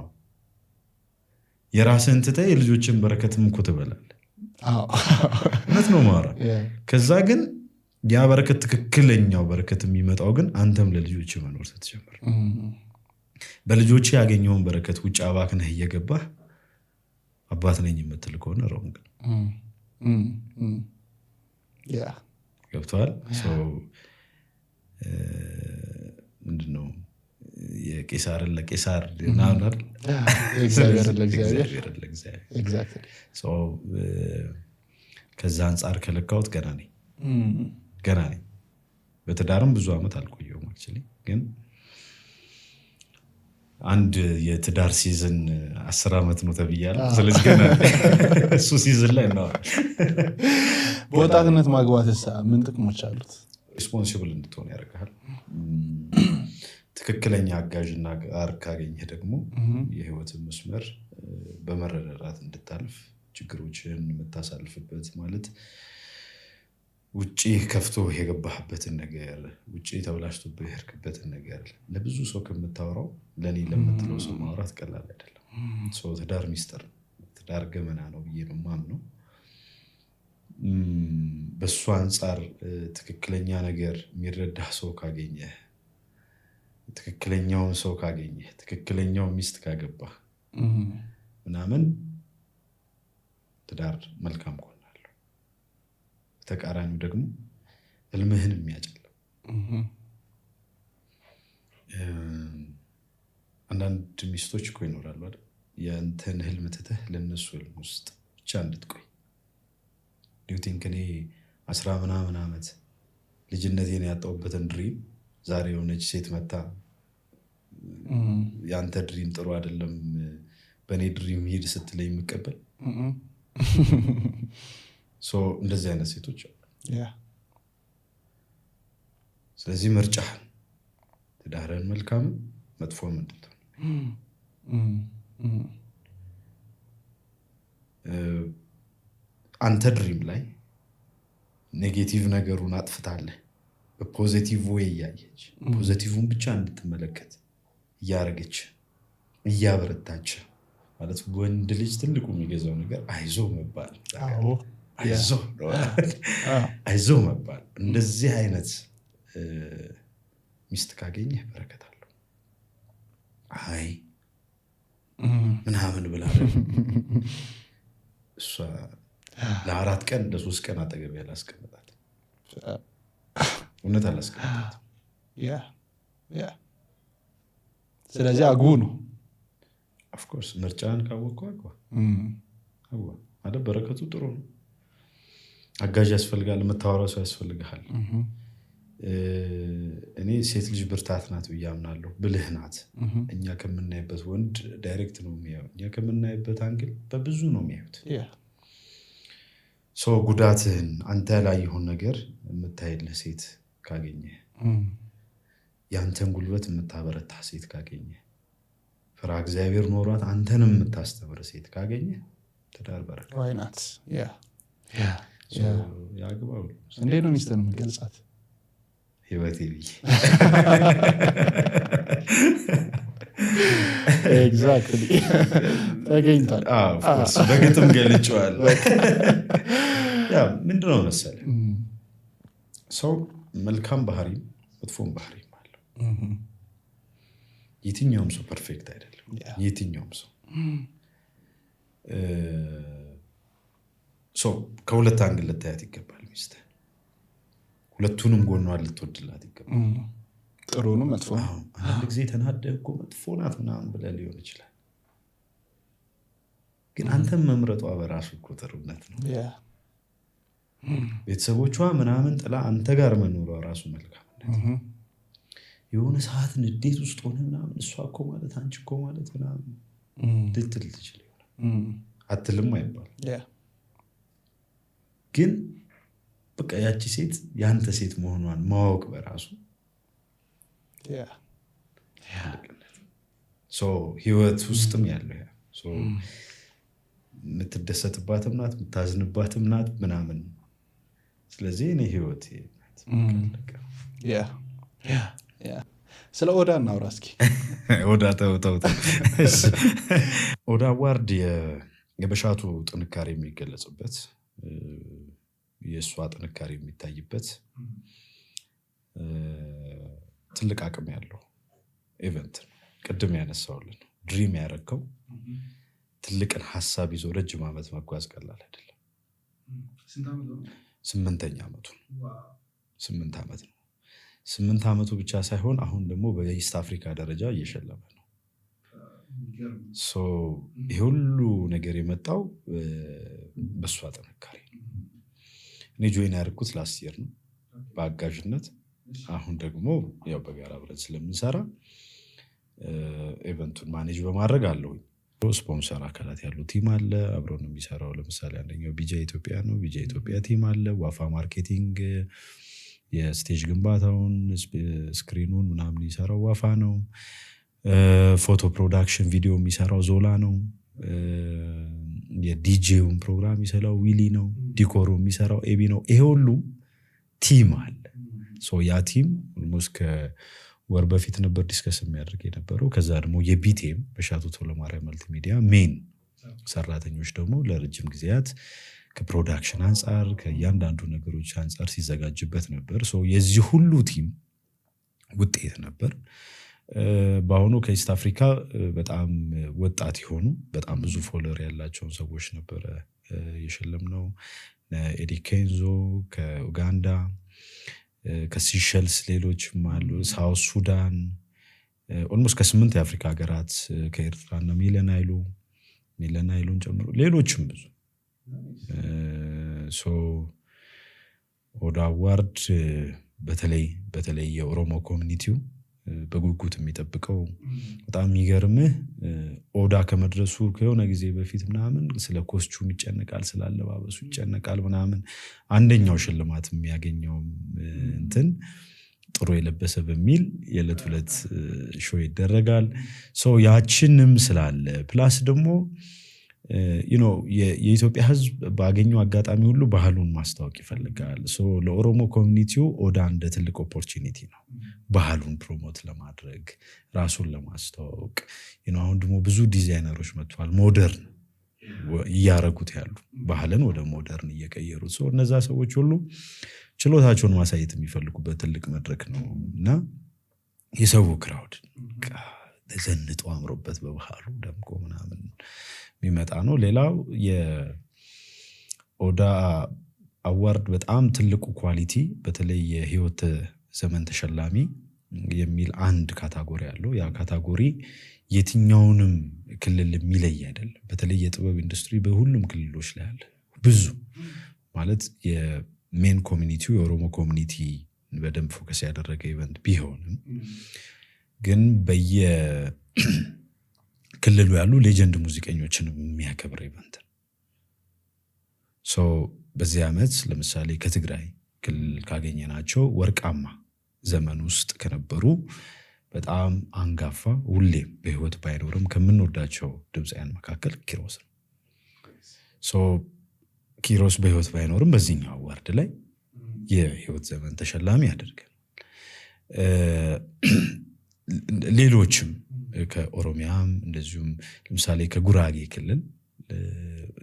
የራስህን ትተህ የልጆችን በረከትም እኮ ትበላለህ። እውነት ነው ማውራ። ከዛ ግን ያ በረከት ትክክለኛው በረከት የሚመጣው ግን አንተም ለልጆች መኖር ስትጀምር፣ በልጆች ያገኘውን በረከት ውጭ አባክነህ እየገባህ አባት ነኝ የምትል ከሆነ ሮንግ ገብተዋል። ምንድነው የቄሳርን ለቄሳር ናናል ከዛ አንጻር ከለካሁት ገና ነኝ። በትዳርም ብዙ ዓመት አልቆየሁም። አክቹዋሊ ግን አንድ የትዳር ሲዝን 10 ዓመት ነው ተብያለሁ። ስለዚህ ገና እሱ ሲዝን ላይ ነው። በወጣትነት ማግባትስ ምን ጥቅሞች አሉት? ሪስፖንሲብል እንድትሆን ያደርግሃል። ትክክለኛ አጋዥና ጋር ካገኘህ ደግሞ የህይወትን መስመር በመረዳዳት እንድታልፍ ችግሮችን የምታሳልፍበት ማለት ውጪ ከፍቶ የገባህበትን ነገር ውጪ ተብላሽቶብህ የሄድክበትን ነገር ለብዙ ሰው ከምታወራው ለእኔ ለምትለው ሰው ማውራት ቀላል አይደለም። ትዳር ሚስጥር ነው፣ ትዳር ገመና ነው ብዬ ነው የማምነው። በእሱ አንጻር ትክክለኛ ነገር የሚረዳህ ሰው ካገኘህ፣ ትክክለኛውን ሰው ካገኘህ፣ ትክክለኛው ሚስት ካገባህ ምናምን ትዳር መልካም ጎን አለው። በተቃራኒው ደግሞ ህልምህን የሚያጨልም አንዳንድ ሚስቶች እኮ ይኖራሉ አይደል? የእንትን ህልም ትተህ ለነሱ ህልም ውስጥ ብቻ እንድትቆይ ዲዩቲንክ እኔ 10 ምናምን ዓመት ልጅነቴን ያጣሁበትን ድሪም ዛሬ የሆነች ሴት መታ ያንተ ድሪም ጥሩ አይደለም በእኔ ድሪም ሂድ ስትለኝ የምቀበል እንደዚህ አይነት ሴቶች አሉ። ስለዚህ ምርጫህን ትዳርህን መልካም መጥፎም እንድትሆን አንተ ድሪም ላይ ኔጌቲቭ ነገሩን አጥፍታለህ በፖዚቲቭ ወይ እያየች ፖዚቲቭን ብቻ እንድትመለከት እያረገች እያበረታች ማለት ወንድ ልጅ ትልቁ የሚገዛው ነገር አይዞ መባል አይዞ መባል። እንደዚህ አይነት ሚስት ካገኘህ በረከት አለው። አይ ምናምን ብላ እሷ ለ4 ቀን ለ3 ቀን አጠገብ ያላስቀምጣት እውነት አላስቀምጣት። ስለዚህ አግቡ ነው። ኦፍኮርስ ምርጫን ካወቅከው አግባ አይደል? በረከቱ ጥሩ ነው። አጋዥ ያስፈልጋል፣ የምታወራው ሰው ያስፈልግሃል። እኔ ሴት ልጅ ብርታት ናት ብዬ አምናለሁ። ብልህ ናት። እኛ ከምናይበት ወንድ ዳይሬክት ነው የሚያየው፣ እኛ ከምናይበት አንግል በብዙ ነው የሚያዩት። ሰው ጉዳትህን አንተ ላይ የሆነ ነገር የምታይልህ ሴት ካገኘህ፣ ያንተን ጉልበት የምታበረታ ሴት ካገኘህ፣ ፍርሃተ እግዚአብሔር ኖሯት አንተንም የምታስተምር ሴት ካገኘህ ትዳር በረከት ዋይናት ያግባው። እንዴት ነው ሚስትህን የምትገልጻት? ህይወቴ ብዬ ኤግዛክትሊ ተገኝቷል። በግጥም ገልጬዋለሁ። ምንድነው መሰለህ ሰው መልካም ባህሪም መጥፎም ባህሪም አለው። የትኛውም ሰው ፐርፌክት አይደለም። የትኛውም ሰው ከሁለት አንግል ልታያት ይገባል። ሚስትህ ሁለቱንም ጎኗን ልትወድላት ይገባል። ጥሩንም መጥፎ። አንድ ጊዜ ተናደህ እኮ መጥፎ ናት ምናምን ብለህ ሊሆን ይችላል፣ ግን አንተም መምረጧ በራሱ እኮ ጥሩነት ነው። ቤተሰቦቿ ምናምን ጥላ አንተ ጋር መኖሯ ራሱ መልካምነት። የሆነ ሰዓት ንዴት ውስጥ ሆነ ምናምን እሷ እኮ ማለት አንቺ እኮ ማለት ምናምን ልትል ትችል ይሆናል። አትልም አይባል፣ ግን በቃ ያቺ ሴት የአንተ ሴት መሆኗን ማወቅ በራሱ ህይወት ውስጥም ያለው የምትደሰትባትም ናት የምታዝንባትም ናት ምናምን። ስለዚህ እኔ ህይወት ስለ ኦዳ እናውራ እስኪ። ኦዳ ተው ኦዳ አዋርድ የበሻቱ ጥንካሬ የሚገለጽበት የእሷ ጥንካሬ የሚታይበት ትልቅ አቅም ያለው ኢቨንት ቅድም ያነሳውልን ድሪም ያረከው ትልቅን ሀሳብ ይዞ ረጅም ዓመት መጓዝ ቀላል አይደለም። 8ኛ ዓመቱ 8 ዓመት ነው። 8 ዓመቱ ብቻ ሳይሆን አሁን ደግሞ በኢስት አፍሪካ ደረጃ እየሸለመ ነው። ይህ ሁሉ ነገር የመጣው በእሷ ጥንካሬ ነው። እኔ ጆይን ያደርኩት ላስት ይር ነው በአጋዥነት። አሁን ደግሞ ያው በጋራ አብረን ስለምንሰራ ኢቨንቱን ማኔጅ በማድረግ አለሁኝ። ስፖንሰር አካላት ያሉ ቲም አለ አብረን የሚሰራው። ለምሳሌ አንደኛው ቢጃ ኢትዮጵያ ነው። ቢጃ ኢትዮጵያ ቲም አለ። ዋፋ ማርኬቲንግ የስቴጅ ግንባታውን ስክሪኑን ምናምን ይሰራው ዋፋ ነው። ፎቶ ፕሮዳክሽን ቪዲዮ የሚሰራው ዞላ ነው። የዲጄውን ፕሮግራም የሚሰራው ዊሊ ነው። ዲኮሩ የሚሰራው ኤቢ ነው። ይሄ ሁሉ ቲም አለ። ያ ቲም ኦልሞስት ከወር በፊት ነበር ዲስከስ የሚያደርግ የነበረው። ከዛ ደግሞ የቢቴም በሻቱ ቶለማርያም መልቲሚዲያ ሜን ሰራተኞች ደግሞ ለረጅም ጊዜያት ከፕሮዳክሽን አንጻር ከእያንዳንዱ ነገሮች አንጻር ሲዘጋጅበት ነበር። የዚህ ሁሉ ቲም ውጤት ነበር። በአሁኑ ከኢስት አፍሪካ በጣም ወጣት የሆኑ በጣም ብዙ ፎሎወር ያላቸውን ሰዎች ነበረ የሸለምነው። ኤዲ ኬንዞ ከኡጋንዳ፣ ከሲሸልስ ሌሎችም አሉ፣ ሳውት ሱዳን፣ ኦልሞስት ከ8 የአፍሪካ ሀገራት ከኤርትራና ሚሊዮን አይሉን ጨምሮ ሌሎችም ብዙ ኦዳ አዋርድ በተለይ የኦሮሞ ኮሚኒቲው በጉጉት የሚጠብቀው በጣም የሚገርምህ ኦዳ ከመድረሱ ከሆነ ጊዜ በፊት ምናምን ስለ ኮስቹም ይጨነቃል፣ ስለ አለባበሱ ይጨነቃል ምናምን። አንደኛው ሽልማት የሚያገኘው እንትን ጥሩ የለበሰ በሚል የዕለት ሁለት ሾው ይደረጋል። ያችንም ስላለ ፕላስ ደግሞ የኢትዮጵያ ሕዝብ ባገኘው አጋጣሚ ሁሉ ባህሉን ማስታወቅ ይፈልጋል። ለኦሮሞ ኮሚኒቲው ኦዳ እንደ ትልቅ ኦፖርቹኒቲ ነው ባህሉን ፕሮሞት ለማድረግ ራሱን ለማስተዋወቅ። አሁን ደግሞ ብዙ ዲዛይነሮች መጥተዋል፣ ሞደርን እያረጉት ያሉ ባህልን ወደ ሞደርን እየቀየሩት። እነዛ ሰዎች ሁሉ ችሎታቸውን ማሳየት የሚፈልጉበት ትልቅ መድረክ ነው እና የሰው ክራውድ ዘንጦ አምሮበት በባህሉ ደምቆ ምናምን የሚመጣ ነው። ሌላው የኦዳ አዋርድ በጣም ትልቁ ኳሊቲ በተለይ የህይወት ዘመን ተሸላሚ የሚል አንድ ካታጎሪ አለው። ያ ካታጎሪ የትኛውንም ክልል የሚለይ አይደለም። በተለይ የጥበብ ኢንዱስትሪ በሁሉም ክልሎች ላይ አለ። ብዙ ማለት የሜን ኮሚኒቲው የኦሮሞ ኮሚኒቲ በደንብ ፎከስ ያደረገ ኢቨንት ቢሆንም ግን ክልሉ ያሉ ሌጀንድ ሙዚቀኞችን የሚያከብር ኢቨንት ነው። በዚህ ዓመት ለምሳሌ ከትግራይ ክልል ካገኘናቸው ወርቃማ ዘመን ውስጥ ከነበሩ በጣም አንጋፋ ሁሌም በህይወት ባይኖርም ከምንወዳቸው ድምፃውያን መካከል ኪሮስ ነው። ኪሮስ በህይወት ባይኖርም በዚህኛው አዋርድ ላይ የህይወት ዘመን ተሸላሚ ያደርጋል። ሌሎችም ከኦሮሚያም እንደዚሁም ለምሳሌ ከጉራጌ ክልል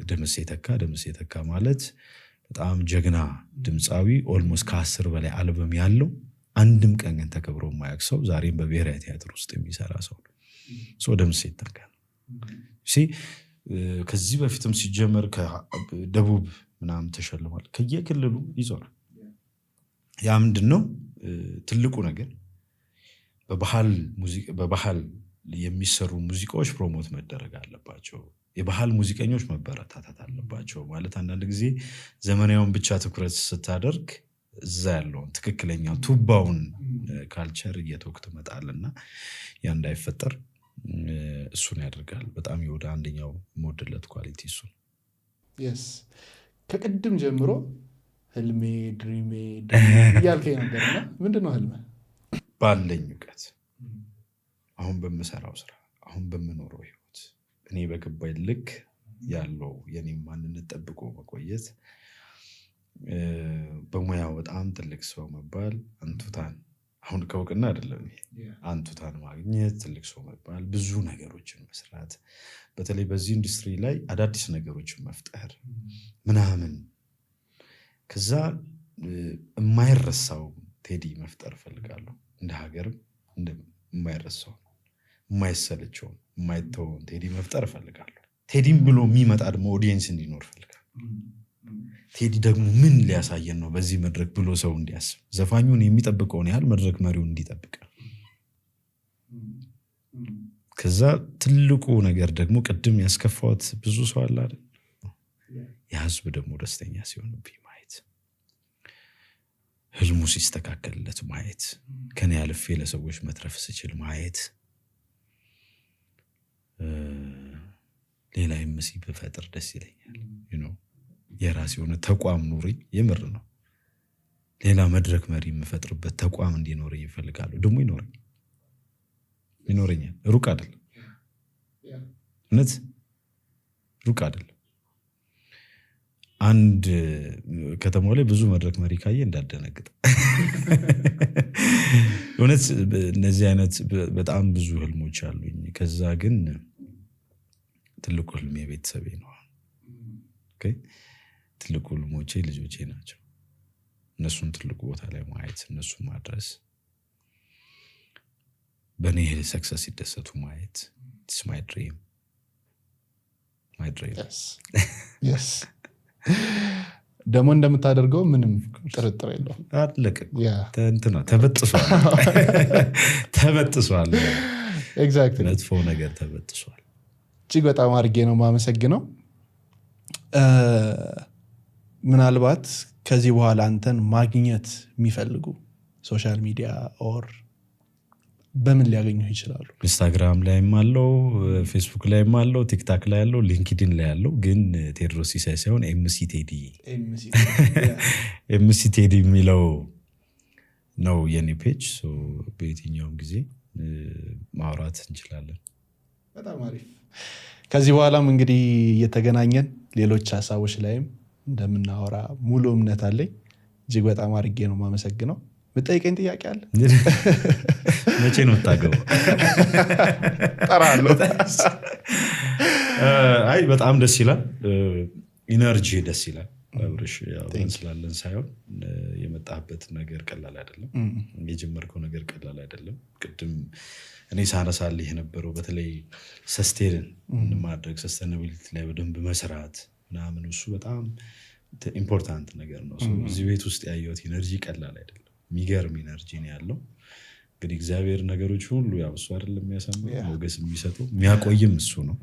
ደምሴ ተካ ማለት በጣም ጀግና ድምፃዊ ኦልሞስት ከ10 በላይ አልበም ያለው አንድም ቀን ግን ተከብሮ የማያውቅ ሰው ዛሬም በብሔራዊ ቲያትር ውስጥ የሚሰራ ሰው ነው። ደምሴ ተካ ከዚህ በፊትም ሲጀመር ከደቡብ ምናምን ተሸልሟል። ከየክልሉ ይዞራል። ያ ምንድን ነው ትልቁ ነገር በባህል የሚሰሩ ሙዚቃዎች ፕሮሞት መደረግ አለባቸው። የባህል ሙዚቀኞች መበረታታት አለባቸው። ማለት አንዳንድ ጊዜ ዘመናዊውን ብቻ ትኩረት ስታደርግ እዛ ያለውን ትክክለኛ ቱባውን ካልቸር እየተወክ ትመጣልና ያ እንዳይፈጠር እሱን ያደርጋል። በጣም የወደ አንደኛው ሞድለት ኳሊቲ እሱ ነው። ከቅድም ጀምሮ ህልሜ ድሪሜ እያልከኝ ነበርና ምንድነው ህልሜ? ባለኝ እውቀት አሁን በምሰራው ስራ አሁን በምኖረው ህይወት እኔ በገባኝ ልክ ያለው የኔ ማንነት ጠብቆ መቆየት በሙያው በጣም ትልቅ ሰው መባል አንቱታን አሁን ከእውቅና አይደለም አንቱታን ማግኘት ትልቅ ሰው መባል ብዙ ነገሮችን መስራት በተለይ በዚህ ኢንዱስትሪ ላይ አዳዲስ ነገሮችን መፍጠር ምናምን ከዛ የማይረሳው ቴዲ መፍጠር እፈልጋለሁ እንደ ሀገርም የማይረሳው የማይሰለቸው የማይተውን ቴዲ መፍጠር እፈልጋለሁ ቴዲም ብሎ የሚመጣ ደግሞ ኦዲየንስ እንዲኖር እፈልጋለሁ ቴዲ ደግሞ ምን ሊያሳየን ነው በዚህ መድረክ ብሎ ሰው እንዲያስብ ዘፋኙን የሚጠብቀውን ያህል መድረክ መሪውን እንዲጠብቅ ከዛ ትልቁ ነገር ደግሞ ቅድም ያስከፋውት ብዙ ሰው አለ አይደል የህዝብ ደግሞ ደስተኛ ሲሆንብኝ ማየት ህልሙ ሲስተካከልለት ማየት ከኔ ያልፌ ለሰዎች መትረፍ ስችል ማየት ሌላ ኤምሲ በፈጥር ደስ ይለኛል የራስ የሆነ ተቋም ኑሪ የምር ነው ሌላ መድረክ መሪ የምፈጥርበት ተቋም እንዲኖረኝ ይፈልጋሉ ደግሞ ይኖረኛል ሩቅ አይደለም እውነት ሩቅ አይደለም አንድ ከተማው ላይ ብዙ መድረክ መሪ ካየ እንዳደነግጥ እውነት እነዚህ አይነት በጣም ብዙ ህልሞች አሉኝ ከዛ ግን ትልቁ ህልሜ ቤተሰቤ ነው ኦኬ ትልቁ ህልሞቼ ልጆቼ ናቸው እነሱን ትልቁ ቦታ ላይ ማየት እነሱን ማድረስ በእኔ ሰክሰስ ሲደሰቱ ማየት it's my dream yes ደግሞ እንደምታደርገው ምንም ጥርጥር የለውም አለቀ እንትና ተበጥሷል ኤግዛክትሊ መጥፎ ነገር ተበጥሷል እጅግ በጣም አድርጌ ነው የማመሰግነው ምናልባት ከዚህ በኋላ አንተን ማግኘት የሚፈልጉ ሶሻል ሚዲያ ኦር በምን ሊያገኙ ይችላሉ ኢንስታግራም ላይም አለው ፌስቡክ ላይም አለው ቲክታክ ላይ አለው ሊንክድኢን ላይ አለው ግን ቴድሮስ ሲሳይ ሳይሆን ኤምሲ ቴዲ የሚለው ነው የኔ ፔጅ በየትኛውም ጊዜ ማውራት እንችላለን በጣም አሪፍ ከዚህ በኋላም እንግዲህ እየተገናኘን ሌሎች ሀሳቦች ላይም እንደምናወራ ሙሉ እምነት አለኝ እጅግ በጣም አድርጌ ነው የማመሰግነው በጠይቀኝ ጥያቄ አለ መቼ ነው የምታገባው ጠራለሁ አይ በጣም ደስ ይላል ኢነርጂ ደስ ይላል አብርሽ ያው እንስላለን ሳይሆን የመጣበት ነገር ቀላል አይደለም የጀመርከው ነገር ቀላል አይደለም ቅድም እኔ ሳነሳልህ የነበረው በተለይ ሰስቴን ማድረግ ሰስቴናቢሊቲ ላይ በደንብ መስራት ምናምን እሱ በጣም ኢምፖርታንት ነገር ነው እዚህ ቤት ውስጥ ያየሁት ኢነርጂ ቀላል አይደለም የሚገርም ኢነርጂ ነው ያለው እንግዲህ እግዚአብሔር ነገሮች ሁሉ ያው እሱ አይደለም የሚያሳምነው ሞገስ የሚሰጠው የሚያቆይም እሱ ነው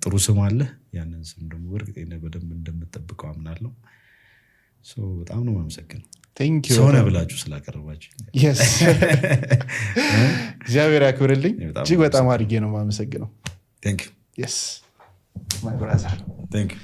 ጥሩ ስም አለ ያንን ስም ደግሞ በእርግጠኝነት በደንብ እንደምትጠብቀው አምናለሁ በጣም ነው የማመሰግነው ሰው ነህ ብላችሁ ስላቀረባችሁ እግዚአብሔር ያክብርልኝ እጅግ በጣም አድርጌ ነው የማመሰግነው Thank you. Yes, my brother. Thank you.